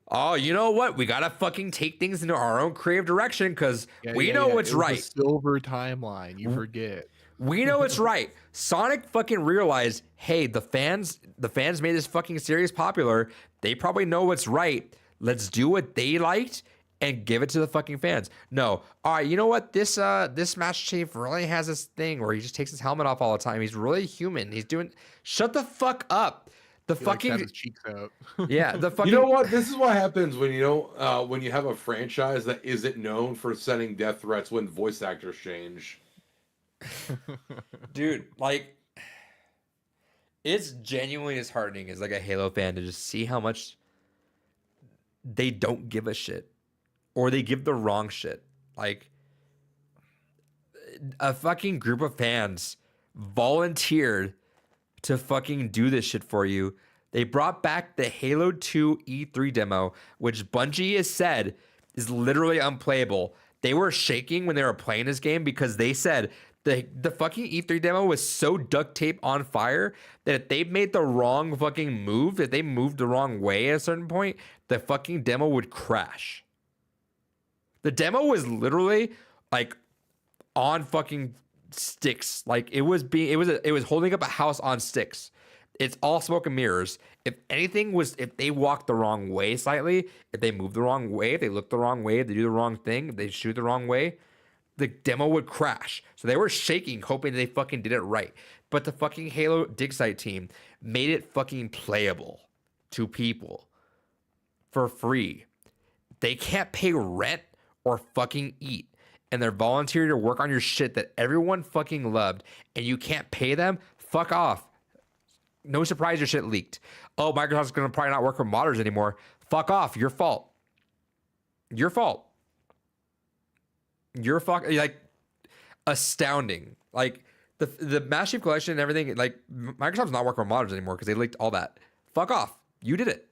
Oh, you know what? We gotta fucking take things into our own creative direction because we know what's It was right. a silver timeline. You forget. We know it's right. Sonic fucking realized, hey, the fans made this fucking series popular. They probably know what's right. Let's do what they liked and give it to the fucking fans. No. All right, you know what? This Master Chief really has this thing where he just takes his helmet off all the time. He's really human. He's doing shut the fuck up. The He fucking likes to have his cheeks out. yeah, the fucking You know what? This is what happens when you don't when you have a franchise that isn't known for sending death threats when voice actors change. dude, like it's genuinely disheartening as like a Halo fan to just see how much they don't give a shit or they give the wrong shit. Like a fucking group of fans volunteered to fucking do this shit for you. They brought back the Halo 2 E3 demo, which Bungie has said is literally unplayable. They were shaking when they were playing this game because they said the fucking E3 demo was so duct tape on fire that if they made the wrong fucking move, if they moved the wrong way at a certain point, the fucking demo would crash. The demo was literally like on fucking sticks. Like it was holding up a house on sticks. It's all smoke and mirrors. If they walked the wrong way slightly, if they moved the wrong way, if they looked the wrong way, if they do the wrong thing, if they shoot the wrong way, the demo would crash. So they were shaking, hoping they fucking did it right. But the fucking Halo dig site team made it fucking playable to people for free. They can't pay rent or fucking eat. And they're volunteering to work on your shit that everyone fucking loved. And you can't pay them? Fuck off. No surprise your shit leaked. Oh, Microsoft's going to probably not work with modders anymore. Fuck off. Your fault. Your fault. You're fucking like astounding. Like the Master Chief Collection and everything. Like Microsoft's not working with modders anymore because they leaked all that. Fuck off. You did it.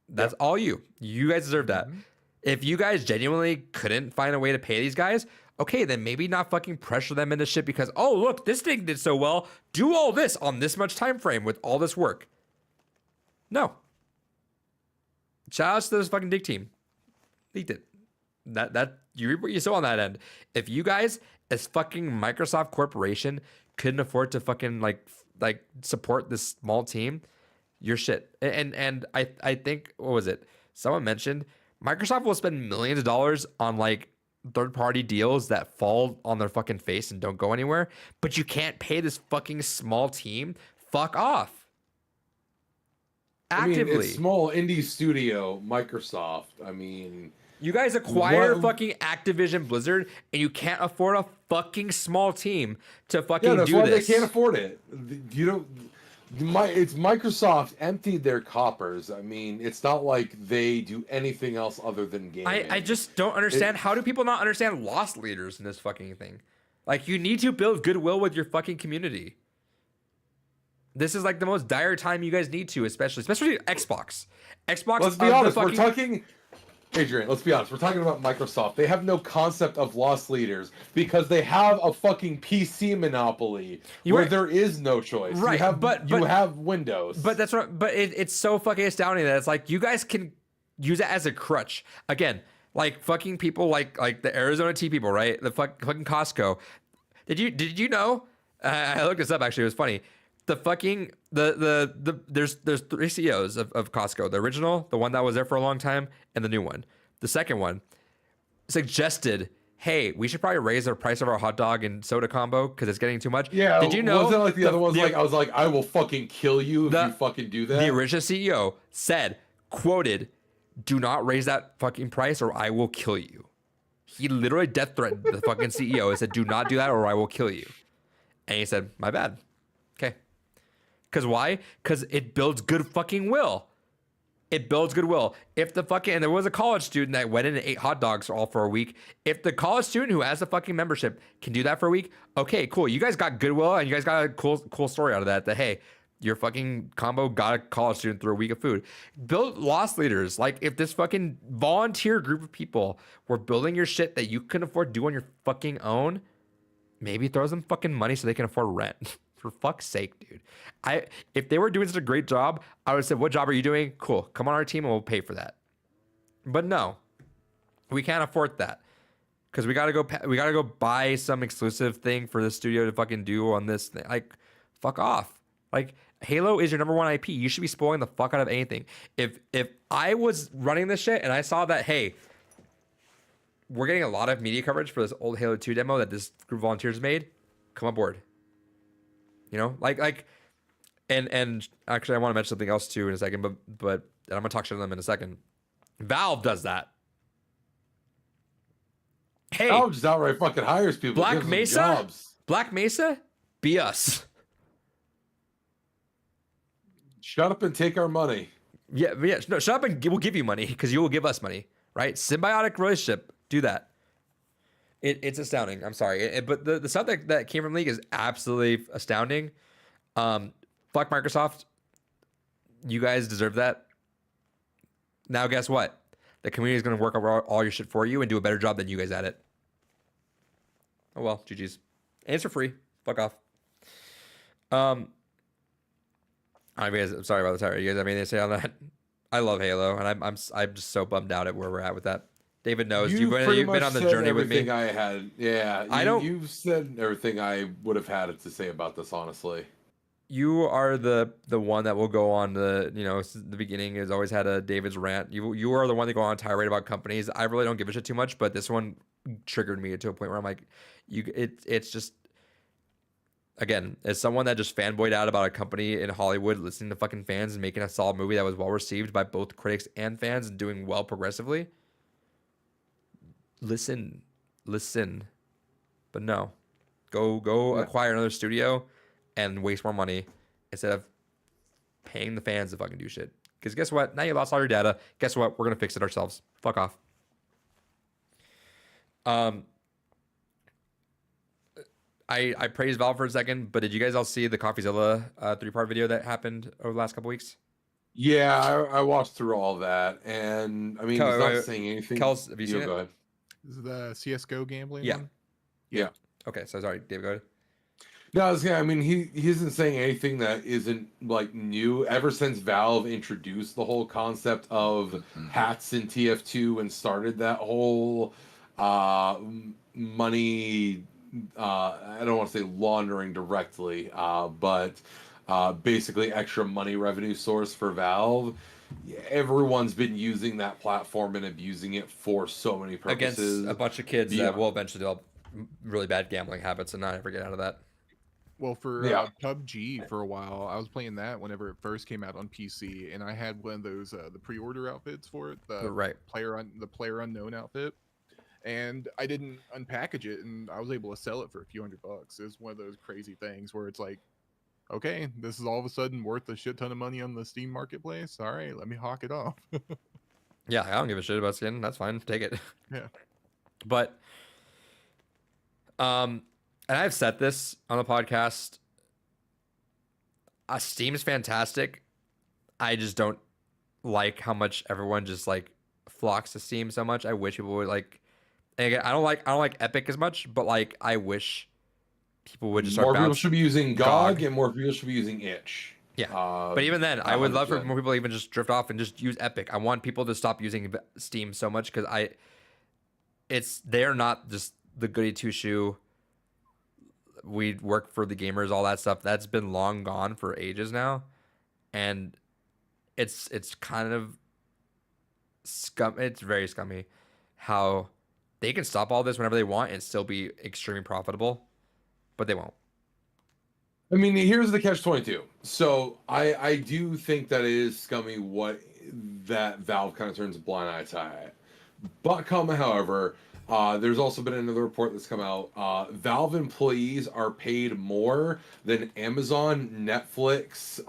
That's all you. You guys deserve that. Mm-hmm. If you guys genuinely couldn't find a way to pay these guys, okay, then maybe not fucking pressure them into shit because oh look, this thing did so well. Do all this on this much time frame with all this work. No. Shout outs to this fucking dig team. Leaked it. That you reap what you sow on that end. If you guys, as fucking Microsoft Corporation, couldn't afford to fucking like support this small team, you're shit. And I think what was it? Someone mentioned Microsoft will spend millions of dollars on like third-party deals that fall on their fucking face and don't go anywhere, but you can't pay this fucking small team. Fuck off. Actively. I mean, it's small indie studio, Microsoft. I mean, you guys acquire fucking Activision Blizzard, and you can't afford a fucking small team to fucking do this. Yeah, that's why they can't afford it. You don't. It's Microsoft emptied their coppers. I mean, it's not like they do anything else other than gaming. I just don't understand. How do people not understand loss leaders in this fucking thing? Like, you need to build goodwill with your fucking community. This is like the most dire time you guys need to, especially Xbox. Xbox. Let's be honest. We're talking. Adrian, let's be honest. We're talking about Microsoft. They have no concept of loss leaders because they have a fucking PC monopoly where there is no choice. Right, you have Windows. But that's right. But it's so fucking astounding that it's like you guys can use it as a crutch. Again, like fucking people like the Arizona Tea people, right? The fucking Costco. Did you know? I looked this up. Actually, it was funny. The fucking there's 3 CEOs of Costco. The original, the one that was there for a long time, and the new one. The second one suggested, hey, we should probably raise the price of our hot dog and soda combo because it's getting too much. Yeah, Did you know? wasn't it like the other ones? Like I was like, I will fucking kill you if the- you fucking do that. The original CEO said, quoted, "Do not raise that fucking price or I will kill you." He literally death threatened the fucking CEO and said, "Do not do that or I will kill you." And he said, "My bad." Okay. Because why? Because it builds good fucking will. It builds goodwill. If the fucking, and there was a college student that went in and ate hot dogs all for a week. If the college student who has the fucking membership can do that for a week, okay, cool. You guys got goodwill and you guys got a cool story out of that. That, hey, your fucking combo got a college student through a week of food. Build loss leaders. Like if this fucking volunteer group of people were building your shit that you couldn't afford to do on your fucking own, maybe throw them fucking money so they can afford rent. For fuck's sake, dude. If they were doing such a great job, I would have said, what job are you doing? Cool. Come on our team and we'll pay for that. But no, we can't afford that. Because we gotta go buy some exclusive thing for the studio to fucking do on this thing. Like, fuck off. Like, Halo is your number one IP. You should be spoiling the fuck out of anything. If I was running this shit and I saw that, hey, we're getting a lot of media coverage for this old Halo 2 demo that this group of volunteers made, come aboard. You know, and actually I want to mention something else too in a second, but I'm gonna talk shit to them in a second. Valve does that. Hey, Valve just outright fucking hires people. Black gives them Mesa? jobs. Black Mesa, be us. Shut up and take our money. Yeah, no, shut up and we'll give you money because you will give us money, right? Symbiotic relationship, do that. It's astounding. I'm sorry, but the stuff that came from League is absolutely astounding. Fuck Microsoft. You guys deserve that. Now, guess what? The community is going to work over all your shit for you and do a better job than you guys at it. Oh well, GG's. And it's for free. Fuck off. I'm sorry about the title. You guys have anything to say on that? I love Halo, and I'm just so bummed out at where we're at with that. David knows you've been on the journey with me. I had, yeah. You've said everything I would have had to say about this, honestly. You are the one that will go on the since the beginning has always had a David's rant. You are the one that go on a tirade about companies. I really don't give a shit too much, but this one triggered me to a point where I'm like, it's just, again, as someone that just fanboyed out about a company in Hollywood, listening to fucking fans and making a solid movie that was well received by both critics and fans and doing well progressively. Listen, but no, go acquire another studio and waste more money instead of paying the fans to fucking do shit. Because guess what? Now you lost all your data. Guess what? We're gonna fix it ourselves. Fuck off. I praised Valve for a second, but did you guys all see the CoffeeZilla 3-part video that happened over the last couple weeks? Yeah, I watched through all that, and I mean, he's not saying anything. Kels, have you seen it? Go ahead. This is the CS:GO gambling Yeah. one? Yeah. Okay, so sorry, David, go ahead. No, I mean, he isn't saying anything that isn't like new. Ever since Valve introduced the whole concept of hats in TF2 and started that whole money, I don't want to say laundering directly, but basically extra money revenue source for Valve. Everyone's been using that platform and abusing it for so many purposes. Against a bunch of kids that will eventually develop really bad gambling habits and not ever get out of that. Well, for PUBG for a while, I was playing that whenever it first came out on PC, and I had one of those the pre-order outfits for it, the player unknown outfit, and I didn't unpackage it, and I was able to sell it for a few $100. It was one of those crazy things where it's like, okay, this is all of a sudden worth a shit ton of money on the Steam marketplace. All right, let me hawk it off. Yeah, I don't give a shit about skin. That's fine. Take it. Yeah. But, and I've said this on the podcast. Steam is fantastic. I just don't like how much everyone just like flocks to Steam so much. I wish people would like. And again, I don't like Epic as much, but like I wish people would just start. More people should be using GOG, and more people should be using Itch. Yeah, but even then, I would love for more people to even just drift off and just use Epic. I want people to stop using Steam so much because they're not just the goody two shoe. We work for the gamers, all that stuff. That's been long gone for ages now, and it's kind of scum. It's very scummy how they can stop all this whenever they want and still be extremely profitable, but they won't. I mean, here's the catch-22. So I do think that it is scummy what that Valve kind of turns a blind eye to it. But however, there's also been another report that's come out. Valve employees are paid more than Amazon, Netflix,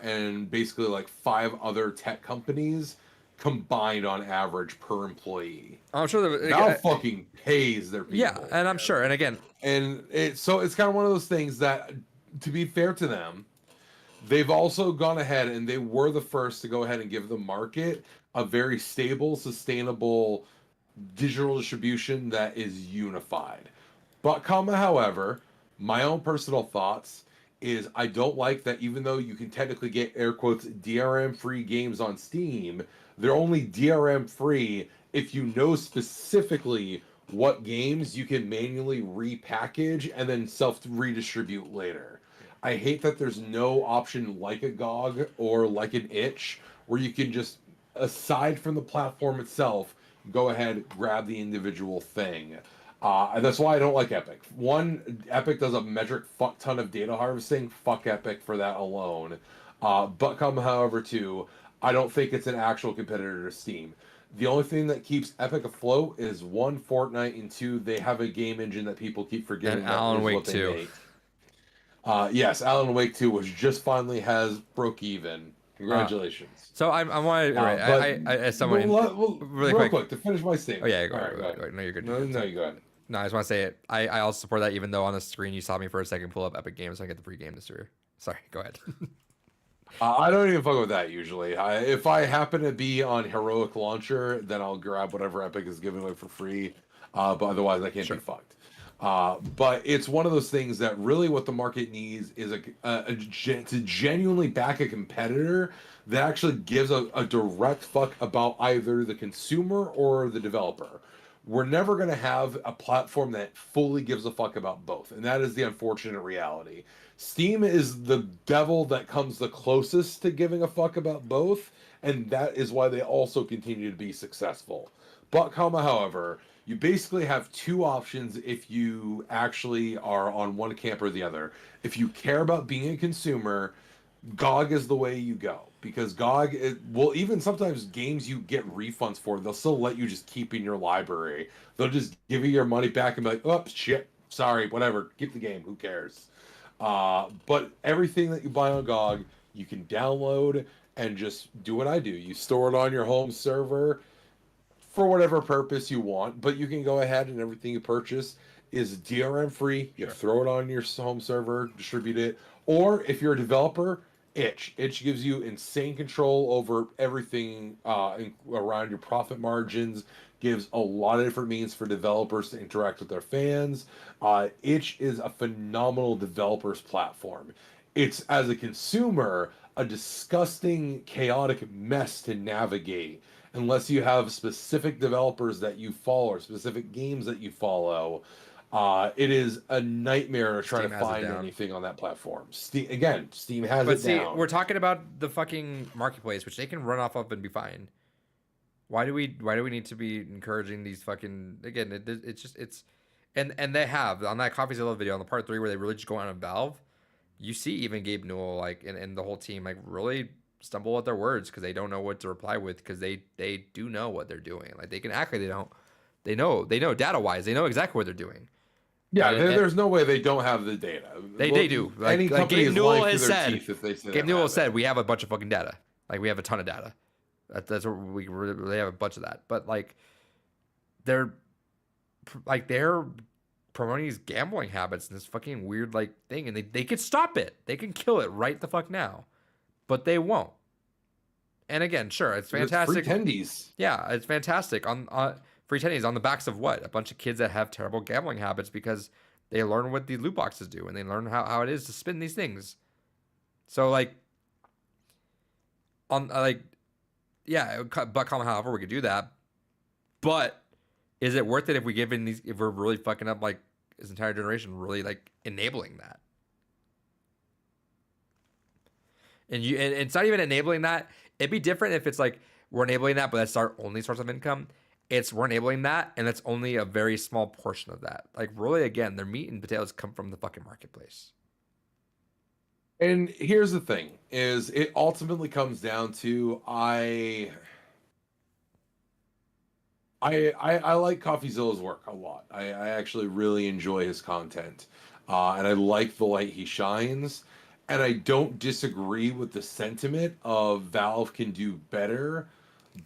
and basically like 5 other tech companies combined on average per employee. I'm sure that Valve fucking pays their people. yeah, and I'm sure. And again, And it's kind of one of those things that, to be fair to them, they've also gone ahead and they were the first to go ahead and give the market a very stable, sustainable digital distribution that is unified. But however, my own personal thoughts is I don't like that even though you can technically get air quotes DRM free games on Steam, they're only DRM free if you know specifically what games you can manually repackage and then self redistribute later. I hate that there's no option like a GOG or like an itch where you can just, aside from the platform itself, go ahead, grab the individual thing. That's why I don't like Epic. One, Epic does a metric fuck ton of data harvesting. Fuck Epic for that alone. But however, two, I don't think it's an actual competitor to Steam. The only thing that keeps Epic afloat is 1, Fortnite, and 2, they have a game engine that people keep forgetting. And Alan Wake 2. Yes, Alan Wake 2, which just finally has broke even. Congratulations. So I want to, right, I as someone, really real quick to finish my statement. Oh yeah, go All ahead, right, go ahead. No, you're good. No, you go ahead. No, I just want to say it. I also support that, even though on the screen you saw me for a second pull up Epic Games so I get the free game this year. Sorry, go ahead. I don't even fuck with that usually. If I happen to be on Heroic Launcher, then I'll grab whatever Epic is giving away for free. But otherwise, I can't be fucked. But it's one of those things that really what the market needs is to genuinely back a competitor that actually gives a direct fuck about either the consumer or the developer. We're never going to have a platform that fully gives a fuck about both. And that is the unfortunate reality. Steam is the devil that comes the closest to giving a fuck about both. And that is why they also continue to be successful. But, however, you basically have 2 options if you actually are on one camp or the other. If you care about being a consumer, GOG is the way you go. Because GOG, well, even sometimes games you get refunds for, they'll still let you just keep in your library. They'll just give you your money back and be like, oh, shit, sorry, whatever, keep the game, who cares? But everything that you buy on GOG, you can download and just do what I do. You store it on your home server for whatever purpose you want, but you can go ahead and everything you purchase is DRM free. You throw it on your home server, distribute it. Or if you're a developer, Itch gives you insane control over everything around your profit margins, gives a lot of different means for developers to interact with their fans. Itch is a phenomenal developers platform. It's, as a consumer, a disgusting, chaotic mess to navigate unless you have specific developers that you follow or specific games that you follow. It is a nightmare to try to find anything on that platform. Steam has it down. We're talking about the fucking marketplace, which they can run off of and be fine. Why do we need to be encouraging these fucking, again, and they have on that Coffee Zilla video on the part 3 where they really just go on Valve. You see even Gabe Newell like and the whole team like really stumble at their words because they don't know what to reply with because they do know what they're doing. Like they can act like they don't. They know data wise. They know exactly what they're doing. Yeah, there's no way they don't have the data. They do. Like Gabe Newell has said. Gabe Newell said we have a bunch of fucking data. Like we have a ton of data. That's what we really have a bunch of that. But like they're promoting these gambling habits and this fucking weird like thing, and they could stop it. They can kill it right the fuck now, but they won't. And again, sure, it's fantastic. It's free tendies. Yeah, it's fantastic on free tendies on the backs of what? A bunch of kids that have terrible gambling habits because they learn what the loot boxes do and they learn how it is to spin these things. So like, but however we could do that, but is it worth it if we're really fucking up like this entire generation, really like enabling that? And it's not even enabling that. It'd be different if it's like we're enabling that, but that's our only source of income. we're enabling that, and it's only a very small portion of that. Like really, again, their meat and potatoes come from the fucking marketplace. And here's the thing: is it ultimately comes down to I like CoffeeZilla's work a lot. I actually really enjoy his content, and I like the light he shines. And I don't disagree with the sentiment of Valve can do better,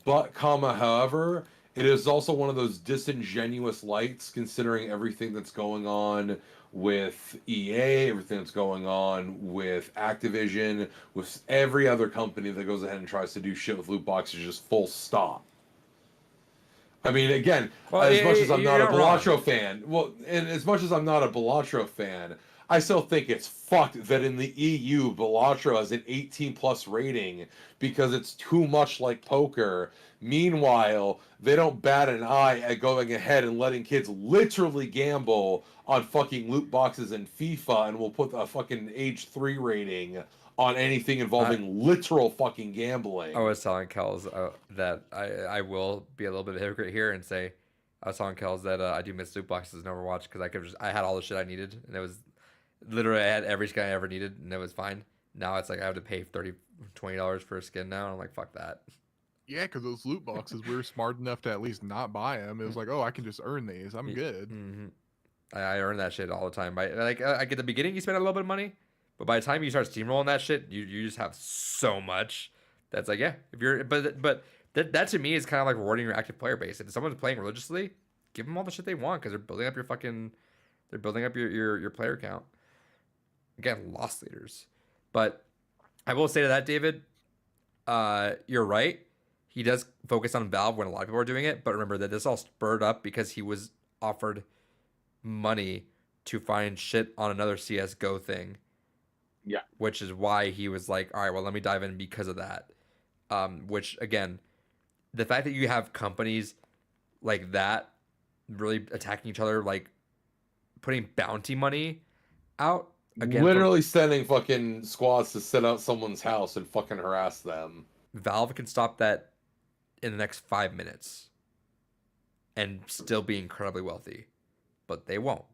but however, it is also one of those disingenuous lights considering everything that's going on with EA, everything that's going on with Activision, with every other company that goes ahead and tries to do shit with loot boxes, just full stop. I mean, again, Well, as much as I'm you're not a not wrong. Balatro fan, well, and as much as I'm not a Balatro fan, I still think it's fucked that in the EU, Balatro has an 18 plus rating because it's too much like poker. Meanwhile, they don't bat an eye at going ahead and letting kids literally gamble on fucking loot boxes in FIFA and will put a fucking age 3 rating on anything involving literal fucking gambling. I was telling Kels that I will be a little bit of a hypocrite here and say I was telling Kels that I do miss loot boxes in Overwatch because I had all the shit I needed and it was literally I had every skin I ever needed and it was fine. Now it's like I have to pay $20 for a skin now and I'm like fuck that. Yeah, because those loot boxes, we were smart enough to at least not buy them. It was like, oh, I can just earn these. I'm good. Mm-hmm. I earn that shit all the time. Like at the beginning you spend a little bit of money, but by the time you start steamrolling that shit, you just have so much. That's like yeah, if you're but that to me is kind of like rewarding your active player base. If someone's playing religiously, give them all the shit they want because they're building up your player count. Again, lost leaders. But I will say to that, David, you're right. He does focus on Valve when a lot of people are doing it, but remember that this all spurred up because he was offered money to find shit on another CS:GO thing. Yeah. Which is why he was like, all right, well, let me dive in because of that. Which again, the fact that you have companies like that really attacking each other, like putting bounty money out again, Literally sending fucking squads to sit out someone's house and fucking harass them. Valve can stop that in the next 5 minutes and still be incredibly wealthy, but they won't.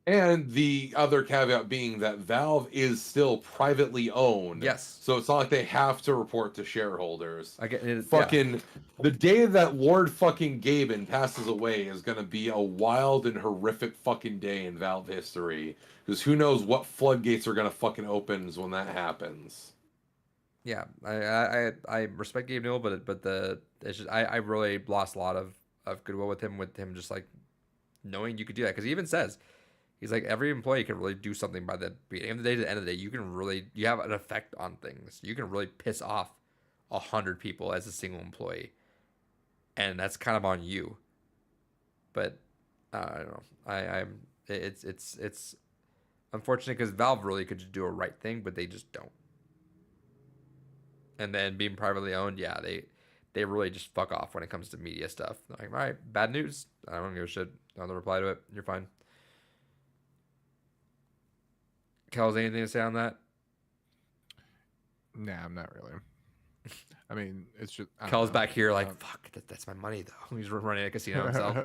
And the other caveat being that Valve is still privately owned. Yes. So it's not like they have to report to shareholders. I get it. Fucking the day that Lord fucking Gaben passes away is gonna be a wild and horrific fucking day in Valve history. Because who knows what floodgates are gonna fucking open when that happens. Yeah, I respect Gabe Newell, but it's just I really lost a lot of goodwill with him just like knowing you could do that because he even says he's like every employee can really do something by the beginning of the day to the end of the day. You have an effect on things. You can really piss off 100 people as a single employee, and that's kind of on you. But I don't know. It's unfortunate because Valve really could just do a right thing, but they just don't. And then being privately owned, yeah, they really just fuck off when it comes to media stuff. They're like, all right, bad news. I don't give a shit. I don't reply to it. You're fine. Kel's anything to say on that? Nah, I'm not really. I mean, it's just Kel's back here like, fuck, that's my money though. He's running a casino himself.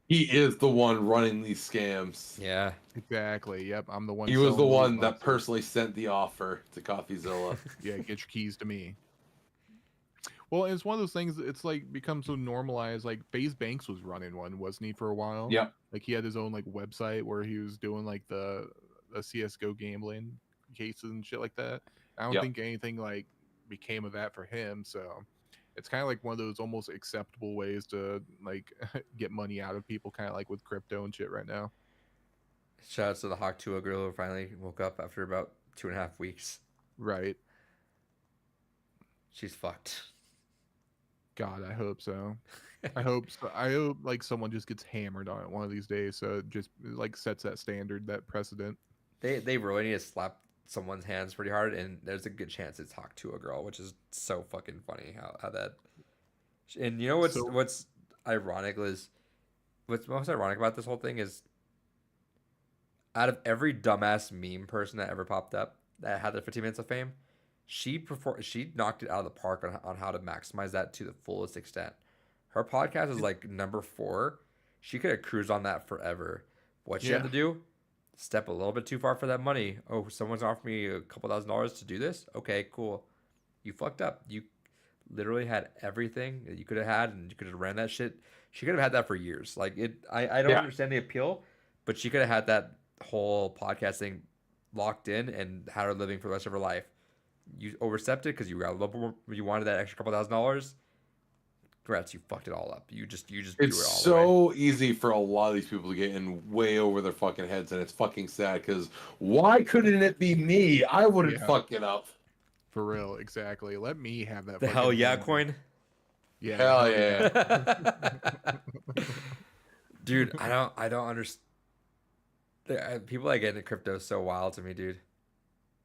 He is the one running these scams. Yeah. Exactly. Yep, I'm the one. He was the selling one loot that boxes. personally sent the offer to CoffeeZilla. Yeah, get your keys to me. Well, it's one of those things. It's like become so normalized. Like FaZe Banks was running one, wasn't he, for a while? Yep. Like he had his own like website where he was doing like the CS:GO gambling cases and shit like that. I don't Yep. think anything like became of that for him. So it's kind of like one of those almost acceptable ways to like get money out of people, kind of like with crypto and shit right now. Shout out to the Hawk 2 girl who finally woke up after about 2.5 weeks. Right. She's fucked. God, I hope so. I hope so. I hope like someone just gets hammered on it one of these days, so it just like sets that standard, that precedent. They really need to slap someone's hands pretty hard, and there's a good chance it's Hawk to a girl, which is so fucking funny how that. And you know what's ironic is what's most ironic about this whole thing is out of every dumbass meme person that ever popped up that had their 15 minutes of fame, She knocked it out of the park on how to maximize that to the fullest extent. Her podcast is like number 4. She could have cruised on that forever. What she had Yeah. to do, step a little bit too far for that money. Oh, someone's offered me a couple $1,000s to do this. Okay, cool. You fucked up. You literally had everything that you could have had, and you could have ran that shit. She could have had that for years. Like it, I don't Yeah. understand the appeal, but she could have had that whole podcast thing locked in and had her living for the rest of her life. You overstepped it because you got a little more, you wanted that extra couple $1,000s. Congrats, you fucked it all up. You just blew it It's all away. so easy for a lot of these people to get in way over their fucking heads, and it's fucking sad because why couldn't it be me? I wouldn't Yeah. fuck it up. For real, exactly. Let me have that. The fucking hell yeah thing. coin. Yeah. Hell yeah. Dude, I don't understand. People that get into crypto is so wild to me, dude.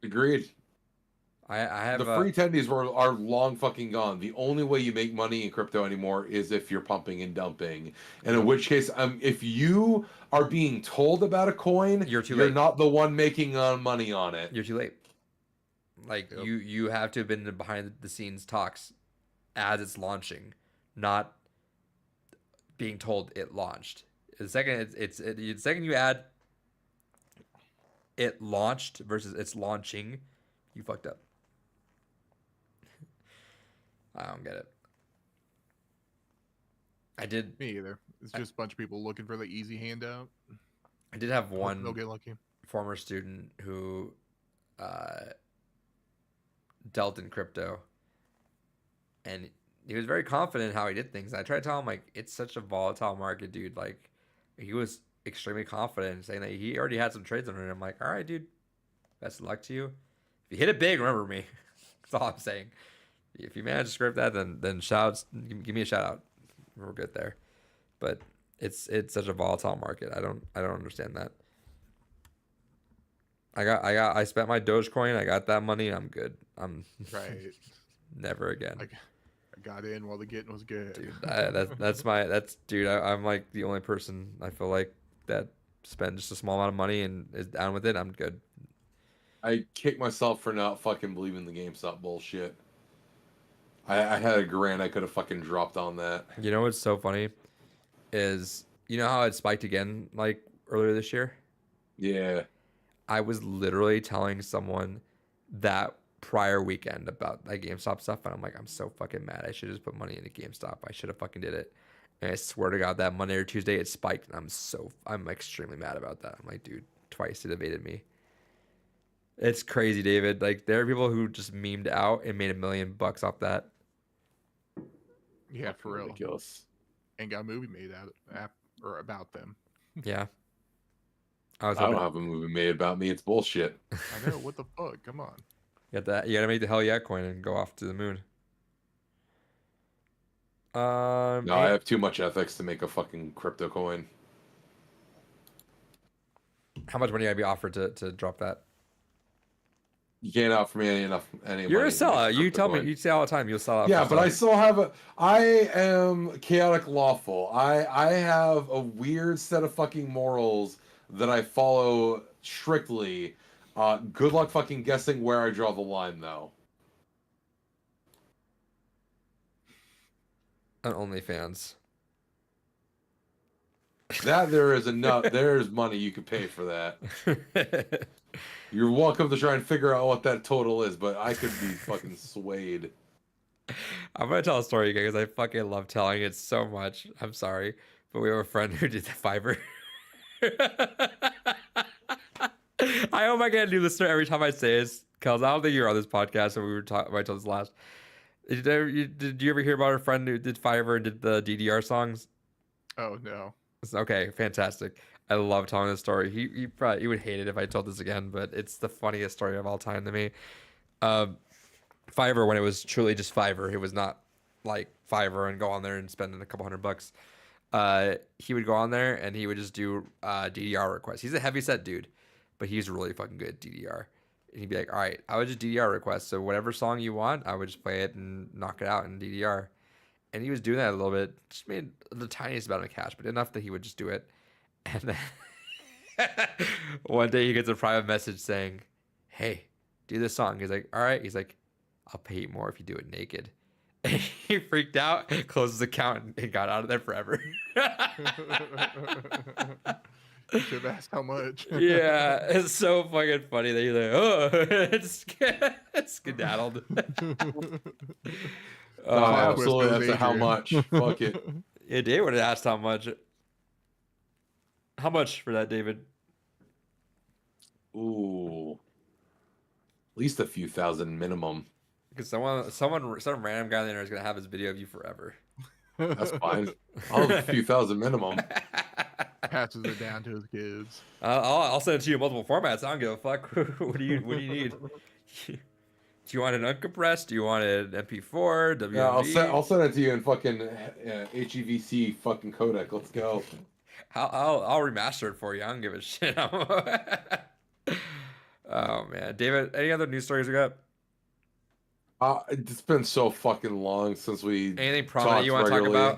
Agreed. I have The free tendies are long fucking gone. The only way you make money in crypto anymore is if you're pumping and dumping. And in which case, if you are being told about a coin, You're too you're late. not the one making money on it. you're too late. Like Yep. you have to have been in behind the scenes talks as it's launching, not being told it launched. The second the second you add it launched versus it's launching, you fucked up. I don't get it. I did Me either. It's just a bunch of people looking for the easy handout. I did have Hope one they'll get lucky. former student who dealt in crypto, and he was very confident in how he did things. And I tried to tell him like it's such a volatile market, dude. Like he was extremely confident, saying that he already had some trades on it. And I'm like, all right, dude, best of luck to you. If you hit it big, remember me. That's all I'm saying. If you manage to script that, then shouts, give me a shout out. We're good there. But it's such a volatile market. I don't understand that. I spent my Dogecoin. I got that money. I'm good. I'm Right. never again. Like, I got in while the getting was good. Dude, dude. I'm like the only person I feel like that spent just a small amount of money and is down with it. I'm good. I kick myself for not fucking believing the GameStop bullshit. I had a grand I could have fucking dropped on that. You know what's so funny is you know how it spiked again like earlier this year? Yeah. I was literally telling someone that prior weekend about that GameStop stuff, and I'm like, I'm so fucking mad. I should just put money into GameStop. I should have fucking did it. And I swear to God, that Monday or Tuesday it spiked, and I'm extremely mad about that. I'm like, dude, twice it evaded me. It's crazy, David. Like there are people who just memed out and made $1 million off that. Yeah, for real. Ridiculous. And got a movie made or about them. Yeah. I was I don't hoping have a movie made about me. It's bullshit. I know. What the fuck? Come on. get that. You gotta make the hell yeah coin and go off to the moon. No, I have too much ethics to make a fucking crypto coin. How much money I'd be offered to drop that? You can't offer me any You're money a to make sellout. You crypto tell me. coin. You say all the time you'll sell out. Yeah, for but I stuff. still have I am chaotic lawful. I have a weird set of fucking morals that I follow strictly. Good luck fucking guessing where I draw the line though. On OnlyFans. That there is enough. There's money you could pay for that. You're welcome to try and figure out what that total is, but I could be fucking swayed. I'm gonna tell a story because I fucking love telling it so much. I'm sorry, but we have a friend who did the Fiverr. I hope I can't do this story every time I say this, because I don't think you're on this podcast, and we were talking. I told this last. Did you ever hear about a friend who did Fiverr and did the DDR songs? Oh no. Okay, fantastic. I love telling this story. He would hate it if I told this again, but it's the funniest story of all time to me. Fiverr, when it was truly just Fiverr, it was not like Fiverr and go on there and spend a couple $100. He would go on there and he would just do DDR requests. He's a heavy set dude, but he's really fucking good at DDR. And he'd be like, all right, I would just DDR request. So whatever song you want, I would just play it and knock it out in DDR. And he was doing that a little bit, just made the tiniest amount of cash, but enough that he would just do it. And then one day he gets a private message saying, hey, do this song. He's like, all right. He's like, I'll pay you more if you do it naked. And he freaked out, closed his account, and got out of there forever. You should have asked how much. Yeah, it's so fucking funny that you're like, oh, it's skedaddled. Plot twist absolutely. goes That's a how Adrian. much. Fuck it. Yeah, David would have asked how much. How much for that, David? Ooh. At least a few thousand minimum. Because some random guy on the internet is gonna have his video of you forever. That's fine. I'll have a few thousand minimum. Passes it down to his kids. I'll send it to you in multiple formats. I don't give a fuck. What do you need? Do you want it uncompressed? Do you want it MP4? WMV? Yeah, I'll send it to you in fucking HEVC fucking codec. Let's go. I'll remaster it for you. I don't give a shit. Oh man, David. Any other news stories we got? It's been so fucking long since we Anything prominent you want to talk regularly.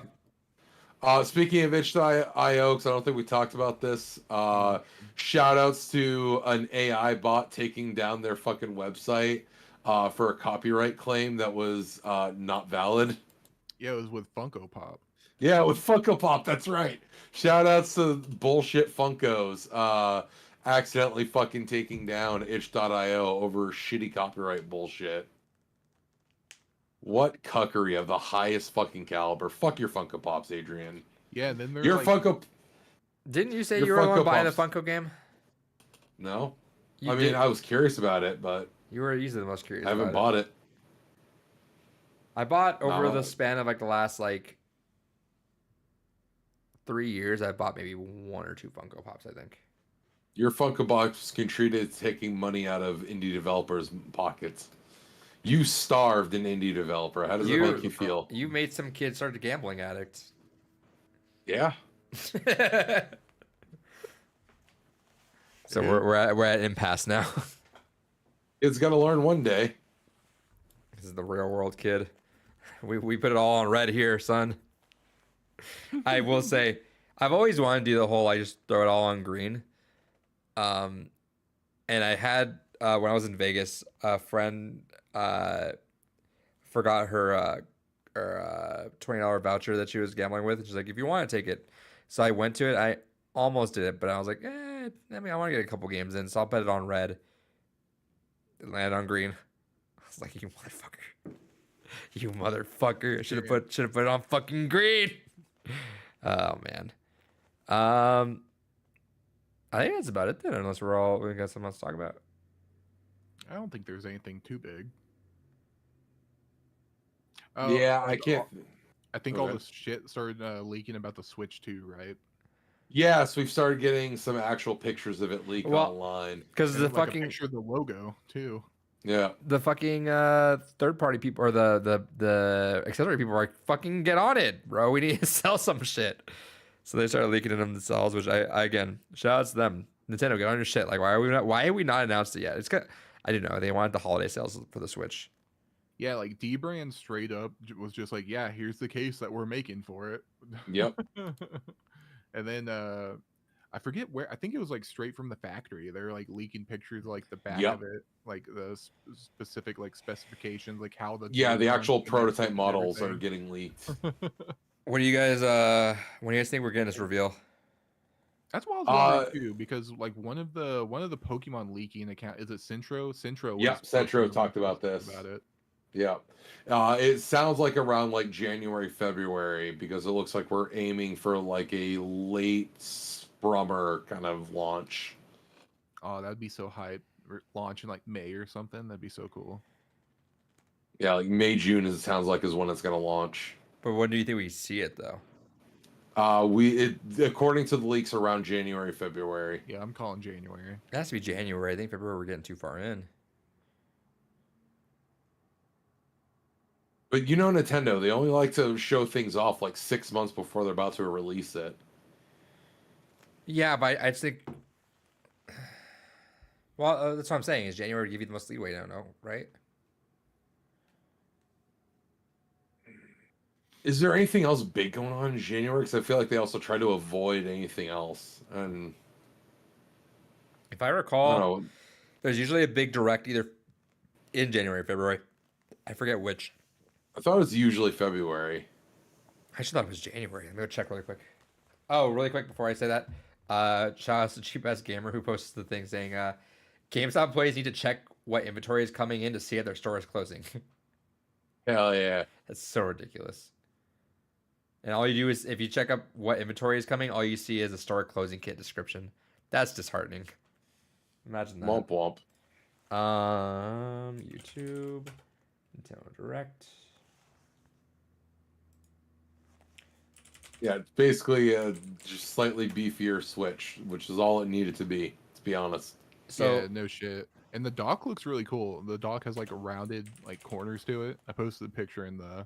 about? Speaking of itch.io, because I don't think we talked about this. Shout outs to an AI bot taking down their fucking website for a copyright claim that was not valid. Yeah, it was with Funko Pop. Yeah, with Funko Pop, that's right. Shout outs to bullshit Funkos accidentally fucking taking down itch.io over shitty copyright bullshit. What cuckery of the highest fucking caliber. Fuck your Funko Pops, Adrian. Yeah, and then there's Your like, Funko... Didn't you say Your you were the one Funko buying the Pops. Funko game? No? You I mean, did. I was curious about it, but You were easily the most curious. I haven't about bought it. I bought over No. the span of like the last like 3 years. I bought maybe 1 or 2 Funko Pops. I think. Your Funko Pops contributed to taking money out of indie developers' pockets. You starved an indie developer. How does it make you feel? You made some kids start a gambling addict. Yeah. So Yeah. we're at impasse now. It's got to learn one day. This is the real world, kid. We put it all on red here, son. I will say, I've always wanted to do the whole I just throw it all on green. And I had when I was in Vegas, a friend forgot her $20 voucher that she was gambling with. She's like, if you want to take it. So I went to it. I almost did it, but I was like, I mean, I want to get a couple games in, so I'll bet it on red. It landed on green. I was like, you motherfucker. You motherfucker. Should have put it on fucking green. Oh man. I think that's about it then, unless we got something else to talk about. I don't think there's anything too big. Yeah, I like, can't. I think all Okay. this shit started leaking about the Switch too, right? Yes, we've started getting some actual pictures of it leak Well, online. Because And, the like, a fucking picture of the logo too. Yeah. third party people or the accessory people are like, fucking get on it, bro. We need to sell some shit. So they started leaking it themselves, which I again, shout out to them. Nintendo, get on your shit. Like, why have we not announced it yet? I didn't know. They wanted the holiday sales for the Switch. Yeah, like D-Brand straight up was just like, yeah, here's the case that we're making for it. Yep. And then I forget where. I think it was like straight from the factory. They're like leaking pictures of, like the back Yep. of it, like the specific like specifications, like how the Yeah, the joy-con actual connects prototype and models are everything. getting leaked. When do you guys think we're getting this reveal? That's what I was wondering too, because like one of the Pokemon leaking account, is it Centro? Centro. Yep, was Centro posting talked about this. About it. Yeah. It sounds like around like January, February, because it looks like we're aiming for like a late sprummer kind of launch. Oh, that'd be so hype. Launch in like May or something. That'd be so cool. Yeah, like May, June is sounds like is when it's gonna launch. But when do you think we see it though? According to the leaks around January, February. Yeah, I'm calling January. It has to be January. I think February we're getting too far in. But you know Nintendo, they only like to show things off like 6 months before they're about to release it. Yeah, but I just think. Well, that's what I'm saying. Is January give you the most leeway? I don't know, right? Is there anything else big going on in January? Because I feel like they also try to avoid anything else. And If I I recall, don't know. there's usually a big direct either in January, February, I forget which. I thought it was usually February. I actually thought it was January. Let me go check really quick. Oh, really quick before I say that, shout out to Cheap Ass Gamer who posts the thing saying, GameStop employees need to check what inventory is coming in to see if their store is closing. Hell yeah. That's so ridiculous. And all you do is, if you check up what inventory is coming, all you see is a store closing kit description. That's disheartening. Imagine that. Womp womp. YouTube, Nintendo Direct. Yeah, it's basically a just slightly beefier Switch, which is all it needed to be honest. So Yeah, no shit. And the dock looks really cool. The dock has like rounded like corners to it. I posted a picture in the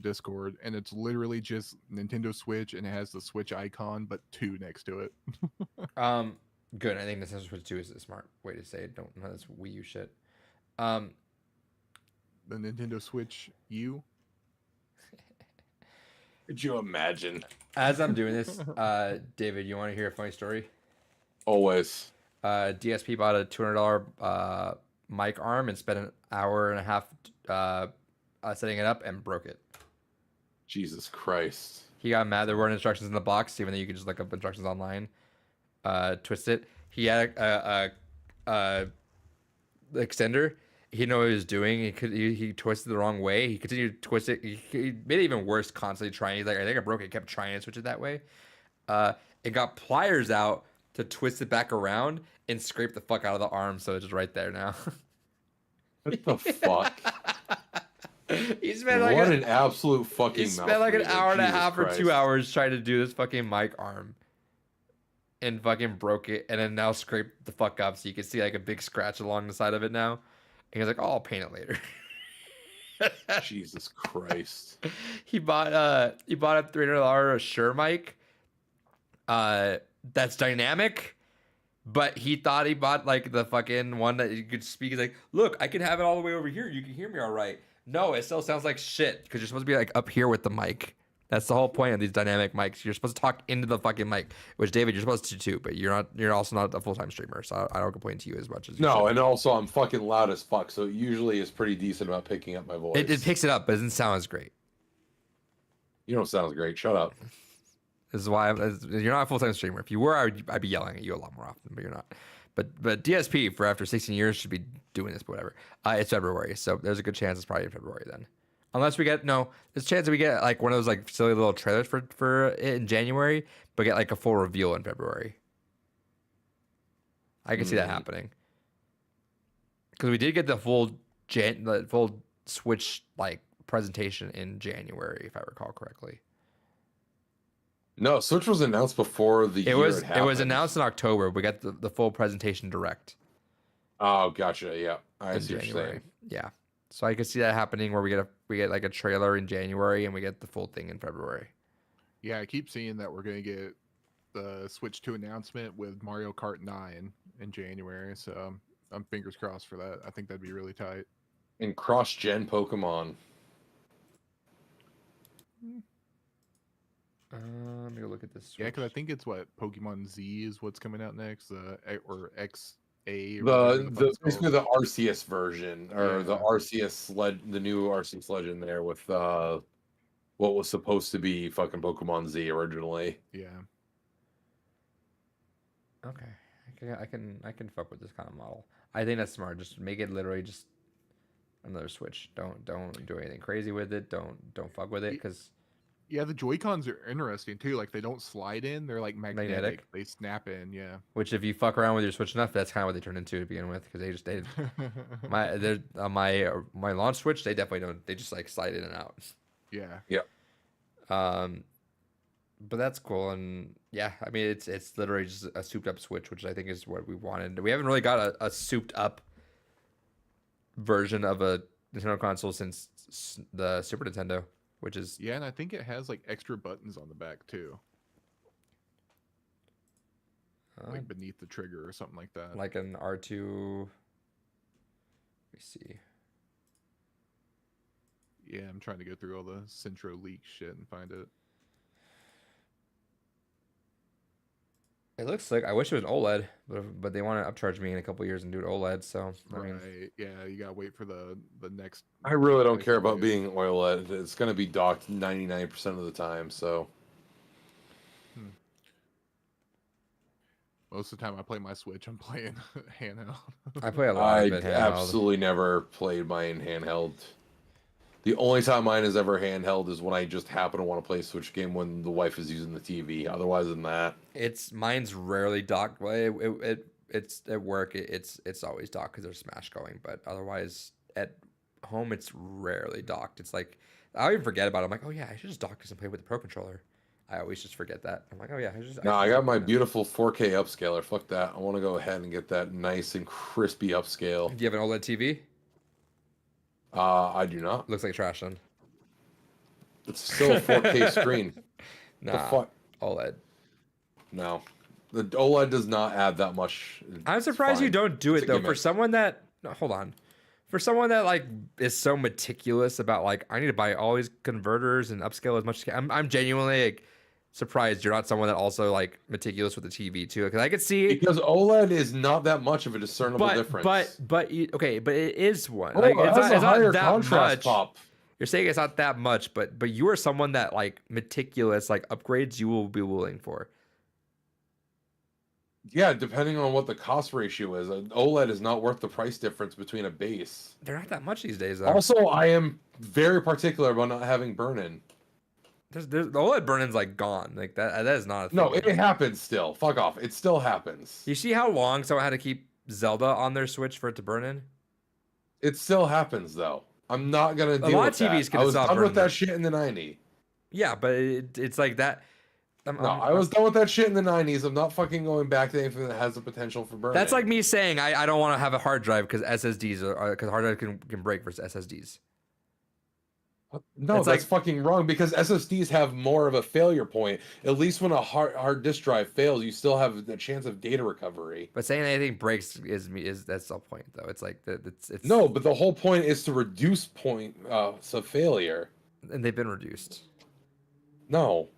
Discord, and it's literally just Nintendo Switch, and it has the Switch icon, but 2 next to it. good. I think Nintendo Switch 2 is a smart way to say it. Don't know that's Wii U shit. Um, The Nintendo Switch U. Could you imagine? as I'm doing this, David, you want to hear a funny story? Always. DSP bought a $200 mic arm and spent an hour and a half setting it up and broke it. Jesus Christ. He got mad there weren't instructions in the box, even though you could just look up instructions online. Twist it. He had a extender. He didn't know what he was doing. He twisted the wrong way. He continued to twist it. He made it even worse, constantly trying. He's like, I think I broke it. He kept trying to switch it that way. It got pliers out to twist it back around and scrape the fuck out of the arm, so it's just right there now. What the fuck? He spent What like an absolute fucking he spent like an mouth hour and a breather. half Jesus or 2 Christ. hours trying to do this fucking mic arm. And fucking broke it, and then now scraped the fuck up, so you can see like a big scratch along the side of it now. And he's like, "Oh, I'll paint it later." Jesus Christ. he bought a $300 Shure mic. That's dynamic, but he thought he bought like the fucking one that you could speak. He's like, "Look, I can have it all the way over here. You can hear me all right." No, it still sounds like shit because you're supposed to be like up here with the mic. That's the whole point of these dynamic mics. You're supposed to talk into the fucking mic, which David, you're supposed to too, but you're not. You're also not a full-time streamer, so I don't complain to you as much as you No, should. and also I'm fucking loud as fuck, so it usually is pretty decent about picking up my voice. It picks it up, but it doesn't sound as great. You don't sound great. Shut up. This is why you're not a full-time streamer. If you were, I'd be yelling at you a lot more often, but you're not. But DSP for after 16 years should be doing this, but whatever. It's February, so there's a good chance it's probably in February then. Unless we get there's a chance that we get like one of those like silly little trailers for it in January, but get like a full reveal in February. I can see that happening. Because we did get the full Switch like presentation in January, if I recall correctly. No, Switch was announced before the year It was happened. announced in October. We got the full presentation direct Oh, gotcha. Yeah, I in see what you're January. saying. Yeah. So I could see that happening where we get like a trailer in January and we get the full thing in February. Yeah, I keep seeing that we're gonna get the Switch 2 announcement with Mario Kart 9 in January. So I'm fingers crossed for that. I think that'd be really tight. And cross-gen Pokemon. Let me go look at this. Yeah, because I think it's what Pokemon Z is what's coming out next, or XA. Or whatever The fuck it's basically called. the Arceus version, or the Yeah. Arceus sled, the new Arceus legend there with what was supposed to be fucking Pokemon Z originally. Yeah. Okay, I can fuck with this kind of model. I think that's smart. Just make it literally just another Switch. Don't do anything crazy with it. Don't fuck with it because Yeah, the Joy-Cons are interesting too. Like they don't slide in; they're like magnetic. Magnetic? They snap in. Yeah. which if you fuck around with your Switch enough, that's kind of what they turn into to begin with. Because they my launch Switch, they definitely don't. They just like slide in and out. Yeah. But that's cool, and yeah, I mean it's literally just a souped up Switch, which I think is what we wanted. We haven't really got a souped up version of a Nintendo console since the Super Nintendo, which is Yeah, and I think it has like extra buttons on the back too, like beneath the trigger or something like that. like an R2. Let me see. Yeah, I'm trying to go through all the Centro leak shit and find it. It looks slick. I wish it was an OLED, but they want to upcharge me in a couple years and do it OLED. So I mean, Right. Yeah, you gotta wait for the next. I really don't price care about wave. being OLED. It's going to be docked 99% of the time. So Most of the time I play my Switch, I'm playing handheld. I play a lot I of it handheld. absolutely never played mine handheld. The only time mine is ever handheld is when I just happen to want to play a Switch game when the wife is using the TV. Otherwise than that, Mine's rarely docked. Well, it's at work. It's always docked because there's Smash going. But otherwise, at home, it's rarely docked. It's like I even forget about it. I'm like, oh yeah, I should just dock this and play with the Pro controller. I always just forget that. I'm like, oh yeah, no, I should got my do that. beautiful 4K upscaler. Fuck that. I want to go ahead and get that nice and crispy upscale. Do you have an OLED TV? I do not. Looks like trash then. It's still a 4K screen. The Nah, fuck? OLED. No. The OLED does not add that much. I'm It's surprised you fine. don't do It's it a though. For gimmick. someone that no, hold on, for someone that like is so meticulous about like I need to buy all these converters and upscale as much as I'm genuinely like surprised you're not someone that also like meticulous with the TV too. Because I could see, Because OLED is not that much of a discernible difference. but it is one. Oh, Like it has a it's higher not that contrast much. pop. You're saying it's not that much, but you are someone that like meticulous like upgrades you will be willing for. Yeah, depending on what the cost ratio is. An OLED is not worth the price difference between a base. They're not that much these days though. Also, I am very particular about not having burn-in. There's the OLED burn-in's like gone. Like that is not a thing. No, it anymore. happens still. Fuck off. It still happens. You see how long someone had to keep Zelda on their Switch for it to burn in? It still happens though. I'm not gonna deal lot with of TVs that. can I was stop done with burning that it. shit in the '90s. Yeah, but it's like that. No, I was done with that shit in the '90s. I'm not fucking going back to anything that has the potential for burn. That's like me saying I don't want to have a hard drive because SSDs are because hard drive can break versus SSDs. No, It's that's like- fucking wrong because SSDs have more of a failure point. At least when a hard disk drive fails, you still have the chance of data recovery. But saying anything breaks is that's the point though. It's like it's No, but the whole point is to reduce points of failure. and they've been reduced. No,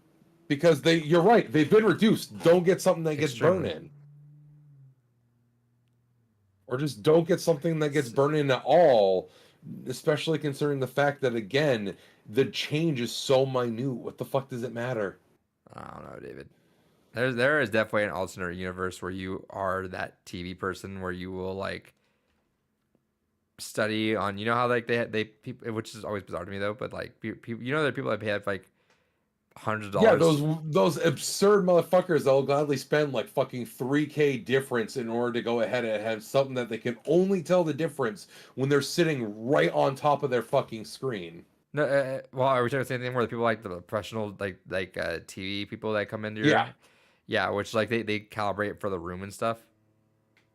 because you're right. They've been reduced. Don't get something that gets burned Extremely. in, or just don't get something that gets burned in at all. Especially considering the fact that again, the change is so minute. What the fuck does it matter? I don't know, David. There is definitely an alternate universe where you are that TV person where you will like study on you know how like they people which is always bizarre to me though, but like people you know there are people that pay like hundreds of Yeah, dollars. those absurd motherfuckers that'll gladly spend like fucking 3K difference in order to go ahead and have something that they can only tell the difference when they're sitting right on top of their fucking screen. No, well, are we talking the same thing where the people like the professional like TV people that come into your yeah, which like they calibrate for the room and stuff.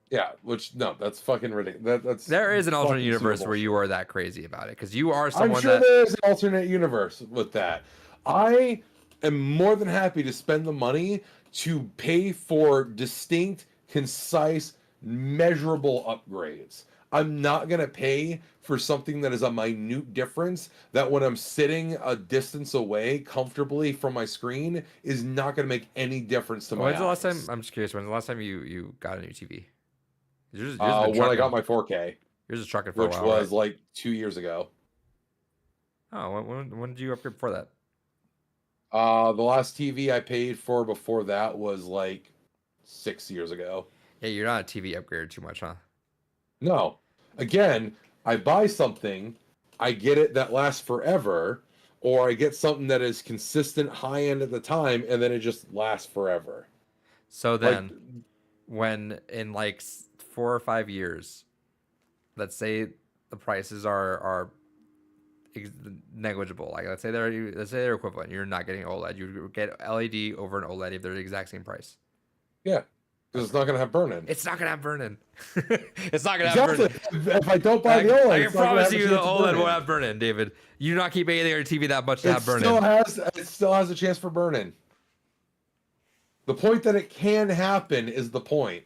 Yeah, which no, that's fucking ridiculous. That's There is an alternate fucking universe super where you are that crazy about it because you are I'm someone sure that there is an alternate universe with that. I am more than happy to spend the money to pay for distinct, concise, measurable upgrades. I'm not going to pay for something that is a minute difference that when I'm sitting a distance away comfortably from my screen is not going to make any difference to my When's the last time? eyes. I'm just curious. When's the last time you got a new TV? Yours been When I trucking. got my 4K, Yours is trucking for which a while. was like 2 years ago. Right? Oh, when did you upgrade before that? The last TV I paid for before that was like 6 years ago. Yeah, you're not a TV upgrader too much, huh? No. Again, I buy something, I get it that lasts forever, or I get something that is consistent high end at the time, and then it just lasts forever. So Like, then, when in like 4 or 5 years, let's say the prices are negligible. Like let's say they're equivalent. You're not getting OLED. You get LED over an OLED if they're the exact same price. yeah, because it's not gonna have burn-in. It's not gonna have burn-in. It's not gonna have Exactly. burn-in. If I don't buy the OLED, I can it's not gonna promise have a you the chance to OLED burn-in. won't have burn-in, David. You do not keep anything on your TV that much to have burn-in. It still has a chance for burn-in. The point that it can happen is the point.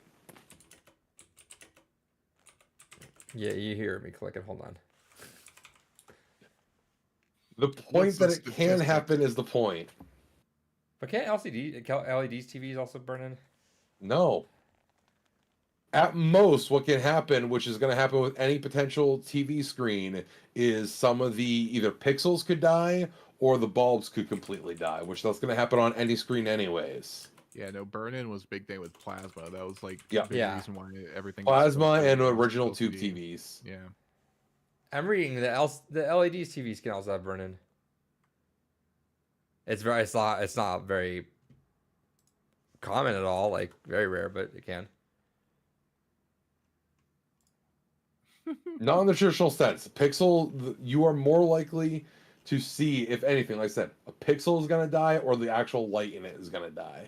Yeah, you hear me clicking. Hold on. The point What's that the it can statistic? happen is the point. But can't LEDs TVs also burn in? No. At most, what can happen, which is going to happen with any potential TV screen, is some of the either pixels could die or the bulbs could completely die, which that's going to happen on any screen anyways. Yeah, no, burn-in was a big thing with plasma. That was like Yeah. a big Yeah. reason why everything was Plasma supposed to and be original tube LCD. TVs. Yeah. I'm reading the LED TVs can also have burn-in. It's not very common at all, like very rare, but it can. Not in the traditional sense. Pixel, you are more likely to see, if anything, like I said, a pixel is going to die or the actual light in it is going to die.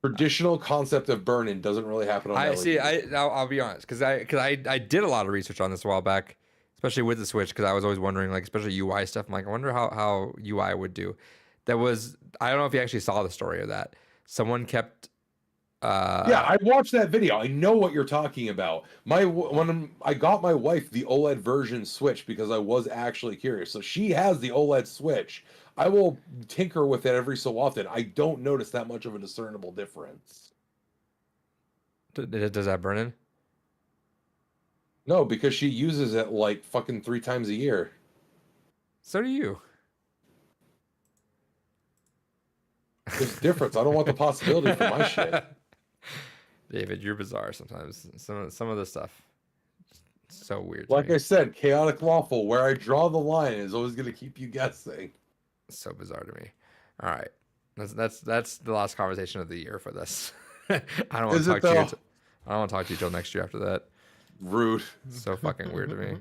Traditional concept of burn-in doesn't really happen on I LEDs. see. I'll be honest, because I did a lot of research on this a while back, especially with the Switch, because I was always wondering, like, especially UI stuff. I'm like, I wonder how UI would do. I don't know if you actually saw the story of that. Someone kept. Yeah, I watched that video. I know what you're talking about. When I got my wife the OLED version Switch because I was actually curious. So she has the OLED Switch. I will tinker with it every so often. I don't notice that much of a discernible difference. Does that burn in? No, because she uses it like fucking 3 times a year. So do you. There's a difference. I don't want the possibility for my shit. David, you're bizarre sometimes. Some of the stuff, so weird. Like I said, chaotic lawful. Where I draw the line is always going to keep you guessing. So bizarre to me. All right, that's the last conversation of the year for this. I don't want Is to it talk to you. though? I don't want to talk to you till next year after that. Rude. So fucking weird to me.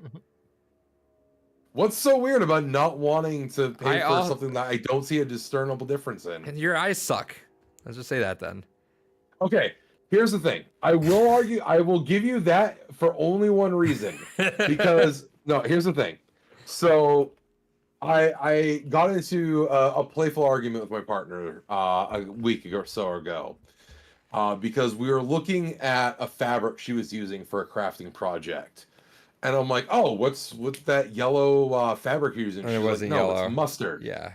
What's so weird about not wanting to pay for I'll- something that I don't see a discernible difference in? And your eyes suck. Let's just say that then. Okay, here's the thing. I will argue. I will give you that for only one reason. Because no, here's the thing. So, I got into a playful argument with my partner a week or so ago, because we were looking at a fabric she was using for a crafting project, and I'm like, "Oh, what's that yellow fabric you're using?" And it She's like, wasn't "No, yellow. it's mustard." Yeah.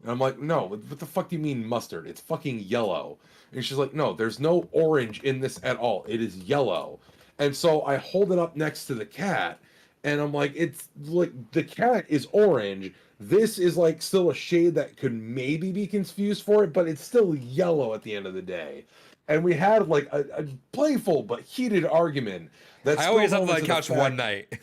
And I'm like, "No, what the fuck do you mean mustard? It's fucking yellow." And she's like, "No, there's no orange in this at all. It is yellow." And so I hold it up next to the cat, and I'm like, "It's like the cat is orange. This is like still a shade that could maybe be confused for it, but it's still yellow at the end of the day." And we had like a playful but heated argument. That I always spilled up on over the to couch one night.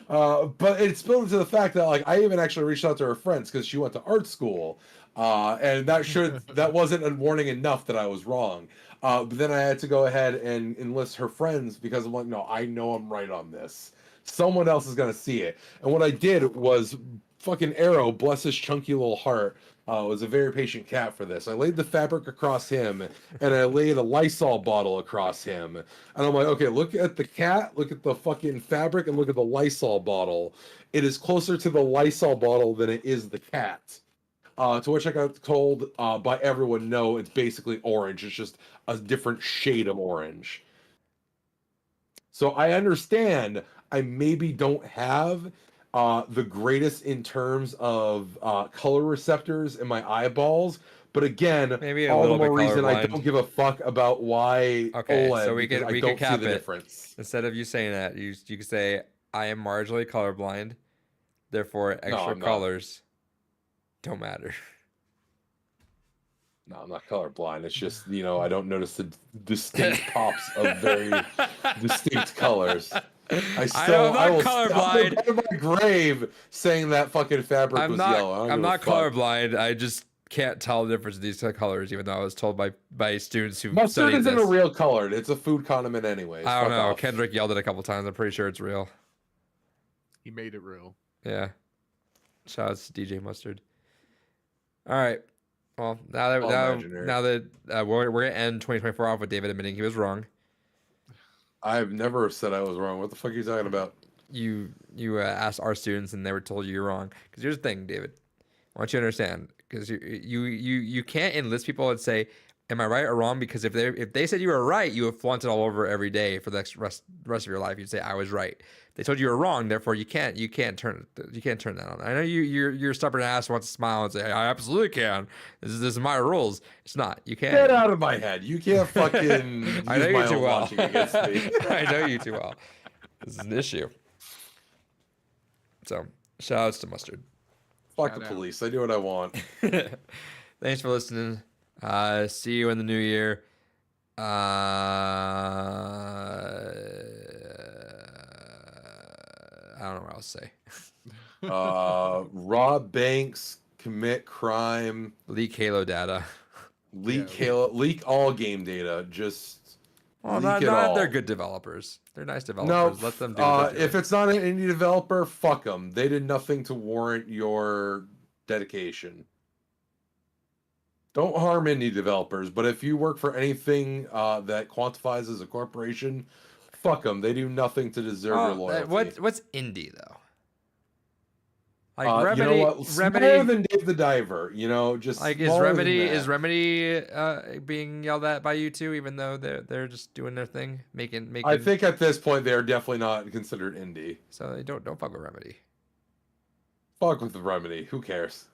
but it spilled into the fact that like I even actually reached out to her friends because she went to art school, and that wasn't a warning enough that I was wrong. But then I had to go ahead and enlist her friends because I'm like, no, I know I'm right on this. Someone else is gonna see it. And what I did was fucking Arrow, bless his chunky little heart, was a very patient cat for this. I laid the fabric across him, and I laid a Lysol bottle across him. And I'm like, okay, look at the cat, look at the fucking fabric, and look at the Lysol bottle. It is closer to the Lysol bottle than it is the cat. To which I got told by everyone, no, it's basically orange. It's just a different shade of orange. So I understand I maybe don't have the greatest in terms of color receptors in my eyeballs. But again, Maybe a all the little bit more reason I colorblind. don't give a fuck about why Okay, OLED, so we because could I we don't could see cap the it. difference. Instead of you saying that, you could say I am marginally colorblind, therefore extra I'm not. colors don't matter. No, I'm not colorblind. It's just, I don't notice the distinct pops of very distinct colors. I'm not I will colorblind. go to my grave saying that fucking fabric I'm was not. yellow. I don't I'm give a not fuck. colorblind. I just can't tell the difference in these colors, even though I was told by students who Mustard studied isn't this. a real color. It's a food condiment anyways. I don't Fuck know. off. Kendrick yelled it a couple times. I'm pretty sure it's real. He made it real. Yeah. Shout out to DJ Mustard. All right. Well, now that All imaginary. we're gonna end 2024 off with David admitting he was wrong. I've never said I was wrong. What the fuck are you talking about? You asked our students and they were told you're wrong. Because here's the thing, David. I want you to understand. Because you can't enlist people and say Am I right or wrong? Because if they said you were right, you would flaunt it all over every day for the rest of your life. You'd say I was right. They told you were wrong, therefore you can't turn that on. I know you're a stubborn ass wants to smile and say I absolutely can. This is my rules. It's not. You can't. Get out of my head. You can't fucking use I know my you too own well. logic against me. I know you too well. This is an issue. So shout outs to Mustard. Fuck Shout the out. police. I do what I want. Thanks for listening. See you in the new year. I don't know what else to say. Rob banks, commit crime, Leak Halo data. leak Yeah. Halo, leak all game data. Just Well, leak not it all. they're good developers. They're nice No, developers. Let them do what they're if doing. it's not an indie developer, fuck them. They did nothing to warrant your dedication. Don't harm indie developers, but if you work for anything that quantifies as a corporation, fuck them. They do nothing to deserve your loyalty. What's indie though? Like You Remedy, know what? Smaller Remedy, than Dave the Diver. You know, just like is smaller than Remedy that. being yelled at by you too, even though they're just doing their thing, making. I think at this point they are definitely not considered indie. So. They don't fuck with Remedy. Fuck with the Remedy. Who cares?